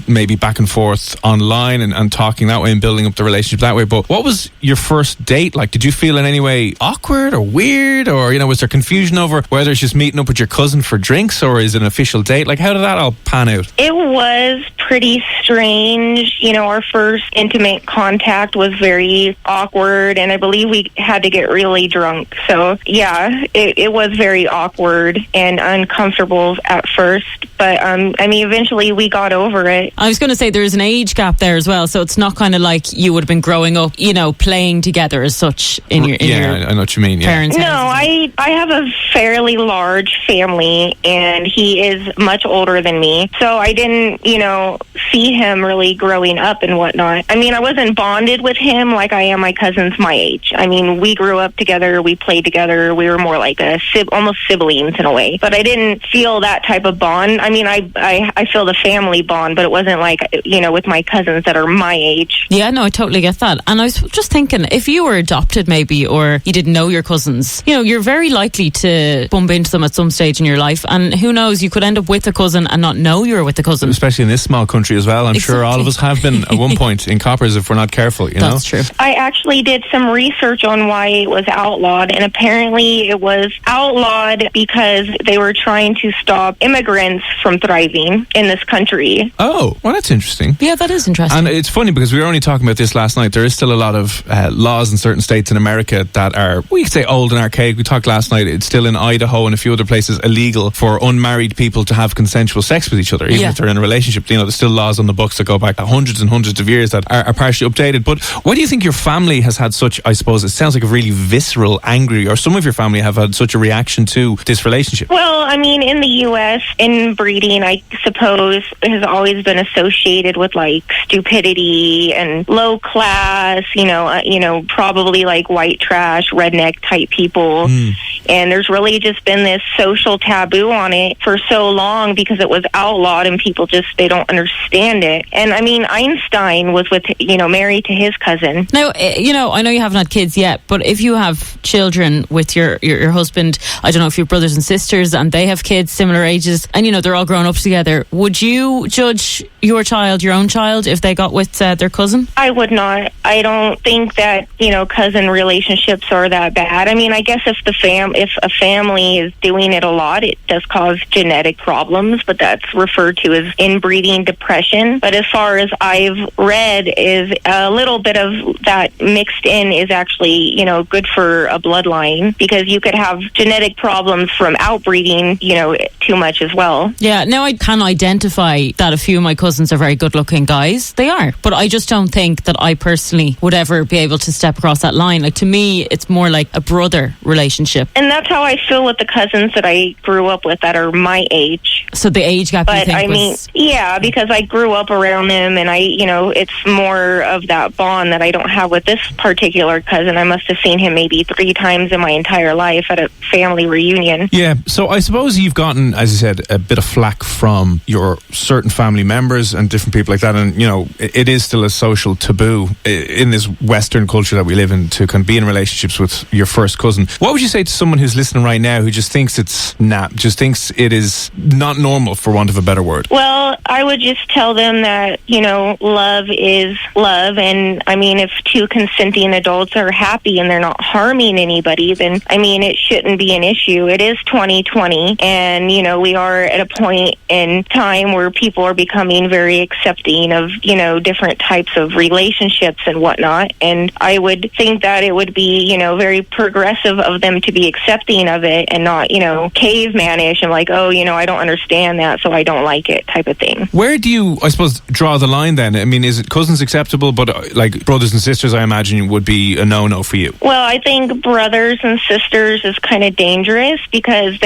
maybe back and forth online and talking that way and building up the relationship that way, but what was your first date like? Did you feel in any way awkward or weird, or, was there confusion over whether it's just meeting up with your cousin for drinks or is it an official date? Like, how did that all pan out? It was pretty strange. Our first intimate contact was very awkward, and I believe we had to get really drunk. So, yeah, it was very awkward and uncomfortable at first, but, eventually we got over it. I was going to say there's an age gap there as well, so it's not kind of like you would have been growing up, playing together as such in your I know what you mean. Parents' No, I have a fairly large family, and he is much older than me, so I didn't, see him really growing up and whatnot. I wasn't bonded with him like I am my cousins my age. We grew up together, we played together, we were more like almost siblings in a way, but I didn't feel that type of bond. I feel the family bond, but it wasn't like, with my cousins that are my age. Yeah, no, I totally get that. And I was just thinking, if you were adopted maybe, or you didn't know your cousins, you're very likely to bump into them at some stage in your life, and who knows, you could end up with a cousin and not know you're with a cousin. Especially in this small country as well. I'm sure all of us have been at one point in coppers if we're not careful, That's true. I actually did some research on why it was outlawed, and apparently it was outlawed because they were trying to stop immigrants from thriving in this country. Oh, well, that's interesting. Yeah, that is interesting. And it's funny because we were only talking about this last night. There is still a lot of laws in certain states in America that are, we could say, old and archaic. We talked last night, it's still in Idaho and a few other places illegal for unmarried people to have consensual sex with each other, even if they're in a relationship. There's still laws on the books that go back hundreds and hundreds of years that are partially updated. But why do you think your family has had such, I suppose, it sounds like a really visceral, angry, or some of your family have had such a reaction to this relationship? Well, in the U.S., inbreeding, I suppose, has always been associated with, like, stupidity and low class, probably like white trash, redneck type people. And there's really just been this social taboo on it for so long because it was outlawed and people they don't understand it. And Einstein was married to his cousin. Now, I know you haven't had kids yet, but if you have children with your husband, I don't know if you have brothers and sisters and they have kids similar ages and, they're all grown up together, would you judge your own child, if they got with their cousin? I would not. I don't think that, cousin relationships are that bad. I guess if a family is doing it a lot, it does cause genetic problems, but that's referred to as inbreeding depression. But as far as I've read, is a little bit of that mixed in is actually, good for a bloodline, because you could have genetic problems from outbreeding, too much as well. Yeah, now I can identify that a few of my cousins are very good looking guys. They are. But I just don't think that I personally would ever be able to step across that line. Like, to me, it's more like a brother relationship. And that's how I feel with the cousins that I grew up with that are my age. So the age gap, but you think yeah, because I grew up around them, and it's more of that bond that I don't have with this particular cousin. I must have seen him maybe 3 times in my entire life at a family reunion. Yeah, so I suppose you've gotten, as you said, a bit of flack from your certain family members and different people like that, and it is still a social taboo in this Western culture that we live in to kind of be in relationships with your first cousin. What would you say to someone who's listening right now who just thinks thinks it is not normal, for want of a better word? Well, I would just tell them that, love is love, and if 2 consenting adults are happy and they're not harming anybody, then it shouldn't be an issue. It is 2020, and we are at a point in time where people are becoming very accepting of different types of relationships and whatnot, and I would think that it would be very progressive of them to be accepting of it and not cavemanish and like, oh, I don't understand that, so I don't like it type of thing. Where do you, I suppose, draw the line then? Is it cousins acceptable, but like brothers and sisters, I imagine, would be a no-no for you? Well, I think brothers and sisters is kind of dangerous because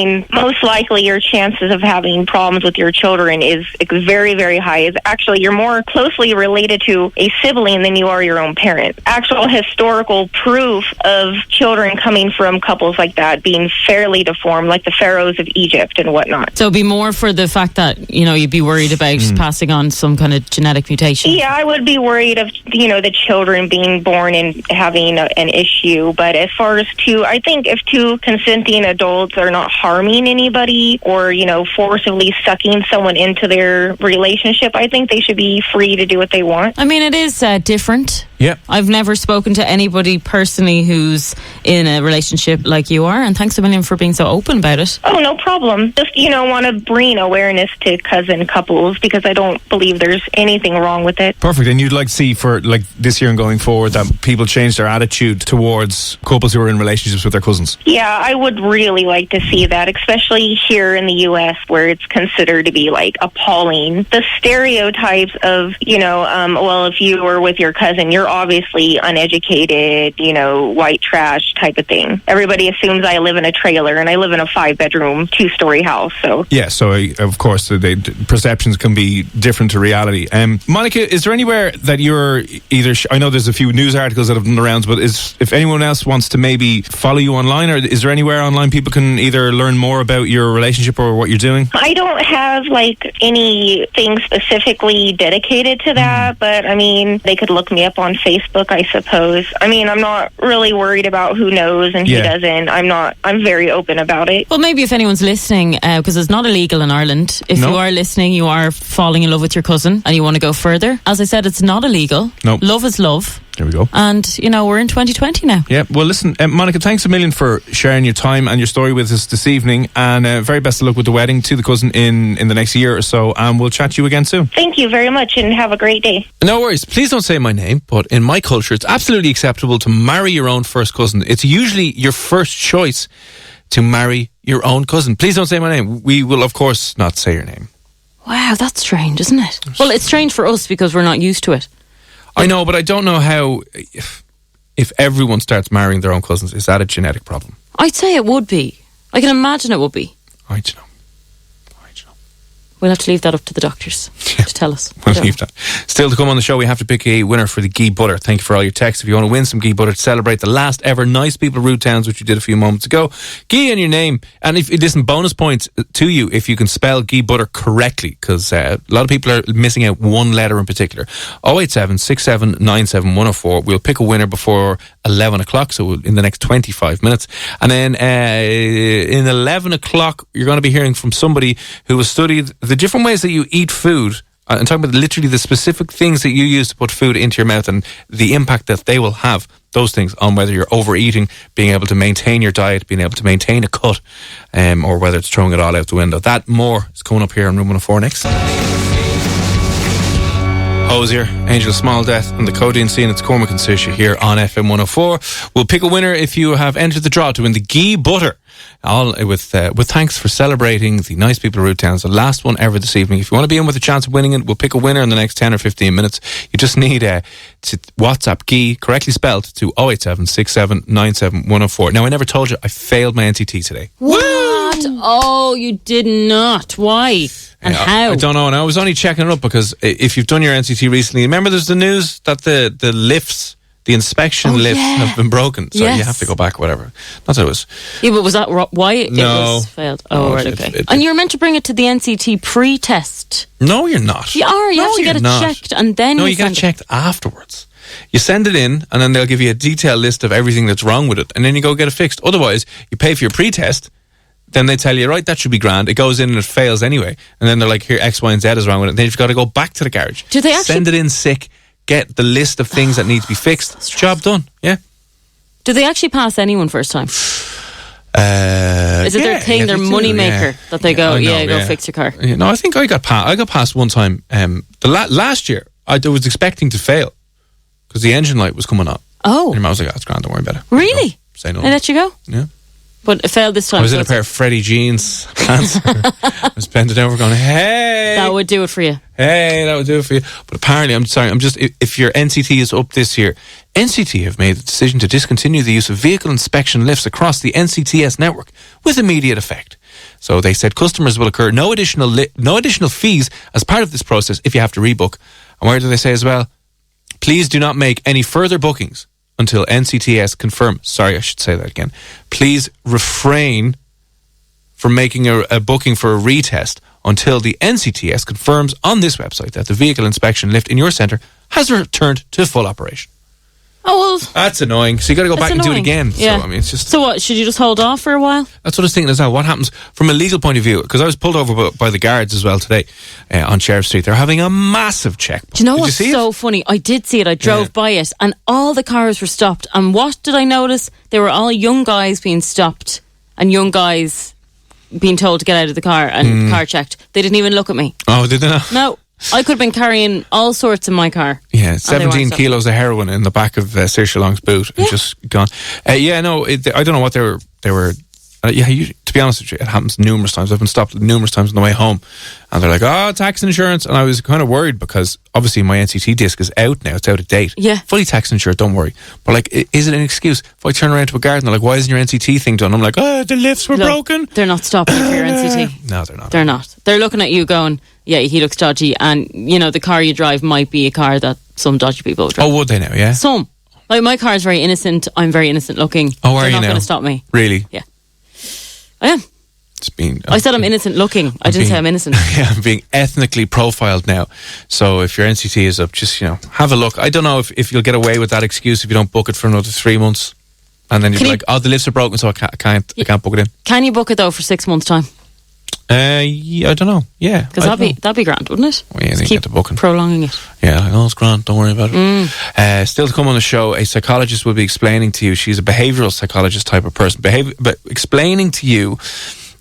mean, most likely your chances of having problems with your children is very, very high. It's actually, you're more closely related to a sibling than you are your own parent. Actual historical proof of children coming from couples like that being fairly deformed, like the pharaohs of Egypt and whatnot. So it'd be more for the fact that, you'd be worried about passing on some kind of genetic mutation. Yeah, I would be worried of, the children being born and having an issue. But as far as I think if two consenting adults are not harming anybody or, forcibly sucking someone into their relationship, I think they should be free to do what they want. I mean, it is different. Yeah. I've never spoken to anybody personally who's in a relationship like you are, and thanks a million for being so open about it. Oh, no problem. Just, want to bring awareness to cousin couples because I don't believe there's anything wrong with it. Perfect. And you'd like to see for this year and going forward that people change their attitude towards couples who are in relationships with their cousins? Yeah, I would really like to see that, especially here in the U.S. where it's considered to be appalling. The stereotypes of, well, if you were with your cousin, you're obviously uneducated, white trash type of thing. Everybody assumes I live in a trailer and I live in a 5-bedroom, 2-story house. So yeah, so of course the perceptions can be different to reality. Monica, is there anywhere that you're either I know there's a few news articles that have done the rounds, but if anyone else wants to maybe follow you online, or is there anywhere online people can either learn more about your relationship or what you're doing? I don't have anything specifically dedicated to that, but I mean they could look me up on Facebook, I suppose. I mean, I'm not really worried about who knows and who doesn't. I'm very open about it. Well, maybe if anyone's listening, because it's not illegal in Ireland, if you are listening, you are falling in love with your cousin and you want to go further, as I said, it's not illegal. Nope. Love is love. There we go. And, we're in 2020 now. Yeah, well, listen, Monica, thanks a million for sharing your time and your story with us this evening, and very best of luck with the wedding to the cousin in the next year or so, and we'll chat to you again soon. Thank you very much, and have a great day. No worries. Please don't say my name, but in my culture, it's absolutely acceptable to marry your own first cousin. It's usually your first choice to marry your own cousin. Please don't say my name. We will, of course, not say your name. Wow, that's strange, isn't it? Well, it's strange for us because we're not used to it. I know, but I don't know how, if everyone starts marrying their own cousins, is that a genetic problem? I'd say it would be. I can imagine it would be. I don't know. We'll have to leave that up to the doctors to tell us. We'll leave that. Still to come on the show, we have to pick a winner for the Ghee butter. Thank you for all your texts. If you want to win some Ghee butter to celebrate the last ever Nice People Rude Towns, which we did a few moments ago, Ghee in your name. And bonus points to you if you can spell Ghee butter correctly, because a lot of people are missing out one letter in particular. 087 67 97 104. We'll pick a winner before 11 o'clock, so in the next 25 minutes. And then in 11 o'clock, you're going to be hearing from somebody who has studied the different ways that you eat food. I'm talking about literally the specific things that you use to put food into your mouth and the impact that they will have, those things, on whether you're overeating, being able to maintain your diet, being able to maintain a cut, or whether it's throwing it all out the window. That more is coming up here on Room 104 next. Hosier, Angel Small Death, and the Codeine Scene. It's Cormac and Saoirse here on FM104. We'll pick a winner if you have entered the draw to win the Ghee butter. All with thanks for celebrating the Nice People Rude Towns, the last one ever this evening. If you want to be in with a chance of winning it, we'll pick a winner in the next 10 or 15 minutes. You just need to WhatsApp Ghee, correctly spelled, to 087 67 97 104. Now, I never told you I failed my NCT today. What? Oh, you did not. Why? And how? I don't know, and I was only checking it up because if you've done your NCT recently, remember there's the news that the lifts, the inspection lifts have been broken, so you have to go back, whatever. Not that it was. Yeah, but was that why it was failed? Oh, right, okay. And you're meant to bring it to the NCT pre-test. No, you're not. You are. You have to get it checked, and then you get it checked afterwards. You send it in, and then they'll give you a detailed list of everything that's wrong with it, and then you go get it fixed. Otherwise, you pay for your pre-test. Then they tell you, right, that should be grand. It goes in and it fails anyway. And then they're like, here, X, Y, and Z is wrong with it. Then you've got to go back to the garage. Do they actually send it in sick, get the list of things that need to be fixed. Job done, yeah. Do they actually pass anyone first time? Is it their thing, their money maker, that they go, go fix your car? Yeah, no, I think I got past one time. Last year, I was expecting to fail because the engine light was coming on. Oh. And I was like, that's grand, don't worry about it. Really? Say no. They let you go? Yeah. But it failed this time. I was in a pair of Freddie jeans pants. I was bending over going, hey. That would do it for you. Hey, that would do it for you. But apparently, if your NCT is up this year, NCT have made the decision to discontinue the use of vehicle inspection lifts across the NCTS network with immediate effect. So they said customers will incur no additional fees as part of this process if you have to rebook. And where do they say as well? Please do not make any further bookings until NCTS confirm. Sorry, I should say that again. Please refrain from making a booking for a retest until the NCTS confirms on this website that the vehicle inspection lift in your centre has returned to full operation. Oh, well, that's annoying. So you got to go back and do it again. Yeah. So, I mean, it's just... So what, should you just hold off for a while? That's what I was thinking as well. What happens from a legal point of view? Because I was pulled over by the guards as well today on Sheriff Street. They're having a massive check. Do you know what's so funny? I did see it. I drove by it and all the cars were stopped. And what did I notice? They were all young guys being stopped and young guys being told to get out of the car and car checked. They didn't even look at me. Oh, did they not? No. I could have been carrying all sorts in my car. Yeah, 17 kilos of heroin in the back of Saoirse Long's boot and just gone. I don't know what they were. To be honest with you, it happens numerous times. I've been stopped numerous times on the way home, and they're like, "Oh, tax and insurance," and I was kind of worried because obviously my NCT disc is out now; it's out of date. Yeah, fully tax insured. Don't worry. But like, is it an excuse if I turn around to a guard and they're like, "Why isn't your NCT thing done?" I'm like, "Oh, the lifts were broken." They're not stopping you for your NCT. No, they're not. They're not. They're looking at you going, "Yeah, he looks dodgy," and you know the car you drive might be a car that some dodgy people would drive. Oh, would they now? Yeah. Some. Like my car is very innocent. I'm very innocent looking. Oh, are you now? They're not going to stop me. Really? Yeah. I am. I said I'm innocent looking. I didn't say I'm innocent. Yeah, I'm being ethnically profiled now. So if your NCT is up, just, have a look. I don't know if you'll get away with that excuse if you don't book it for another 3 months. And then you're like, oh, the lifts are broken, so I can't book it in. Can you book it, though, for 6 months' time? Yeah, I don't know. Yeah. Because that'd be grand, wouldn't it? Well, yeah, they get the booking. Prolonging it. Yeah, it's grand. Don't worry about it. Still to come on the show, a psychologist will be explaining to you, she's a behavioural psychologist type of person, but explaining to you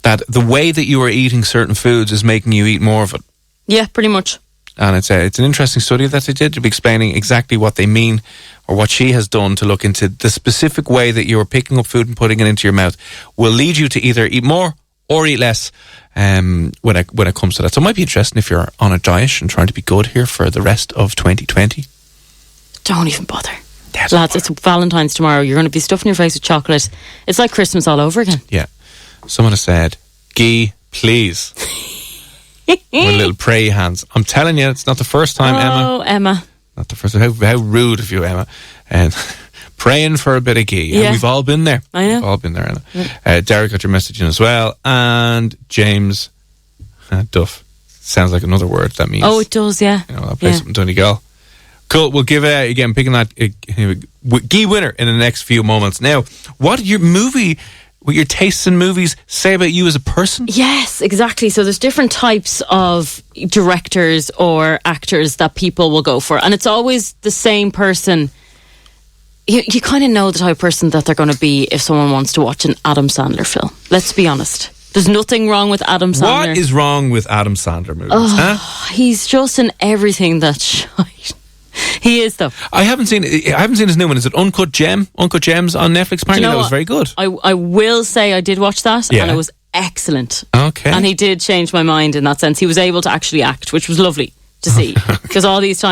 that the way that you are eating certain foods is making you eat more of it. Yeah, pretty much. And it's an interesting study that they did to be explaining exactly what they mean or what she has done to look into the specific way that you are picking up food and putting it into your mouth will lead you to either eat more or eat less when it comes to that. So it might be interesting if you're on a diet and trying to be good here for the rest of 2020. Don't even bother. Lads, it's Valentine's tomorrow. You're going to be stuffing your face with chocolate. It's like Christmas all over again. Yeah. Someone has said, Ghee, please. With little pray hands. I'm telling you, it's not the first time, Emma. Oh, Emma. Not the first time. How rude of you, Emma. And praying for a bit of Ghee. Yeah. We've all been there. I know. We've all been there, Emma. Yeah. Derek got your message in as well. And James Duff. Sounds like another word. That means... Oh, it does, yeah. I'll play something Donegal. Cool. We'll give, again, picking that Ghee winner in the next few moments. Now, what your tastes in movies say about you as a person? Yes, exactly. So there's different types of directors or actors that people will go for. And it's always the same person. You kind of know the type of person that they're going to be if someone wants to watch an Adam Sandler film. Let's be honest. There's nothing wrong with Adam Sandler. What is wrong with Adam Sandler movies? He's just in everything that's shite. He is, though. I haven't seen his new one. Is it Uncut Gems on Netflix? Apparently that was very good. I will say I did watch that and it was excellent. Okay. And he did change my mind in that sense. He was able to actually act, which was lovely to see. Because all these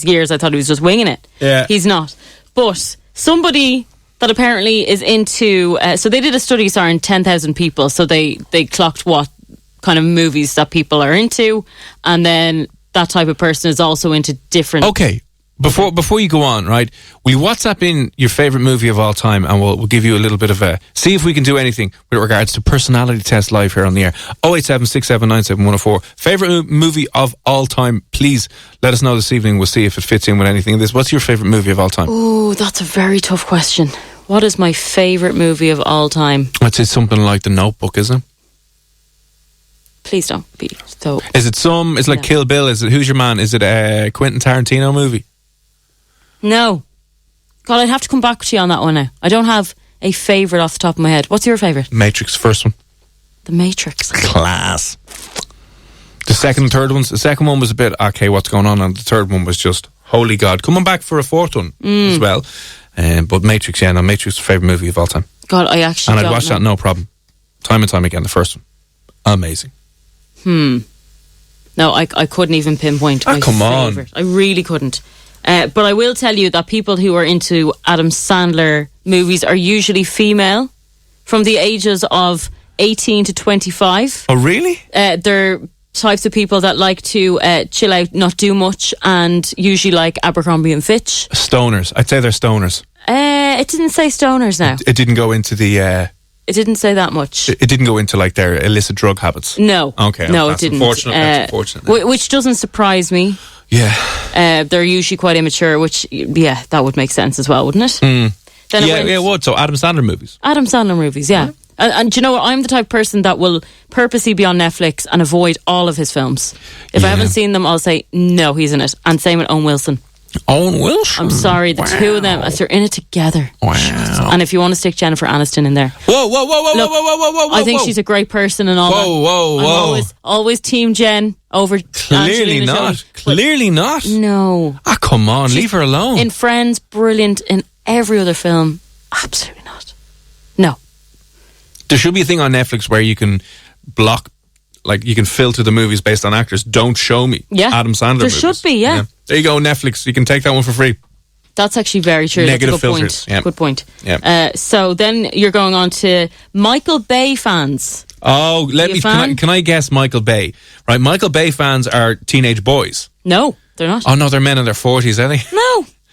years I thought he was just winging it. Yeah. He's not. But somebody that apparently is into... so they did a study, in 10,000 people. So they clocked what kind of movies that people are into. And then... that type of person is also into different... Okay, before you go on, right, will you WhatsApp in your favourite movie of all time and we'll give you a little bit of a... See if we can do anything with regards to personality test live here on the air. 087-679-7104. Favourite movie of all time, please let us know this evening. We'll see if it fits in with anything of this. What's your favourite movie of all time? Oh, that's a very tough question. What is my favourite movie of all time? I'd say something like The Notebook, isn't it? Please don't be so... Is it it's like Kill Bill? Is it Who's Your Man? Is it a Quentin Tarantino movie? No. God, I'd have to come back to you on that one now. I don't have a favourite off the top of my head. What's your favourite? Matrix, first one. The Matrix. Class. The second and third ones. The second one was a bit, okay, what's going on? And the third one was just, holy God. Coming back for a fourth one as well. But Matrix, Matrix is the favourite movie of all time. God, I actually And I'd watch that, no problem. Time and time again, the first one. Amazing. No, I couldn't even pinpoint my favourite. I really couldn't. But I will tell you that people who are into Adam Sandler movies are usually female from the ages of 18 to 25. Oh, really? They're types of people that like to chill out, not do much, and usually like Abercrombie and Fitch. Stoners. I'd say they're stoners. It didn't say stoners now. It didn't go into the... It didn't say that much. It didn't go into like their illicit drug habits. No. Okay. No, that's it didn't. Unfortunate. That's unfortunate. Which doesn't surprise me. Yeah. They're usually quite immature, which, that would make sense as well, wouldn't it? Then it would. So Adam Sandler movies. Adam Sandler movies, yeah. And do you know what? I'm the type of person that will purposely be on Netflix and avoid all of his films. If I haven't seen them, I'll say, no, he's in it. And same with Owen Wilson. Owen Wilson? I'm sorry, the two of them, they're in it together. Wow. And if you want to stick Jennifer Aniston in there. Whoa. Look, I think she's a great person and all that. Whoa. I'm always team Jen over Clearly Angelina not. Jolie. Clearly not. No. Ah, come on, leave her alone. In Friends, brilliant. In every other film, absolutely not. No. There should be a thing on Netflix where you can block, like you can filter the movies based on actors. Don't show me Adam Sandler movies. There should be, yeah. There you go, Netflix. You can take that one for free. That's actually very true. Negative That's a good filters. point. Yeah. Good point. Yeah. So then you're going on to Michael Bay fans. Oh, can I guess Michael Bay? Right, Michael Bay fans are teenage boys. No, they're not. Oh no, they're men in their 40s, are they?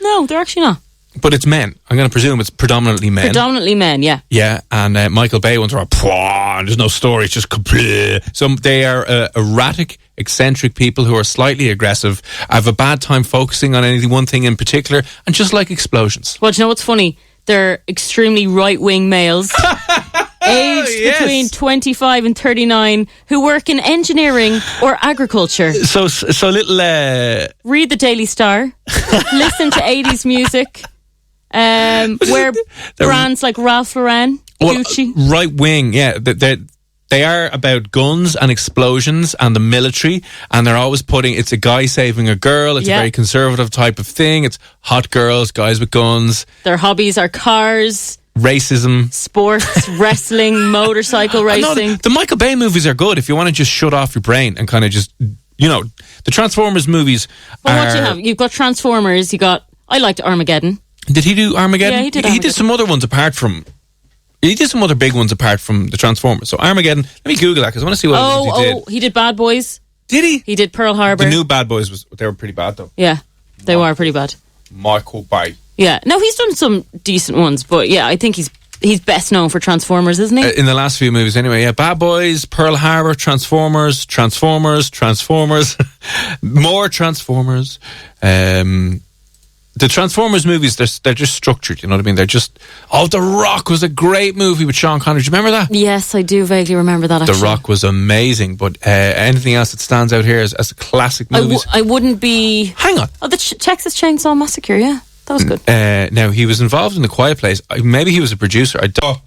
No, they're actually not. But it's men. I'm going to presume it's predominantly men. Predominantly men, yeah. Yeah, and Michael Bay ones are there's no story, it's just complete. So they are erratic, eccentric people who are slightly aggressive, have a bad time focusing on any one thing in particular, and just like explosions. Well, do you know what's funny? They're extremely right-wing males, aged between 25 and 39, who work in engineering or agriculture. So little... Read the Daily Star, listen to 80s music, wear brands like Ralph Lauren, Gucci. Right wing, yeah. They are about guns and explosions and the military, and they're always putting, it's a guy saving a girl, it's a very conservative type of thing, it's hot girls, guys with guns. Their hobbies are cars, racism, sports, wrestling, motorcycle racing. The Michael Bay movies are good if you want to just shut off your brain and kind of just, the Transformers movies what do you have? You've got Transformers, I liked Armageddon. Did he do Armageddon? Yeah, he did He did some other ones apart from... He did some other big ones apart from the Transformers. So Armageddon, let me Google that because I want to see what he did. He did Bad Boys. Did he? He did Pearl Harbor. The new Bad Boys, they were pretty bad though. Yeah, they were pretty bad. Michael Bay. Yeah, no, he's done some decent ones, but yeah, I think he's best known for Transformers, isn't he? In the last few movies anyway, yeah. Bad Boys, Pearl Harbor, Transformers, more Transformers. The Transformers movies, they're just structured, you know what I mean? They're just... The Rock was a great movie with Sean Connery. Do you remember that? Yes, I do vaguely remember that, actually. The Rock was amazing, but anything else that stands out here as classic movies? I wouldn't be... Hang on. The Texas Chainsaw Massacre, yeah. That was good. Now, he was involved in The Quiet Place. Maybe he was a producer. I don't...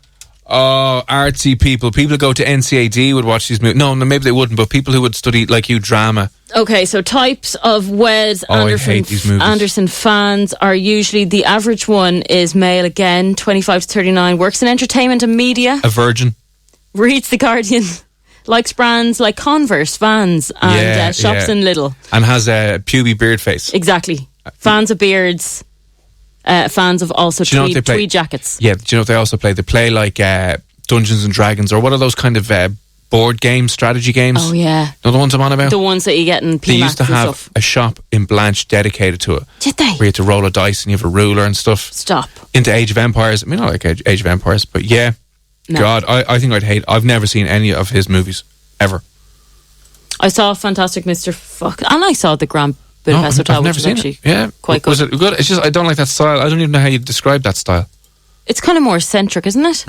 artsy people who go to NCAD would watch these movies. No, maybe they wouldn't, but people who would study, like you, drama. Okay, so types of Wes Anderson fans are usually, the average one is male again, 25 to 39, works in entertainment and media. A virgin. Reads The Guardian. Likes brands like Converse, Vans, and shops in Lidl. And has a puby beard face. Exactly. Fans of beards. Fans of also tweed jackets. Yeah, do you know what they also play? They play like Dungeons and Dragons, or what are those kind of board games, strategy games? Oh, yeah. You know the ones I'm on about? The ones that you get in PMax. They used to have a shop in Blanche dedicated to it. Did they? Where you had to roll a dice and you have a ruler and stuff. Stop. Into Age of Empires. I mean, I like Age of Empires, but yeah. No. God, I think I've never seen any of his movies, ever. I saw Fantastic Mr. Fuck, and I saw The Grand Budapest Hotel, which was actually quite good. Was it good? It's just, I don't like that style. I don't even know how you describe that style. It's kind of more eccentric, isn't it?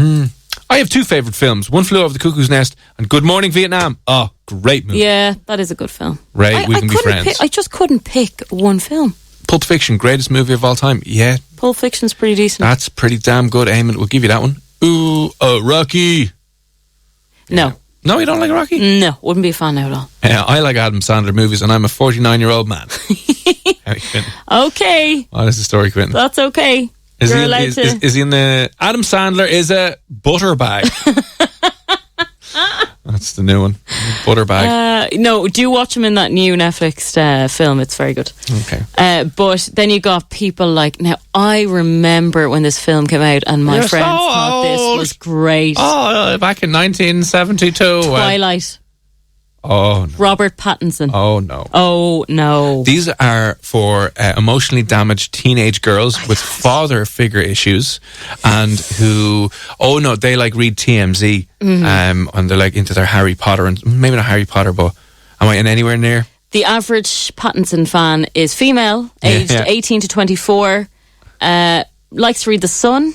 I have two favourite films. One Flew Over the Cuckoo's Nest and Good Morning Vietnam. Oh, great movie. Yeah, that is a good film. Ray, we can be friends. I just couldn't pick one film. Pulp Fiction, greatest movie of all time. Yeah. Pulp Fiction's pretty decent. That's pretty damn good, Eamon. We'll give you that one. Ooh, Rocky. No. No, you don't like Rocky? No, wouldn't be a fan now at all. Yeah, I like Adam Sandler movies, and I'm a 49-year-old man. Okay. What is the story, Quentin? That's okay. Is he in the... Adam Sandler is a butter bag. That's the new one. Butter bag. No, do watch him in that new Netflix film. It's very good. Okay. But then you got people like, now I remember when this film came out and my friends thought this was great. Oh, back in 1972. Twilight. Oh, no. Robert Pattinson. Oh, no. Oh, no. These are for emotionally damaged teenage girls with father figure issues and who, they like read TMZ and they're like into their Harry Potter and maybe not Harry Potter, but am I in anywhere near? The average Pattinson fan is female, aged 18 to 24, likes to read The Sun,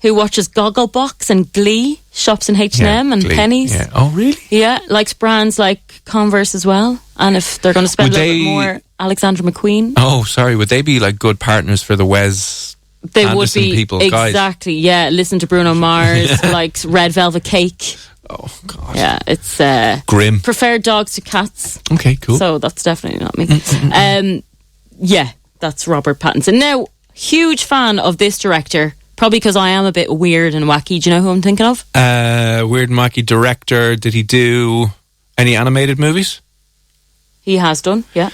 who watches Gogglebox and Glee, shops in H&M and Glee. Pennies. Yeah. Oh, really? Yeah, likes brands like Converse as well. And if they're going to spend a little bit more, Alexandra McQueen. Oh, sorry. Would they be like good partners for the Wes They Anderson would be, people? exactly, guys? yeah. Listen to Bruno Mars, likes Red Velvet Cake. Oh, God. Yeah, it's... grim. Prefer dogs to cats. Okay, cool. So that's definitely not me. Yeah, that's Robert Pattinson. Now, huge fan of this director... Probably because I am a bit weird and wacky. Do you know who I'm thinking of? Weird and wacky director. Did he do any animated movies? He has done, yeah.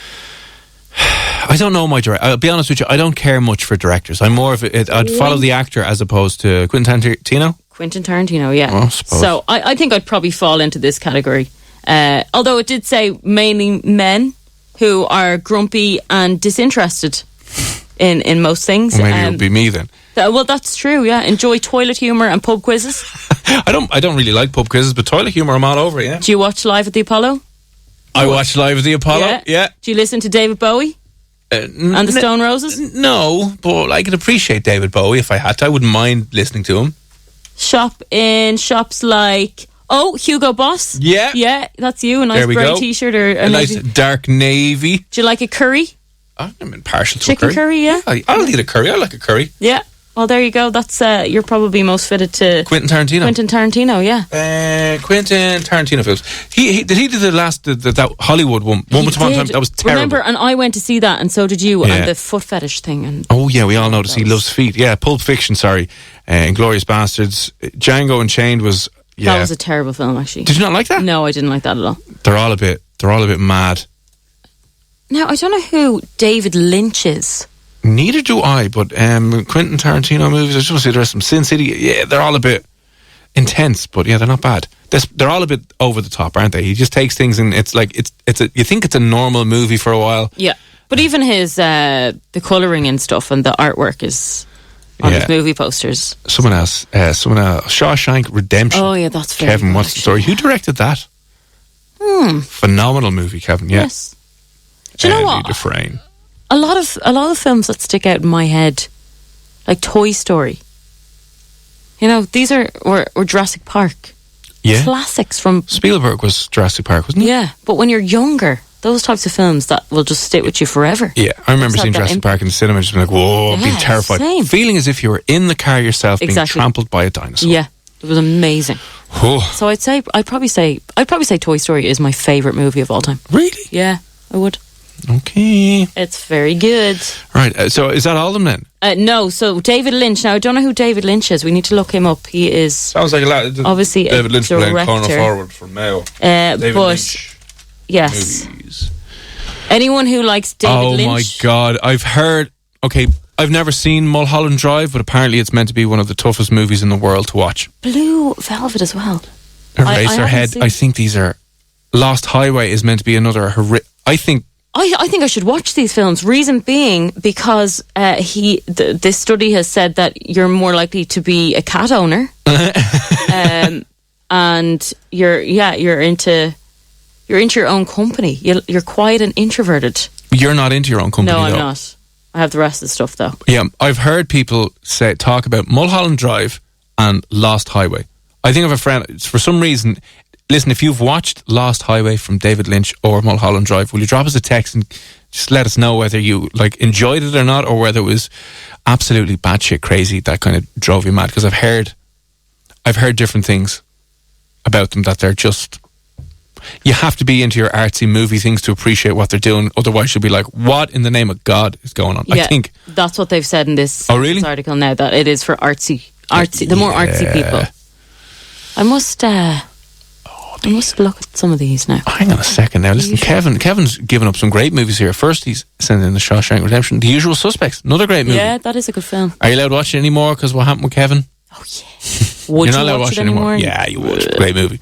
I don't know my director. I'll be honest with you, I don't care much for directors. I'm more of I'd follow the actor as opposed to Quentin Tarantino. Quentin Tarantino, yeah. I suppose. So I think I'd probably fall into this category. Although it did say mainly men who are grumpy and disinterested in most things. Well, maybe it would be me then. Well, that's true, yeah. Enjoy toilet humour and pub quizzes. I don't really like pub quizzes, but toilet humour, I'm all over it, yeah. Do you watch Live at the Apollo? I watch Live at the Apollo, yeah. Do you listen to David Bowie? And the Stone Roses? No, but I could appreciate David Bowie if I had to. I wouldn't mind listening to him. Shop in shops like... Oh, Hugo Boss. Yeah. Yeah, that's you. A nice grey t-shirt or a nice dark navy. Do you like a curry? I'm impartial to Chicken a curry. Yeah. I'll eat a curry. I like a curry. Yeah. Well, there you go. That's you're probably most fitted to Quentin Tarantino. Quentin Tarantino, yeah. Quentin Tarantino films. He did the last that Hollywood one. One Upon a Time. That was terrible. Remember, and I went to see that, and so did you. And the foot fetish thing. And oh yeah, we all noticed he loves feet. Yeah, Pulp Fiction. Sorry, Inglourious Bastards. Django Unchained was. Yeah, that was a terrible film. Actually, did you not like that? No, I didn't like that at all. They're all a bit mad. Now I don't know who David Lynch is. Neither do I, but Quentin Tarantino movies, I just want to say there's some Sin City, yeah, they're all a bit intense, but yeah, they're not bad. They're all a bit over the top, aren't they? He just takes things and it's like, you think it's a normal movie for a while. Yeah, but even his, the colouring and stuff and the artwork is on his movie posters. Someone else, Shawshank Redemption. Oh yeah, that's very Kevin, what's the story? Who directed that? Phenomenal movie, Kevin, yeah. Yes. Do you know what? Dufresne. A lot of films that stick out in my head, like Toy Story. You know, these were Jurassic Park. Yeah. Classics from... Spielberg was Jurassic Park, wasn't he? Yeah, but when you're younger, those types of films that will just stick with you forever. Yeah, I remember seeing Jurassic Park in the cinema and just being like, whoa, being terrified. Same. Feeling as if you were in the car yourself being trampled by a dinosaur. Yeah, it was amazing. So I'd probably say Toy Story is my favourite movie of all time. Really? Yeah, I would. Okay. It's very good. Right, so is that all of them then? No, so David Lynch. Now, I don't know who David Lynch is. We need to look him up. He is... Sounds like a lot. Obviously David Lynch playing director. corner forward from now. David Lynch. Yes. Movies. Anyone who likes David Lynch... Oh my God. I've heard... Okay, I've never seen Mulholland Drive, but apparently it's meant to be one of the toughest movies in the world to watch. Blue Velvet as well. Eraserhead. I think these are... Lost Highway is meant to be another... I think I should watch these films. Reason being because this study has said that you're more likely to be a cat owner, and you're into your own company. You're quiet and introverted. You're not into your own company. No, I'm though. not. I have the rest of the stuff though. Yeah, I've heard people talk about Mulholland Drive and Lost Highway. I think I have a friend for some reason. Listen, if you've watched Lost Highway from David Lynch or Mulholland Drive, will you drop us a text and just let us know whether you enjoyed it or not, or whether it was absolutely batshit crazy that kind of drove you mad? Because I've heard different things about them, that they're just... You have to be into your artsy movie things to appreciate what they're doing. Otherwise, you'll be like, what in the name of God is going on? Yeah, I think that's what they've said in this article now, that it is for artsy, the more artsy people. I must... I must look at some of these now. Hang on a second now. Listen, Kevin's given up some great movies here. First, he's sending in The Shawshank Redemption. The Usual Suspects, another great movie. Yeah, that is a good film. Are you allowed to watch it anymore because what happened with Kevin? Oh, yeah. Would You're not you allowed to watch it anymore? Yeah, you would. Great movie.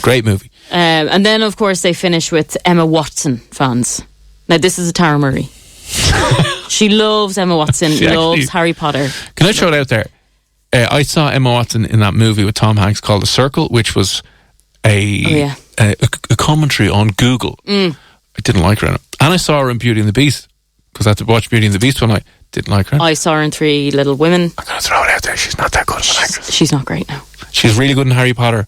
Great movie. And then, of course, they finish with Emma Watson fans. Now, this is a Tara Murray. She loves Emma Watson, loves Harry Potter. Can I throw it out there? I saw Emma Watson in that movie with Tom Hanks called The Circle, which was a commentary on Google. I didn't like her in it. And I saw her in Beauty and the Beast, because I had to watch Beauty and the Beast one night. Didn't like her. I saw her in Three Little Women. I'm going to throw it out there. She's not that good of an actress. She's not great now. She's really good in Harry Potter.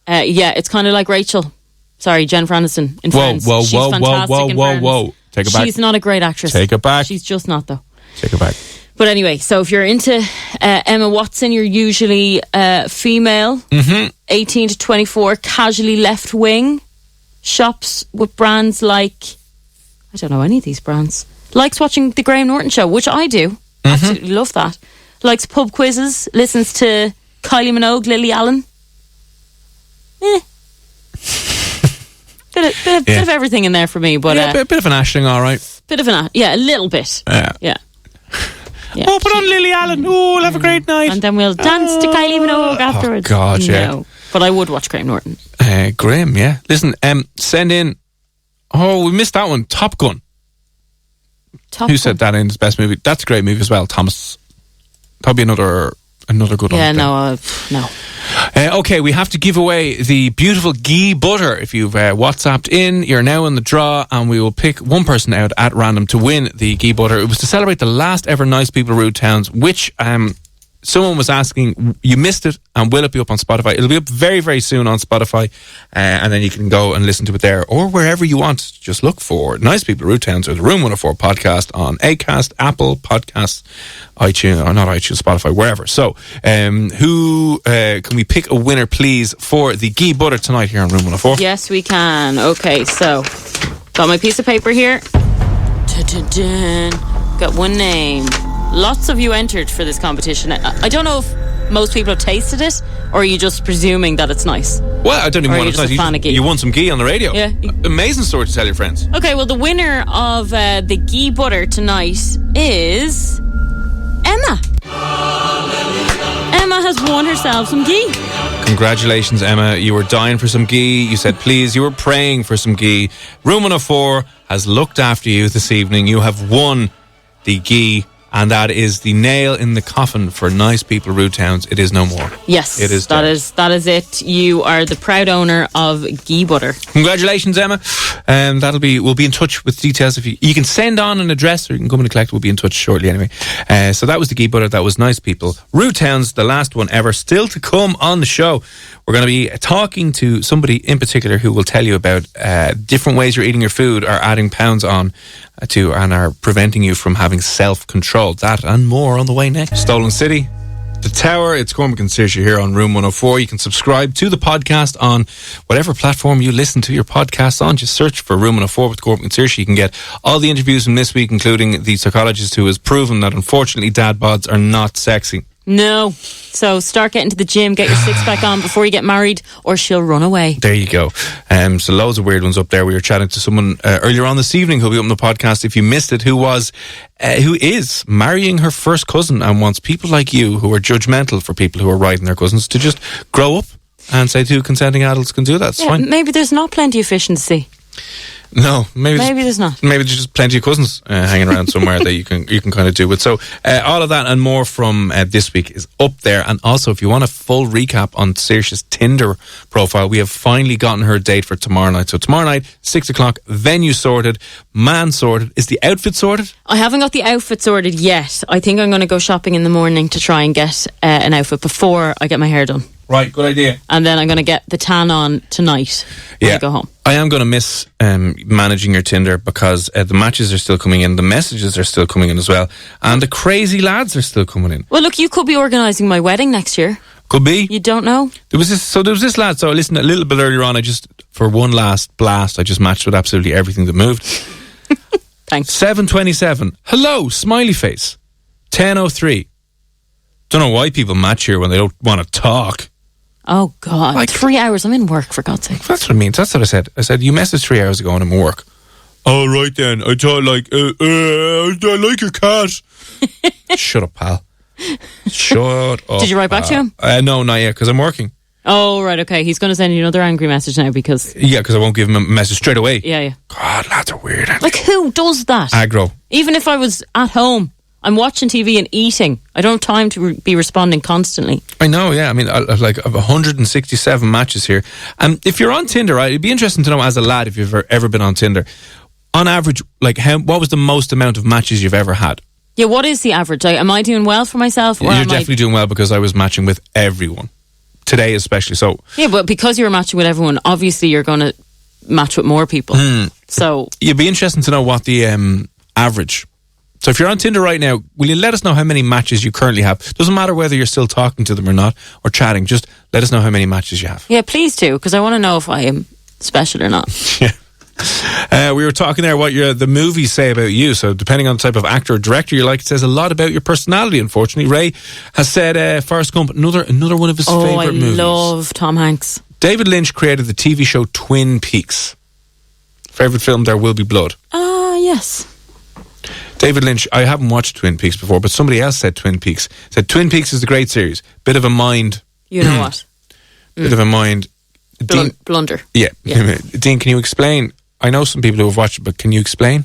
Yeah, it's kind of like Rachel. Sorry, Jennifer Aniston in Friends. She's fantastic in Friends. Take it back. She's not a great actress. Take it back. She's just not, though. Take it back. But anyway, so if you're into Emma Watson, you're usually female, 18 to 24, casually left wing, shops with brands like, I don't know any of these brands, likes watching The Graham Norton Show, which I do. Absolutely love that. Likes pub quizzes, listens to Kylie Minogue, Lily Allen. Bit of everything in there for me, but bit of an Aisling, all right. A little bit. Yeah. Oh, put on Lily Allen. Oh, we'll have a great night. And then we'll dance to Kylie Minogue afterwards. Oh, God, yeah. No. But I would watch Graham Norton. Graham, yeah. Listen, send in... Oh, we missed that one. Top Gun. Who said that in his best movie? That's a great movie as well, Thomas. Probably another good one. Yeah, no. Okay, we have to give away the beautiful Ghee butter. If you've WhatsApped in, you're now in the draw, and we will pick one person out at random to win the Ghee butter. It was to celebrate the last ever Nice People Rude Towns, which someone was asking, you missed it, and will it be up on Spotify? It'll be up very, very soon on Spotify, and then you can go and listen to it there, or wherever you want. Just look for Nice People Rude Towns or the Room 104 podcast on Acast, Apple Podcasts, iTunes, or not iTunes, Spotify, wherever. So, can we pick a winner, please, for the Ghee butter tonight here on Room 104? Yes, we can. Okay, so, got my piece of paper here. Got one name. Lots of you entered for this competition. I don't know if most people have tasted it, or are you just presuming that it's nice? Well, I don't even want to nice. You won some Ghee on the radio. Yeah. Amazing story to tell your friends. Okay, well, the winner of the Ghee butter tonight is Emma. Emma has won herself some Ghee. Congratulations, Emma. You were dying for some Ghee. You said please. You were praying for some Ghee. Room 104 has looked after you this evening. You have won the Ghee, and that is the nail in the coffin for Nice People Rude Towns. It is no more. Yes, it is. That is it. You are the proud owner of Ghee butter. Congratulations, Emma. We'll be in touch with details. If you can send on an address, or you can come and collect. We'll be in touch shortly anyway. So that was the Ghee butter. That was Nice People Rude Towns, the last one ever. Still to come on the show, we're going to be talking to somebody in particular who will tell you about different ways you're eating your food are adding pounds on to and are preventing you from having self-control. That and more on the way next. Stolen City, The Tower. It's Cormac and Saoirse here on Room 104. You can subscribe to the podcast on whatever platform you listen to your podcasts on. Just search for Room 104 with Cormac and Saoirse. You can get all the interviews from this week, including the psychologist who has proven that unfortunately dad bods are not sexy. No. So start getting to the gym, get your six-pack on before you get married, or she'll run away. There you go. So loads of weird ones up there. We were chatting to someone earlier on this evening who'll be up on the podcast if you missed it, who is marrying her first cousin and wants people like you who are judgmental for people who are riding their cousins to just grow up and say two consenting adults can do that. It's fine. Maybe there's not plenty of fish in the sea. No, maybe there's not. Maybe there's just plenty of cousins hanging around somewhere that you can kind of do with. So all of that and more from this week is up there. And also, if you want a full recap on Saoirse's Tinder profile, we have finally gotten her date for tomorrow night. So tomorrow night, 6:00, venue sorted, man sorted. Is the outfit sorted? I haven't got the outfit sorted yet. I think I'm going to go shopping in the morning to try and get an outfit before I get my hair done. Right, good idea. And then I'm going to get the tan on tonight when I go home. I am going to miss managing your Tinder because the matches are still coming in, the messages are still coming in as well, and the crazy lads are still coming in. Well, look, you could be organising my wedding next year. Could be. You don't know. There was this lad. So I listened a little bit earlier on. For one last blast, I just matched with absolutely everything that moved. Thanks. 7:27. Hello, smiley face. 10:03. Don't know why people match here when they don't want to talk. Oh, God. Like- 3 hours. I'm in work, for God's sake. That's what I mean. That's what I said. I said, you messaged 3 hours ago and I'm at work. All right then. I thought I like your cat. Shut up, pal. Shut up. Did you write back to him? No, not yet, because I'm working. Oh, right, okay. He's going to send you another angry message now because... Yeah, because I won't give him a message straight away. Yeah. God, lads are weird. Like, who does that? Aggro. Even if I was at home, I'm watching TV and eating. I don't have time to be responding constantly. I know, yeah. I mean, I've 167 matches here. If you're on Tinder, right, it'd be interesting to know as a lad if you've ever been on Tinder. On average, what was the most amount of matches you've ever had? Yeah, what is the average? Like, am I doing well for myself? Or You're definitely doing well because I was matching with everyone. Today especially, so... Yeah, but because you're matching with everyone, obviously you're going to match with more people. So... It'd be interesting to know what the average... So if you're on Tinder right now, will you let us know how many matches you currently have? Doesn't matter whether you're still talking to them or not, or chatting, just let us know how many matches you have. Yeah, please do, because I want to know if I am special or not. Yeah. We were talking there what the movies say about you. So depending on the type of actor or director you like, it says a lot about your personality, unfortunately. Ray has said Forrest Gump, another one of his favourite movies. I love Tom Hanks. David Lynch created the TV show Twin Peaks. Favourite film, There Will Be Blood. Yes. David Lynch, I haven't watched Twin Peaks before, but somebody else said Twin Peaks. Said Twin Peaks is a great series. Bit of a mind... You know what? Bit of a mind... Blunder. Yeah. Dean, can you explain... I know some people who have watched it, but can you explain?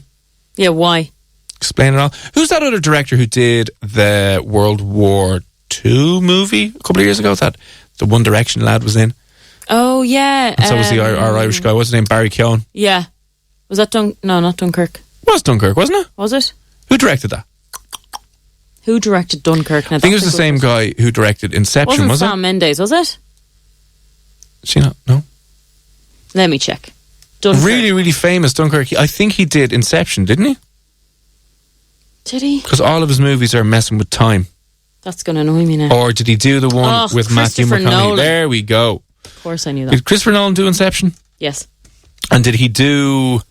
Yeah, why? Explain it all. Who's that other director who did the World War II movie a couple of years ago? That the One Direction lad was in. Oh, yeah. And so was our Irish guy. What's his name? Barry Keoghan. Yeah. Was that No, not Dunkirk. It was Dunkirk, wasn't it? Was it? Who directed that? Who directed Dunkirk? Now, I think it was the same guy who directed Inception, wasn't it? Sam Mendes, was it? Is he not? No. Let me check. Dunkirk. Really, really famous Dunkirk. I think he did Inception, didn't he? Did he? Because all of his movies are messing with time. That's going to annoy me now. Or did he do the one with Matthew McConaughey? Nolan. There we go. Of course I knew that. Did Christopher Nolan do Inception? Yes. And did he do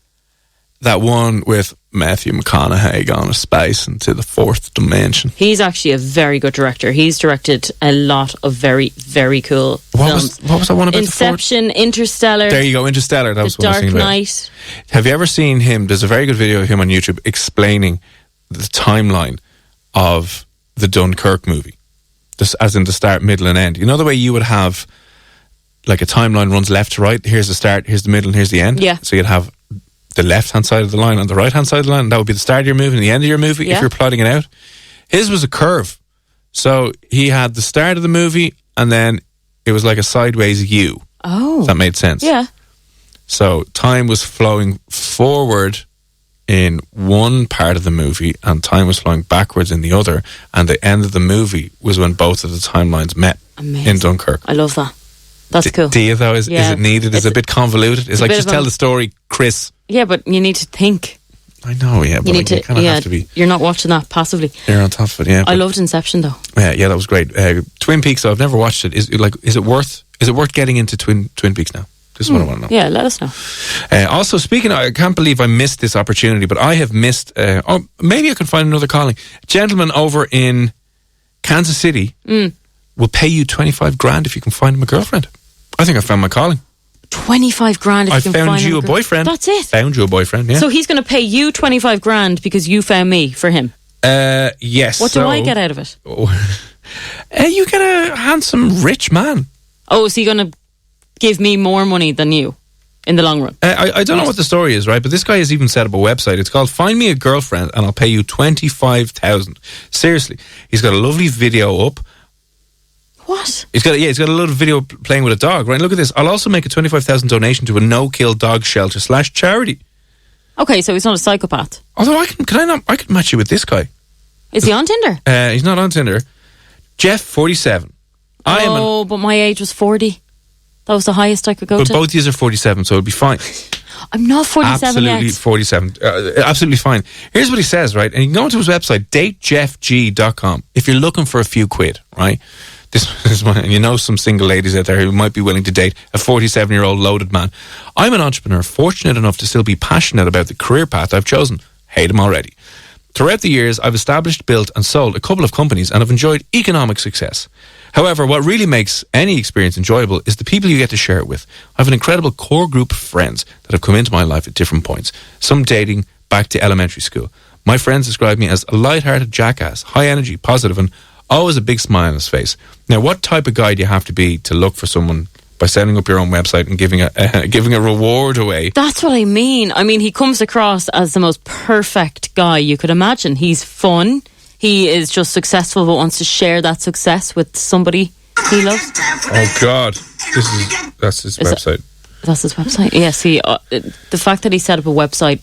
that one with Matthew McConaughey going to space into the fourth dimension? He's actually a very good director. He's directed a lot of very, very cool films. What was that one about? Inception, Interstellar. There you go, Interstellar. That was what I was thinking about. Dark Knight. Have you ever seen him? There's a very good video of him on YouTube explaining the timeline of the Dunkirk movie. This, as in the start, middle and end. You know the way you would have like a timeline runs left to right? Here's the start, here's the middle, and here's the end. Yeah. So you'd have the left-hand side of the line and the right-hand side of the line. That would be the start of your movie and the end of your movie if you're plotting it out. His was a curve. So he had the start of the movie and then it was like a sideways U. Oh. If that made sense. Yeah. So time was flowing forward in one part of the movie and time was flowing backwards in the other. And the end of the movie was when both of the timelines met. Amazing. In Dunkirk. I love that. That's cool. Do you though? Is it needed? Is it a bit convoluted? It's like, just tell the story, Chris. Yeah, but you need to think. I know, yeah, but you kind of have to be. You're not watching that passively. You're on top of it, yeah. I loved Inception though. Yeah, that was great. Twin Peaks, though, I've never watched it. Is it worth getting into Twin Peaks now? This is what I want to know. Yeah, let us know. Also, speaking of, I can't believe I missed this opportunity, but I have missed, maybe I can find another calling. A gentleman over in Kansas City will pay you 25 grand if you can find him a girlfriend. I think I found my calling. 25 grand if you can find him. I found you a boyfriend. That's it. Found you a boyfriend, yeah. So he's going to pay you 25 grand because you found me for him? Yes. What do I get out of it? You get a handsome, rich man. Oh, is he going to give me more money than you in the long run? I don't know what the story is, right? But this guy has even set up a website. It's called Find Me a Girlfriend and I'll pay you 25,000. Seriously. He's got a lovely video up. What? He's got a little video playing with a dog, right? Look at this. I'll also make a 25,000 donation to a no-kill dog shelter / charity. Okay, so he's not a psychopath. Although I could match you with this guy. Is he on Tinder? He's not on Tinder. Jeff, 47. But my age was 40. That was the highest I could go to. But both of you are 47, so it'll be fine. I'm not 47 Absolutely yet. 47. Absolutely fine. Here's what he says, right? And you can go onto his website, datejeffg.com, if you're looking for a few quid, right? This is one, you know, some single ladies out there who might be willing to date a 47-year-old loaded man. I'm an entrepreneur, fortunate enough to still be passionate about the career path I've chosen. Hate him already. Throughout the years, I've established, built and sold a couple of companies and have enjoyed economic success. However, what really makes any experience enjoyable is the people you get to share it with. I have an incredible core group of friends that have come into my life at different points, some dating back to elementary school. My friends describe me as a light-hearted jackass, high energy, positive, and always a big smile on his face. Now, what type of guy do you have to be to look for someone by setting up your own website and giving a reward away? That's what I mean. I mean, he comes across as the most perfect guy you could imagine. He's fun. He is just successful, but wants to share that success with somebody he loves. Oh God, that's his website. That's his website. Yes, the fact that he set up a website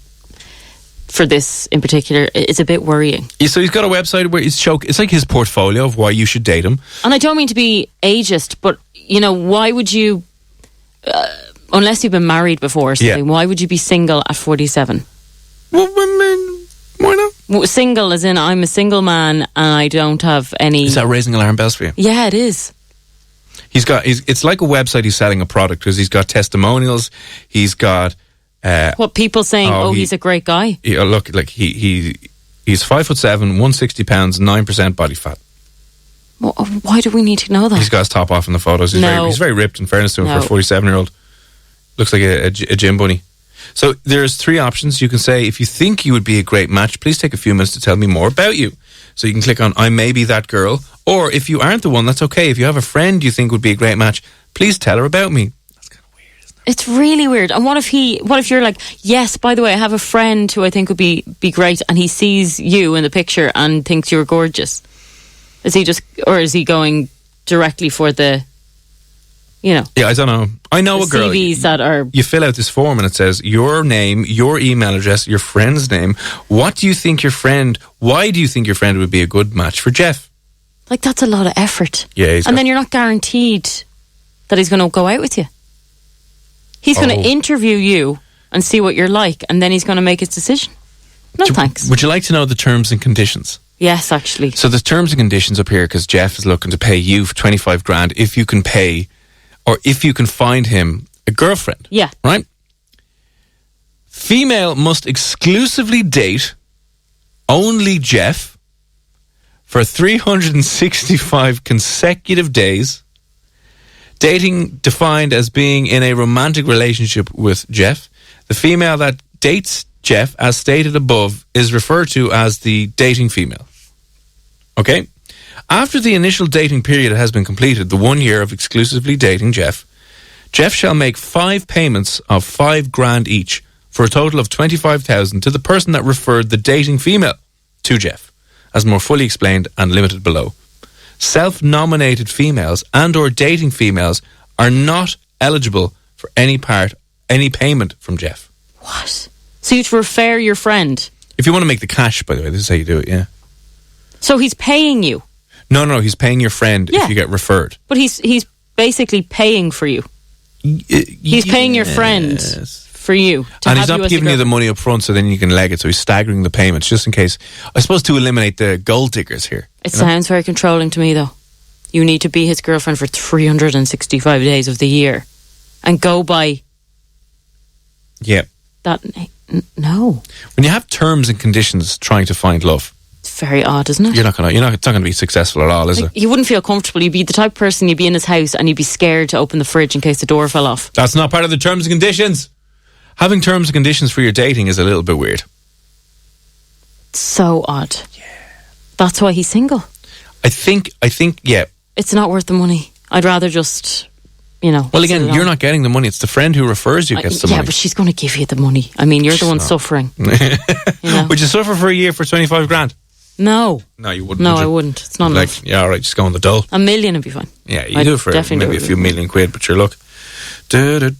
for this in particular is a bit worrying. Yeah, so he's got a website where it's like his portfolio of why you should date him. And I don't mean to be ageist, but why would you, unless you've been married before or something, why would you be single at 47? Well, I mean, why not? Single as in I'm a single man and I don't have any... Is that raising alarm bells for you? Yeah, it is. It's like a website. He's selling a product because he's got testimonials. He's got what people saying? He's a great guy. Yeah, look, like he's 5'7", 160 pounds, 9% body fat. Well, why do we need to know that? He's got his top off in the photos. He's very ripped. In fairness to him, for a 47-year-old, looks like a gym bunny. So there's 3 options. You can say, if you think you would be a great match, please take a few minutes to tell me more about you. So you can click on I may be that girl. Or if you aren't the one, that's okay. If you have a friend you think would be a great match, please tell her about me. That's kind of weird, isn't it? It's really weird. And what if you're like, yes, by the way, I have a friend who I think would be great, and he sees you in the picture and thinks you're gorgeous. Is he going directly for the, Yeah, I don't know. I know a girl. CVs that are... You fill out this form and it says your name, your email address, your friend's name. Why do you think your friend would be a good match for Jeff? Like, that's a lot of effort. Yeah. And then you're not guaranteed that he's going to go out with you. He's going to interview you and see what you're like, and then he's going to make his decision. No, thanks. Would you like to know the terms and conditions? Yes, actually. So the terms and conditions up here, because Jeff is looking to pay you for 25 grand if you can pay, or if you can find him a girlfriend. Yeah. Right? Female must exclusively date only Jeff for 365 consecutive days. Dating defined as being in a romantic relationship with Jeff. The female that dates Jeff, as stated above, is referred to as the dating female. Okay? After the initial dating period has been completed, the 1 year of exclusively dating Jeff shall make 5 payments of 5 grand each for a total of 25,000 to the person that referred the dating female to Jeff, as more fully explained and limited below. Self-nominated females and or dating females are not eligible for any payment from Jeff. What? So you'd refer your friend? If you want to make the cash, by the way, this is how you do it, yeah. So he's paying you? No, he's paying your friend if you get referred. But he's basically paying for you. He's paying your friend for you. And he's not giving you the money up front so then you can leg it. So he's staggering the payments just in case. I suppose to eliminate the gold diggers here. It sounds very controlling to me, though. You need to be his girlfriend for 365 days of the year and go by... Yeah. That... No. When you have terms and conditions trying to find love... It's very odd, isn't it? It's not going to be successful at all, is it? You wouldn't feel comfortable. You'd be the type of person, you'd be in his house and you'd be scared to open the fridge in case the door fell off. That's not part of the terms and conditions. Having terms and conditions for your dating is a little bit weird. So odd. Yeah. That's why he's single. I think, yeah. It's not worth the money. I'd rather just, Well, again, you're not getting the money. It's the friend who refers you gets the money. Yeah, but she's going to give you the money. I mean, you're the one suffering. Would you suffer for a year for 25 grand? No. No, you wouldn't. No, I wouldn't. It's not enough. Yeah, all right, just go on the dole. $1 million would be fine. Yeah, you do it for maybe a few million quid, but sure, look. God,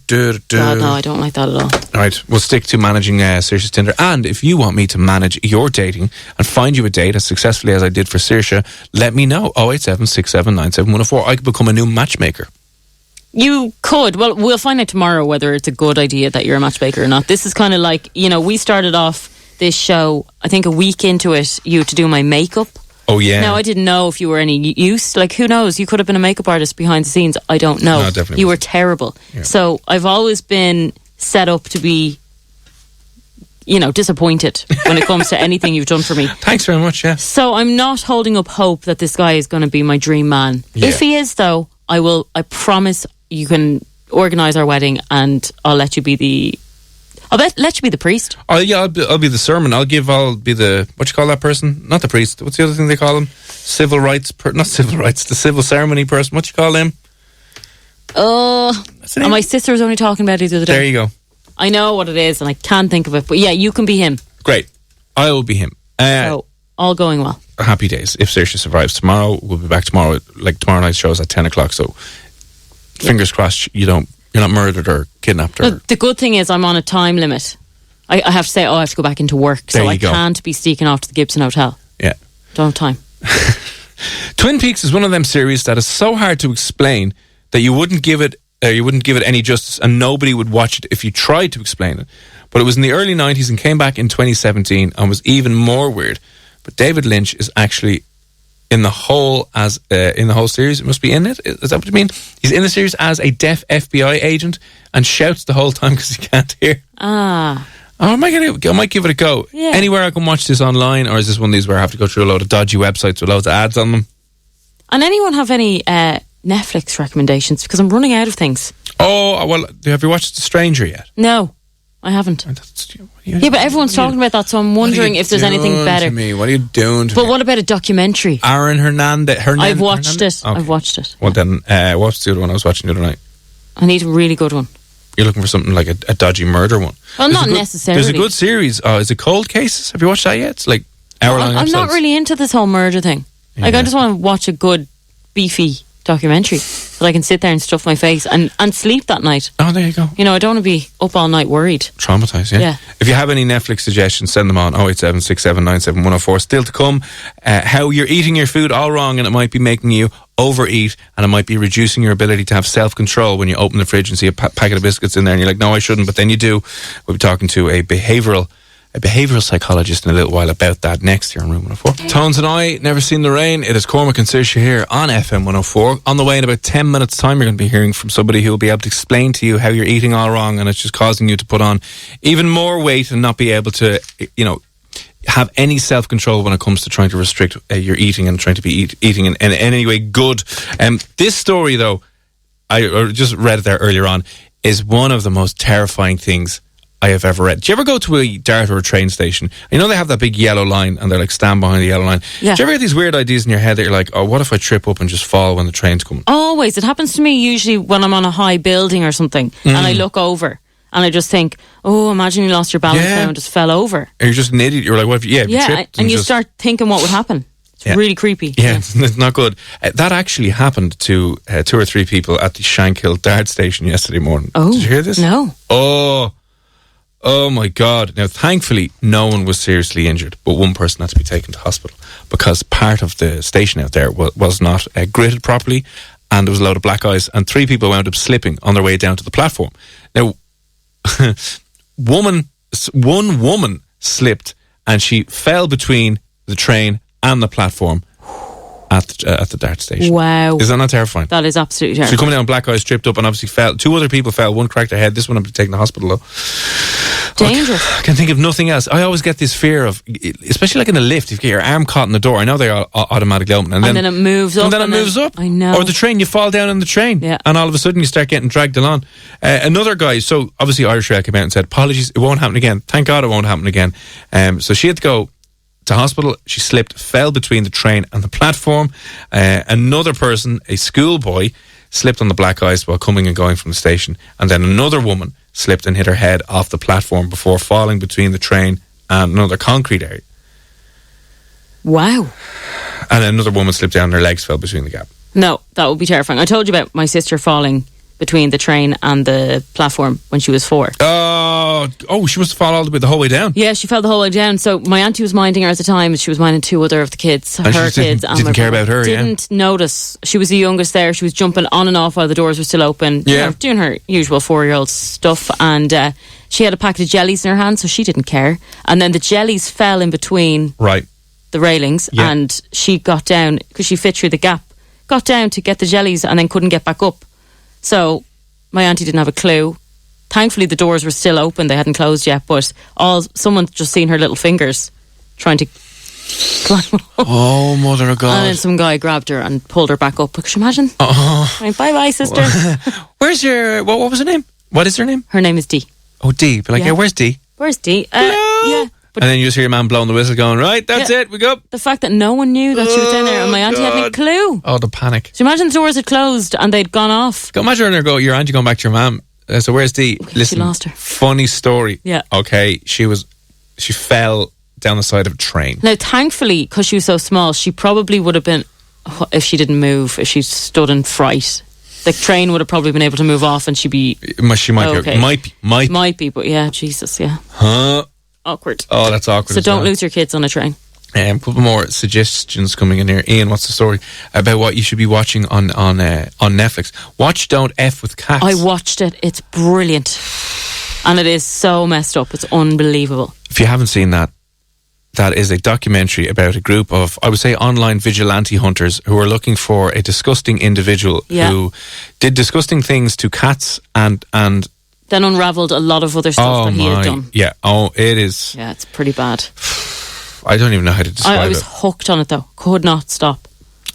no, I don't like that at all. All right, we'll stick to managing Saoirse's Tinder. And if you want me to manage your dating and find you a date as successfully as I did for Saoirse, let me know. 087 6797 104. I could become a new matchmaker. You could. Well, we'll find out tomorrow whether it's a good idea that you're a matchmaker or not. This is kind of like, we started off this show, I think a week into it, you had to do my makeup. Oh, yeah. Now, I didn't know if you were any use. Like, who knows? You could have been a makeup artist behind the scenes. I don't know. No, definitely you were terrible. Yeah. So, I've always been set up to be disappointed when it comes to anything you've done for me. Thanks very much, yeah. So I'm not holding up hope that this guy is going to be my dream man. Yeah. If he is, though, I promise you can organise our wedding and I'll let you be the... let you be the priest. Oh yeah, I'll be the sermon. I'll be the, what you call that person? Not the priest. What's the other thing they call him? Civil rights, not civil rights, the civil ceremony person. What you call him? And my sister was only talking about it the other day. There you go. I know what it is and I can't think of it. But yeah, you can be him. Great. I will be him. So, all going well. Happy days. If Saoirse survives tomorrow, we'll be back tomorrow. Like tomorrow night's show is at 10 o'clock. So fingers crossed you're not murdered or kidnapped. The good thing is I'm on a time limit. I have to say, I have to go back into work. So I can't be sneaking off to the Gibson Hotel. Yeah. Don't have time. Twin Peaks is one of them series that is so hard to explain that you wouldn't give it any justice and nobody would watch it if you tried to explain it. But it was in the early 90s and came back in 2017 and was even more weird. But David Lynch is actually in the whole series. It must be in it. Is that what you mean? He's in the series as a deaf FBI agent and shouts the whole time because he can't hear. Ah. Oh, I might give it a go. Yeah. Anywhere I can watch this online, or is this one of these where I have to go through a load of dodgy websites with loads of ads on them? And anyone have any Netflix recommendations? Because I'm running out of things. Oh, well, have you watched The Stranger yet? No, I haven't. But everyone's talking about that, so I'm wondering if there's anything better. What are you doing to me? But what about a documentary? Aaron Hernandez. I've watched it. Okay. I've watched it. Well then, what's the other one I was watching the other night? I need a really good one. You're looking for something like a dodgy murder one? Well, not necessarily. There's a good series. Is it Cold Cases? Have you watched that yet? It's like hour-long episodes. I'm not really into this whole murder thing. Yeah. Like, I just want to watch a good, beefy documentary so I can sit there and stuff my face and sleep that night. Oh, there you go. I don't want to be up all night worried. Traumatised, yeah. If you have any Netflix suggestions, send them on 087-6797-104. Still to come, how you're eating your food all wrong and it might be making you overeat and it might be reducing your ability to have self-control when you open the fridge and see a packet of biscuits in there and you're like, no, I shouldn't, but then you do. We'll be talking to a behavioural psychologist in a little while about that next year on Room 104. Tones and I, Never Seen the Rain. It is Cormac and Saoirse here on FM 104. On the way in about 10 minutes time, you're going to be hearing from somebody who will be able to explain to you how you're eating all wrong and it's just causing you to put on even more weight and not be able to, have any self-control when it comes to trying to restrict your eating and trying to be eating in any way good. This story, though, I just read it there earlier on, is one of the most terrifying things I have ever read. Do you ever go to a DART or a train station? They have that big yellow line and they're like, stand behind the yellow line. Yeah. Do you ever get these weird ideas in your head that you're like, oh, what if I trip up and just fall when the train's coming? Always. It happens to me usually when I'm on a high building or something and I look over and I just think, oh, imagine you lost your balance now and just fell over. And you're just an idiot. You're like, what if you tripped? And you start thinking what would happen. It's really creepy. Yeah, it's not good. That actually happened to 2 or 3 people at the Shankill DART station yesterday morning. Oh. Did you hear this? No. Oh my God. Now, thankfully, no one was seriously injured, but one person had to be taken to hospital because part of the station out there was not gridded properly and there was a load of black ice and 3 people wound up slipping on their way down to the platform. Now, one woman slipped and she fell between the train and the platform at the DART station. Wow. Is that not terrifying? That is absolutely terrifying. She coming down black ice, tripped up and obviously fell. 2 other people fell. One cracked her head. This one had to be taken to the hospital though. Dangerous. I can think of nothing else. I always get this fear of, especially like in a lift, if you get your arm caught in the door, I know they are automatically open. And then it moves up. And then it moves up. I know. Or the train, you fall down in the train. Yeah. And all of a sudden you start getting dragged along. Another guy, so obviously Irish Rail came out and said, apologies, it won't happen again. Thank God it won't happen again. So she had to go to hospital. She slipped, fell between the train and the platform. Another person, a schoolboy, slipped on the black ice while coming and going from the station. And then another woman slipped and hit her head off the platform before falling between the train and another concrete area. Wow. And another woman slipped down and her legs fell between the gap. No, that would be terrifying. I told you about my sister falling between the train and the platform when she was 4. Oh, she must have fallen all the whole way down. Yeah, she fell the whole way down. So my auntie was minding her at the time. She was minding 2 other of the kids, and her kids. And didn't care about her, Didn't notice. She was the youngest there. She was jumping on and off while the doors were still open. Yeah. Doing her usual 4-year-old stuff. And she had a packet of jellies in her hand, so she didn't care. And then the jellies fell in between the railings. Yeah. And she got down, because she fit through the gap, got down to get the jellies and then couldn't get back up. So my auntie didn't have a clue. Thankfully, the doors were still open; they hadn't closed yet. But someone just seen her little fingers trying to climb up. Oh, mother of God! And then some guy grabbed her and pulled her back up. Could you imagine? Bye bye, sister. Where's your? What was her name? What is her name? Her name is Dee. Oh, Dee. But where's Dee? Where's Dee? Yeah. And then you just hear your man blowing the whistle going, right, that's it, we go. The fact that no one knew that she was down there and my auntie hadn't a clue. Oh, the panic. So imagine the doors had closed and they'd gone off. Imagine your auntie going back to your mum. So where's Dee? Listen, she lost her. Funny story. Yeah. Okay, she fell down the side of a train. Now, thankfully, because she was so small, she probably would have been, if she didn't move, if she stood in fright, the train would have probably been able to move off and she'd be... She might okay. be. Might be, but yeah, Jesus, yeah. Huh? Awkward. Oh, that's awkward. So don't lose your kids on a train. A couple more suggestions coming in here. Ian, what's the story about what you should be watching on Netflix? Watch Don't F with Cats. I watched it. It's brilliant. And it is so messed up. It's unbelievable. If you haven't seen that is a documentary about a group of, I would say, online vigilante hunters who are looking for a disgusting individual who did disgusting things to cats and then unravelled a lot of other stuff that he had done. Yeah. Oh, it is. Yeah, it's pretty bad. I don't even know how to describe it. I was hooked on it though. Could not stop.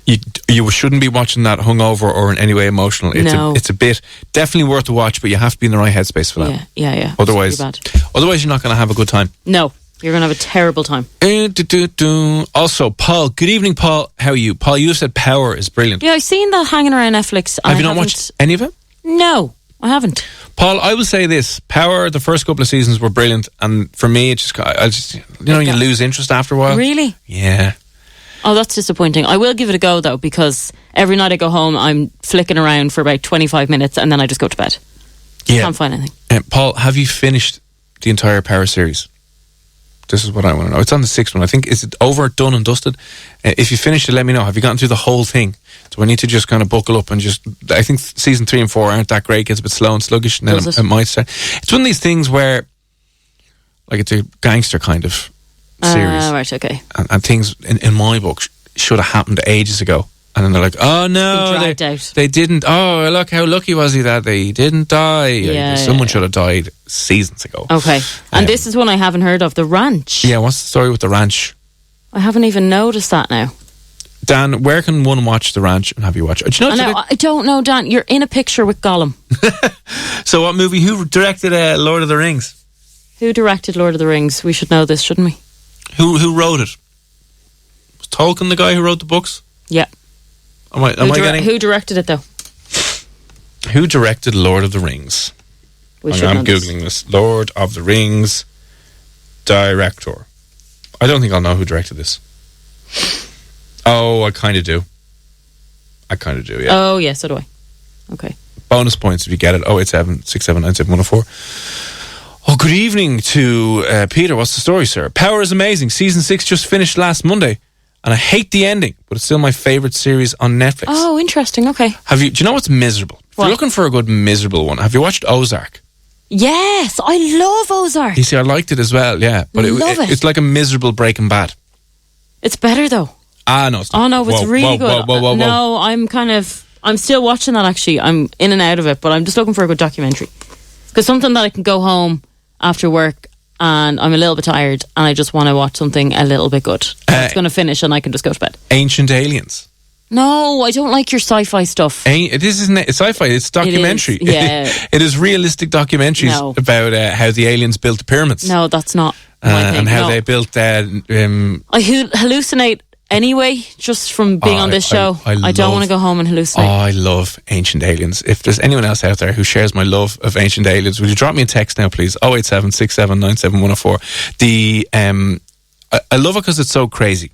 You shouldn't be watching that hungover or in any way emotional. It's a bit definitely worth a watch, but you have to be in the right headspace for that. Yeah. Otherwise you're not going to have a good time. No, you're going to have a terrible time. Also, Paul. Good evening, Paul. How are you, Paul? You said Power is brilliant. Yeah, I've seen that hanging around Netflix. Have you not watched any of it? No, I haven't. Paul, I will say this: Power, the first couple of seasons were brilliant, and for me, you lose interest after a while. Really? Yeah. Oh, that's disappointing. I will give it a go though, because every night I go home, I'm flicking around for about 25 minutes, and then I just go to bed. Yeah. Can't find anything. Paul, have you finished the entire Power series? This is what I want to know. It's on the 6th one. I think, is it over, done and dusted? If you finished it, let me know. Have you gotten through the whole thing? So I need to just kind of buckle up and I think season 3 and 4 aren't that great. It gets a bit slow and sluggish, and then it might start. It's one of these things where, like, it's a gangster kind of series. Right, okay. And things, in my book, should have happened ages ago. And then they're like, oh no, they didn't. Oh, look, how lucky was he that they didn't die. Someone should have died seasons ago. Okay. And this is one I haven't heard of, The Ranch. Yeah, what's the story with The Ranch? I haven't even noticed that now. Dan, where can one watch The Ranch and have you watch it? Do you know I don't know, Dan. You're in a picture with Gollum. So what movie? Who directed Lord of the Rings? Who directed Lord of the Rings? We should know this, shouldn't we? Who wrote it? Was Tolkien the guy who wrote the books? Yeah. Who directed it though? Who directed Lord of the Rings? I'm Googling this. Lord of the Rings director. I don't think I'll know who directed this. Oh, I kind of do. Yeah. Oh, yeah, so do I. Okay. Bonus points if you get it. 087 6797 104. Oh, good evening to Peter. What's the story, sir? Power is amazing. Season 6 just finished last Monday. And I hate the ending, but it's still my favourite series on Netflix. Oh, interesting. Okay. Do you know what's miserable? If you're looking for a good miserable one, have you watched Ozark? Yes, I love Ozark. You see, I liked it as well, yeah. But it's like a miserable Breaking Bad. It's better though. No, it's not. Oh no, it's really good. Whoa. No, I'm still watching that actually. I'm in and out of it, but I'm just looking for a good documentary. Because something that I can go home after work and I'm a little bit tired and I just want to watch something a little bit good. It's going to finish and I can just go to bed. Ancient Aliens. No, I don't like your sci-fi stuff. This isn't sci-fi, it's documentary. It is, yeah. It is realistic documentaries about how the aliens built the pyramids. No, that's not my thing. And how they built I hallucinate anyway, just from being on this show. I don't want to go home and hallucinate. Oh, I love Ancient Aliens. If there's anyone else out there who shares my love of Ancient Aliens, would you drop me a text now, please? 087 67 97 104. I love it because it's so crazy.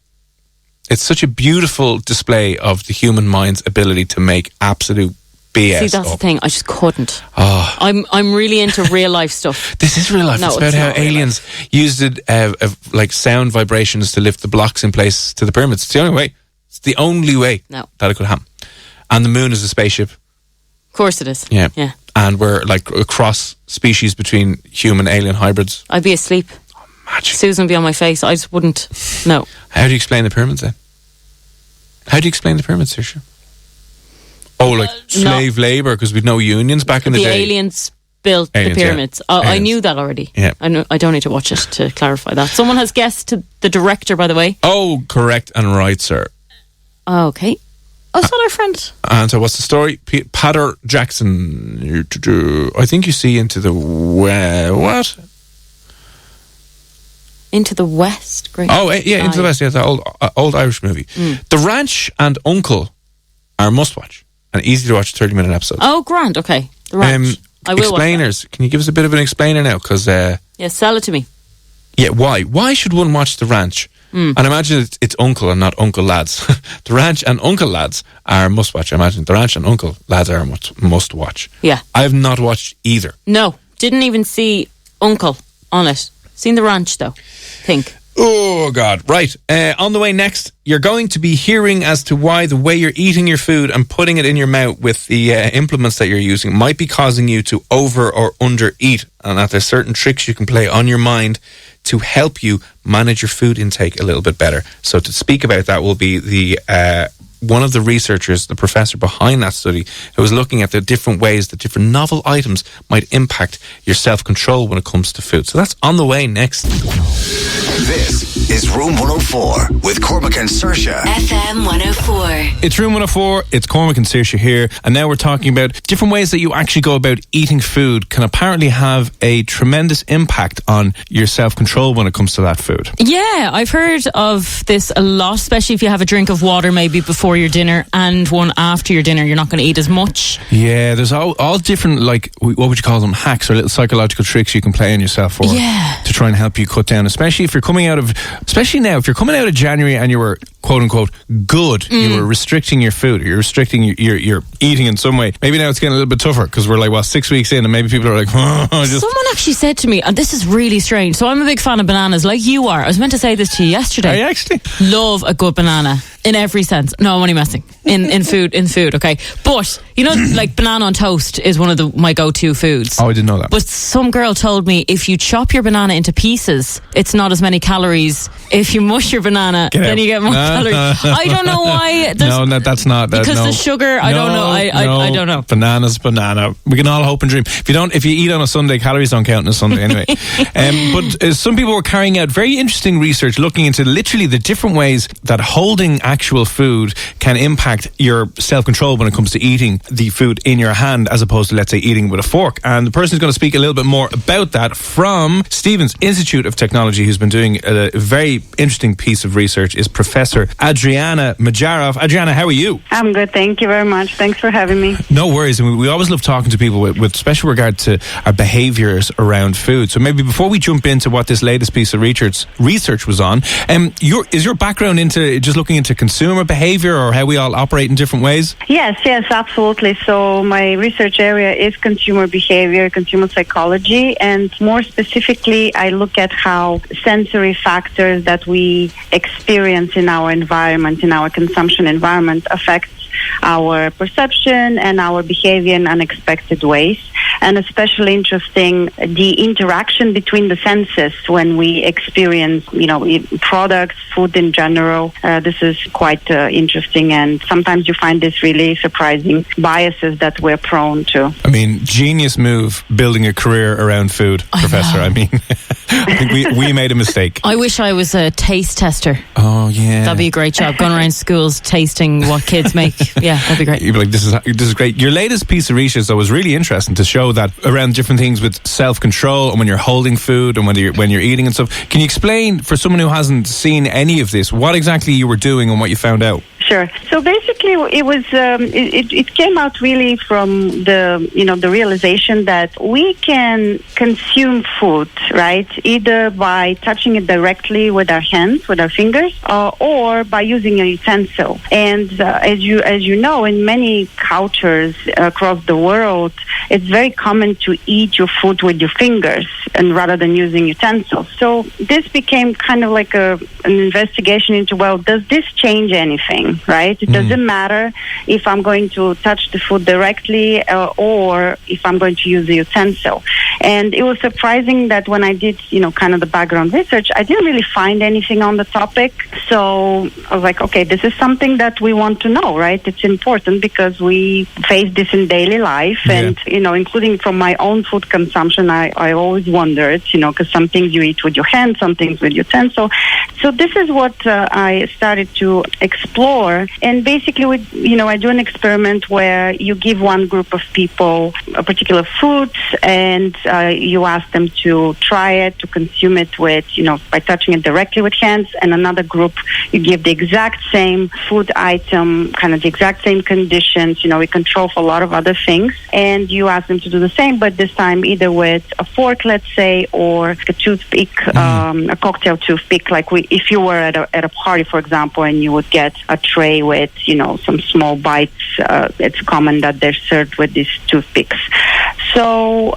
It's such a beautiful display of the human mind's ability to make absolute BS. See, that's the thing. I just couldn't. Oh. I'm really into real life stuff. This is real life. No, it's about how aliens used it like sound vibrations to lift the blocks in place to the pyramids. It's the only way. It's the only way that it could happen. And the moon is a spaceship. Of course it is. Yeah. And we're like a cross species between human alien hybrids. I'd be asleep. Oh, magic. Susan would be on my face. I just wouldn't. No. How do you explain the pyramids then? How do you explain the pyramids, Saoirse? Oh, like slave labour because we'd no unions back in the day. The aliens built Aliens, the pyramids. yeah. I knew that already. Yeah. I don't need to watch it to clarify that. Someone has guessed the director, by the way. Oh, correct and right, sir. Okay. Oh, is that our friend? And so what's the story? Pater Jackson. I think you see into the... what? Into the West. Great. Oh, yeah, Into the West. Yeah, the old Irish movie. The Ranch and Uncle are a must-watch. An easy-to-watch 30-minute episode. Oh, grand. Okay. The Ranch. I will explainers. Can you give us a bit of an explainer now? Because... yeah, sell it to me. Yeah, why? Why should one watch The Ranch? And I imagine it's Uncle and not Uncle Lads. The Ranch and Uncle Lads are must-watch. I imagine The Ranch and Uncle Lads are must-watch. Yeah. I have not watched either. No. Didn't even see Uncle on it. Seen The Ranch, though. Think. Oh, God. Right. On the way next, you're going to be hearing as to why the way you're eating your food and putting it in your mouth with the implements that you're using might be causing you to over or under eat, and that there's certain tricks you can play on your mind to help you manage your food intake a little bit better. So to speak about that will be the one of the researchers, the professor behind that study, who was looking at the different ways that different novel items might impact your self-control when it comes to food. So that's on the way next. This is Room 104 with Cormac and Saoirse. FM 104. It's Room 104, it's Cormac and Saoirse here, and now we're talking about different ways that you actually go about eating food can apparently have a tremendous impact on your self-control when it comes to that food. Yeah, I've heard of this a lot, especially if you have a drink of water maybe before your dinner and one after your dinner. You're not going to eat as much. Yeah, there's all different, like, what would you call them, hacks or little psychological tricks you can play on yourself for to try and help you cut down, especially if you're coming out of, especially now, if you're coming out of January and you were quote-unquote good, you were restricting your food, you're restricting your eating in some way. Maybe now it's getting a little bit tougher because we're like, 6 weeks in and maybe people are like, Someone actually said to me, and this is really strange, so I'm a big fan of bananas, like you are. I was meant to say this to you yesterday. Are you actually? Love a good banana. In every sense. No, I'm only messing. In food, okay? But, you know, like banana on toast is one of my go-to foods. Oh, I didn't know that. But some girl told me if you chop your banana into pieces, it's not as many calories. If you mush your banana, then you get more calories. I don't know why. No, that's not. Because the sugar, I don't know. I don't know. Banana's banana. We can all hope and dream. If you eat on a Sunday, calories don't count on a Sunday anyway. But some people were carrying out very interesting research looking into literally the different ways that holding actual food can impact your self-control when it comes to eating the food in your hand as opposed to, let's say, eating with a fork. And the person who's going to speak a little bit more about that from Stevens Institute of Technology, who's been doing a very interesting piece of research, is Professor Adriana Majarov. Adriana, how are you? I'm good, thank you very much. Thanks for having me. No worries. And we always love talking to people with special regard to our behaviours around food. So maybe before we jump into what this latest piece of research was on, is your background into just looking into consumer behaviour or how we all operate in different ways? Yes, absolutely. So my research area is consumer behavior, consumer psychology, and more specifically, I look at how sensory factors that we experience in our environment, in our consumption environment, affects our perception and our behavior in unexpected ways. And especially interesting, the interaction between the senses when we experience, products, food in general. This is quite interesting, and sometimes you find this really surprising biases that we're prone to. I mean, genius move building a career around food, Professor. I mean, I think we made a mistake. I wish I was a taste tester. Oh, yeah. That'd be a great job, going around schools tasting what kids make. Yeah, that'd be great. You'd be like, this is great. Your latest piece of research, though, was really interesting to show that around different things with self-control and when you're holding food and when you're eating and stuff. Can you explain for someone who hasn't seen any of this what exactly you were doing and what you found out? Sure. So basically, it was it came out really from the realization that we can consume food, right, either by touching it directly with our hands, with our fingers, or by using a utensil. And as you know, in many cultures across the world, it's very common to eat your food with your fingers. and rather than using utensils. So this became kind of like an investigation into, well, does this change anything, right? It doesn't matter if I'm going to touch the food directly or if I'm going to use the utensil. And it was surprising that when I did, kind of the background research, I didn't really find anything on the topic. So I was like, okay, this is something that we want to know, right? It's important because we face this in daily life. And, including from my own food consumption, I always wondered, because some things you eat with your hands, some things with utensil. So this is what I started to explore. And basically, I do an experiment where you give one group of people a particular food and you ask them to try it, to consume it with, by touching it directly with hands, and another group, you give the exact same food item, kind of the exact same conditions, we control for a lot of other things, and you ask them to do the same, but this time either with a fork, let's say, or a toothpick, a cocktail toothpick, like if you were at a party, for example, and you would get a tray with, some small bites, it's common that they're served with these toothpicks. So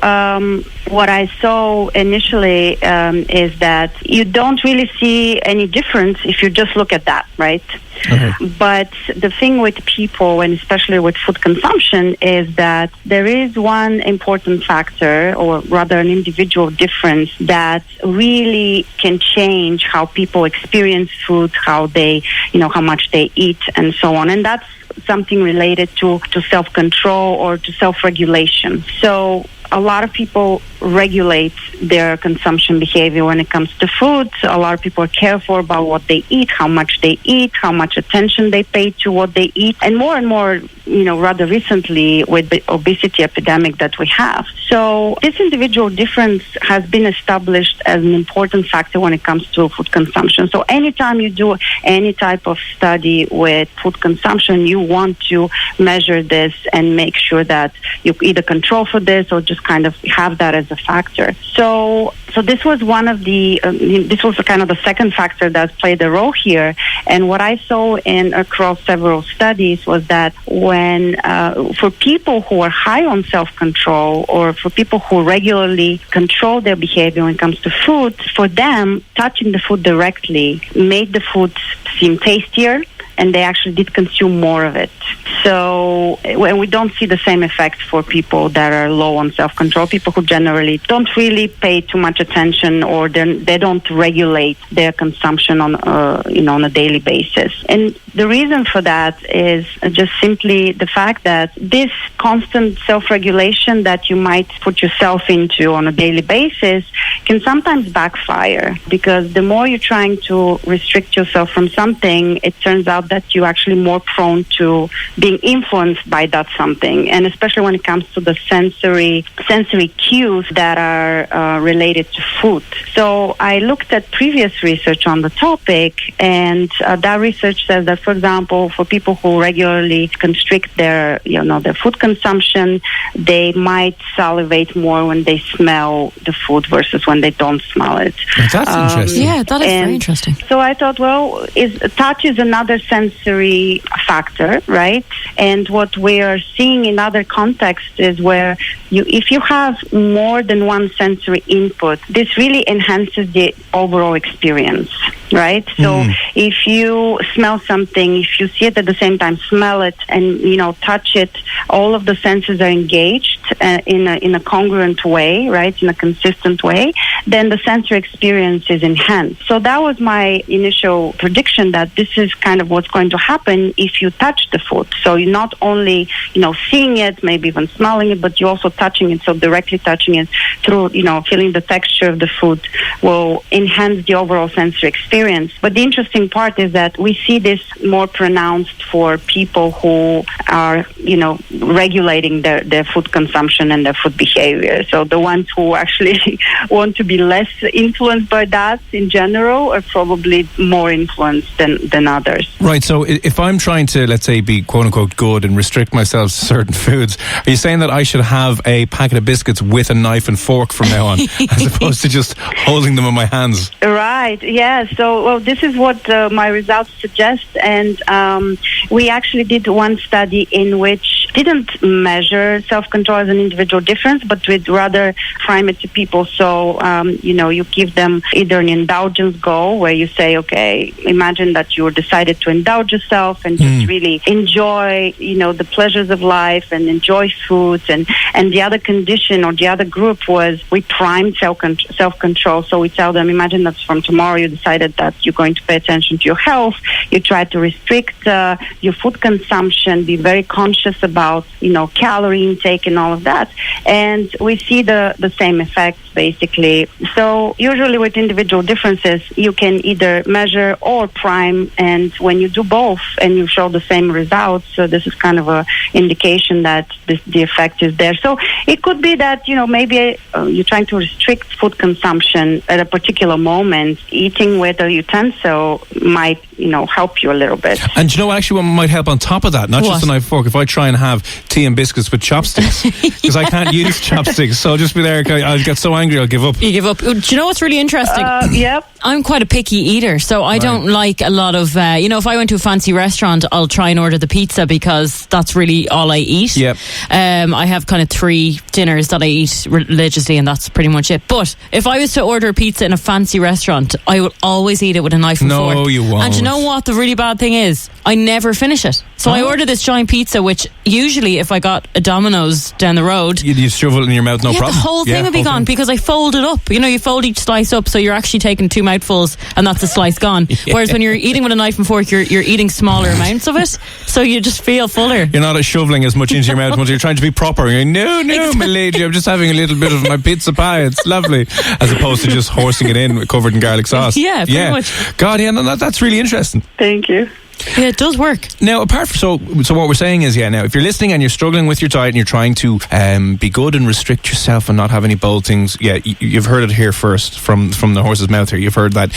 what I saw initially is that you don't really see any difference if you just look at that, right? Okay. But the thing with people, and especially with food consumption, is that there is one important factor, or rather an individual difference, that really can change how people experience food, how they, how much they eat, and so on. And that's something related to self-control or to self-regulation. So a lot of people regulate their consumption behavior when it comes to food. A lot of people are careful about what they eat, how much they eat, how much attention they pay to what they eat, and more, rather recently with the obesity epidemic that we have. So this individual difference has been established as an important factor when it comes to food consumption. So anytime you do any type of study with food consumption, you want to measure this and make sure that you either control for this or just kind of have that as a factor. So this was one of the, this was kind of the second factor that played a role here. And what I saw across several studies was that when, for people who are high on self-control, or for people who regularly control their behavior when it comes to food, for them, touching the food directly made the food seem tastier, and they actually did consume more of it. So when we don't see the same effect for people that are low on self-control, people who generally don't really pay too much attention, or they don't regulate their consumption on a daily basis. And the reason for that is just simply the fact that this constant self-regulation that you might put yourself into on a daily basis can sometimes backfire, because the more you're trying to restrict yourself from something, it turns out that you're actually more prone to being influenced by that something, and especially when it comes to the sensory cues that are related to food. So I looked at previous research on the topic, and that research says that, for example, for people who regularly constrict their food consumption, they might salivate more when they smell the food versus when they don't smell it. That's interesting. Yeah, that is very interesting. So I thought, well, touch is another sensory factor, right? And what we are seeing in other contexts is where if you have more than one sensory input, this really enhances the overall experience, right? So if you smell something, if you see it at the same time, smell it, and touch it, all of the senses are engaged in a congruent way, right? In a consistent way, then the sensory experience is enhanced. So that was my initial prediction, that this is kind of what's going to happen if you touch the food. So you're not only, seeing it, maybe even smelling it, but you're also touching it. So directly touching it through, feeling the texture of the food will enhance the overall sensory experience. But the interesting part is that we see this more pronounced for people who are, regulating their food consumption and their food behavior. So the ones who actually want to be less influenced by that in general are probably more influenced than others. Right, so if I'm trying to, let's say, be quote-unquote good and restrict myself to certain foods, are you saying that I should have a packet of biscuits with a knife and fork from now on, as opposed to just holding them in my hands? Right, yeah. So So this is what my results suggest, and we actually did one study in which didn't measure self-control as an individual difference, but we'd rather frame it to people. So, you give them either an indulgence goal where you say, okay, imagine that you decided to indulge yourself and just really enjoy, the pleasures of life and enjoy foods. And the other condition or the other group was we primed self-control. So we tell them, imagine that from tomorrow you decided that you're going to pay attention to your health. You try to restrict your food consumption, be very conscious about, calorie intake and all of that. And we see the same effects, basically. So usually with individual differences, you can either measure or prime. And when you do both and you show the same results, so this is kind of a indication that the effect is there. So it could be that, maybe you're trying to restrict food consumption at a particular moment. Eating with a utensil might, help you a little bit. And actually what might help on top of that, not just a knife and fork, if I try and have tea and biscuits with chopsticks, because I can't use chopsticks, so I'll just be there, I'll get so angry I'll give up. You give up. Do you know what's really interesting? Yep. I'm quite a picky eater, so I don't like a lot of, if I went to a fancy restaurant, I'll try and order the pizza because that's really all I eat. Yep. I have kind of 3 dinners that I eat religiously, and that's pretty much it. But if I was to order a pizza in a fancy restaurant, I will always eat it with a knife and fork. No, you won't. And you know what the really bad thing is? I never finish it. So I order this giant pizza, which usually if I got a Domino's down the road, you'd shove it in your mouth, no problem. The whole thing would be gone because I fold it up. You fold each slice up, so you're actually taking 2 mouthfuls and that's a slice gone. Yeah. Whereas when you're eating with a knife and fork, you're eating smaller amounts of it, so you just feel fuller. You're not shoveling as much into your mouth once you're trying to be proper. You're going, no, exactly. My lady, I'm just having a little bit of my pizza pie. It's lovely. As opposed to just horsing it in covered in garlic sauce. Yeah, pretty much. God, that's really interesting. Thank you. Yeah, it does work. Now, apart from so what we're saying is, now if you're listening and you're struggling with your diet and you're trying to be good and restrict yourself and not have any bold things, you've heard it here first from the horse's mouth here. You've heard that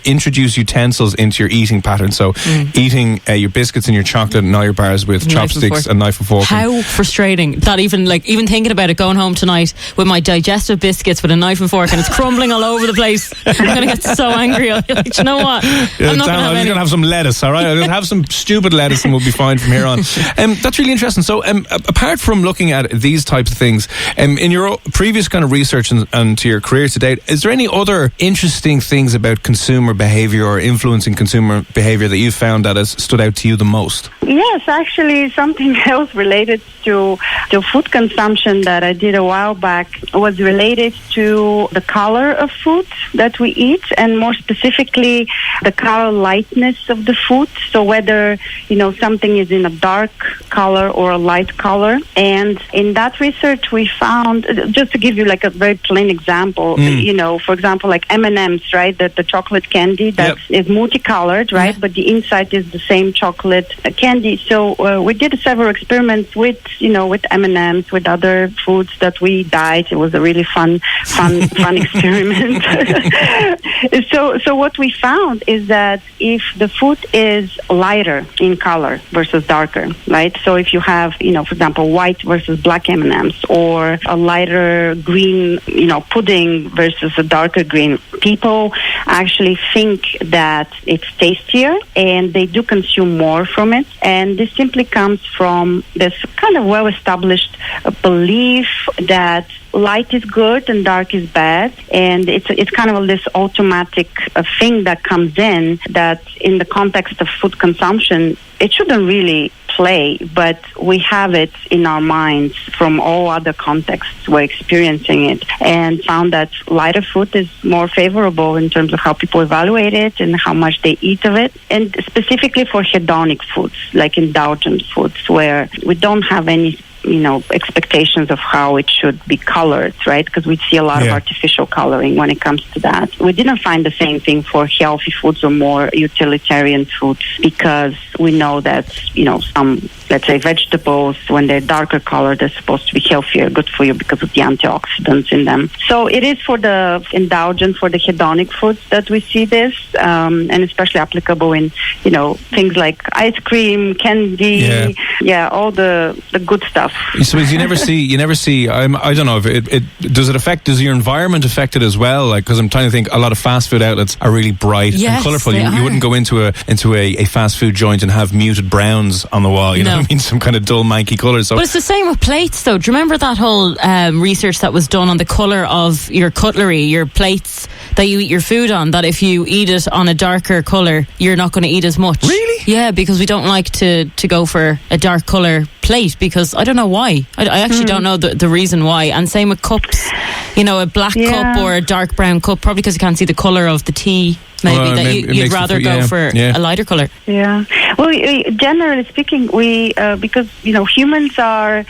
introduce utensils into your eating pattern. So eating your biscuits and your chocolate and all your bars with chopsticks and knife and fork. How frustrating that even thinking about it, going home tonight with my digestive biscuits with a knife and fork and it's crumbling all over the place. I'm going to get so angry. I'll be like, you know what? I'm not going to have some lettuce, all right? Have some stupid lettuce and we'll be fine from here on. That's really interesting. So apart from looking at these types of things, in your previous kind of research and to your career to date, is there any other interesting things about consumer behaviour or influencing consumer behaviour that you've found that has stood out to you the most? Yes, actually something else related to food consumption that I did a while back was related to the color of food that we eat, and more specifically the color lightness of the food. So whether, something is in a dark color or a light color. And in that research, we found, just to give you like a very plain example, for example, like M&M's, right? The chocolate candy that is multicolored, right? But the inside is the same chocolate candy. So we did several experiments with M&M's, with other foods that we dyed. It was a really fun experiment. So what we found is that if the food is lighter in color versus darker, right? So if you have, for example, white versus black M&Ms, or a lighter green, pudding versus a darker green, people actually think that it's tastier and they do consume more from it. And this simply comes from this kind of well-established belief that light is good and dark is bad, and it's kind of this automatic thing that comes in, that in the context of food consumption it shouldn't really play, but we have it in our minds from all other contexts we're experiencing it, and found that lighter food is more favorable in terms of how people evaluate it and how much they eat of it, and specifically for hedonic foods like indulgent foods where we don't have any expectations of how it should be colored, right? Because we see a lot of artificial coloring when it comes to that. We didn't find the same thing for healthy foods or more utilitarian foods, because we know that, some, let's say, vegetables, when they're darker colored, they're supposed to be healthier, good for you because of the antioxidants in them. So it is for the indulgent, for the hedonic foods that we see this, and especially applicable in, things like ice cream, candy, all the good stuff. stuff. So you never see. I don't know if it does it affect. Does your environment affect it as well? Like, because I'm trying to think, a lot of fast food outlets are really bright and colourful. You wouldn't go into a fast food joint and have muted browns on the wall. You know what I mean? Some kind of dull, manky colours. So. But it's the same with plates, though. Do you remember that whole research that was done on the colour of your cutlery, your plates that you eat your food on? That if you eat it on a darker colour, you're not going to eat as much. Really? Yeah, because we don't like to go for a dark colour plate, because I don't know why. I actually don't know the reason why. And same with cups, you know, a black cup or a dark brown cup, probably because you can't see the colour of the tea. You'd rather go for a lighter colour. Yeah. Well, generally speaking, we because humans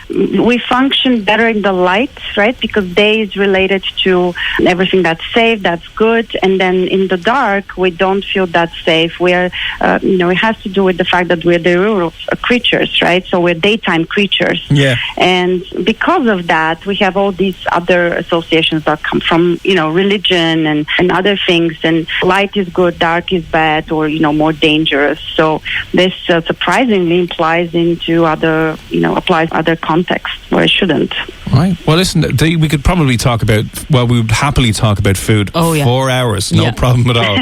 we function better in the light, right? Because day is related to everything that's safe, that's good, and then in the dark we don't feel that safe. We're it has to do with the fact that we're the rural creatures, right? So we're daytime creatures. Yeah. And because of that, we have all these other associations that come from religion and other things. And light is good, dark is bad, or more dangerous. So this surprisingly applies other contexts where it shouldn't. Right. Well, listen, we could probably talk about. Well, we would happily talk about food. 4 hours, no problem at all.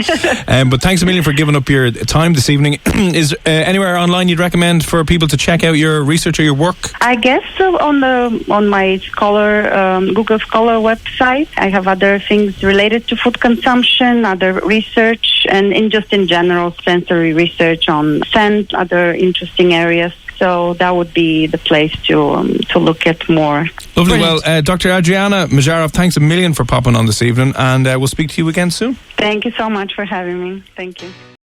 But thanks a million for giving up your time this evening. Is anywhere online you'd recommend for people to check out your research or your work? I guess on my Scholar Google Scholar website, I have other things related to food consumption, other research, and in general sensory research on scent, other interesting areas. So that would be the place to look at more. Lovely. Brilliant. Well, Dr. Adriana Majarov, thanks a million for popping on this evening, and we'll speak to you again soon. Thank you so much for having me. Thank you.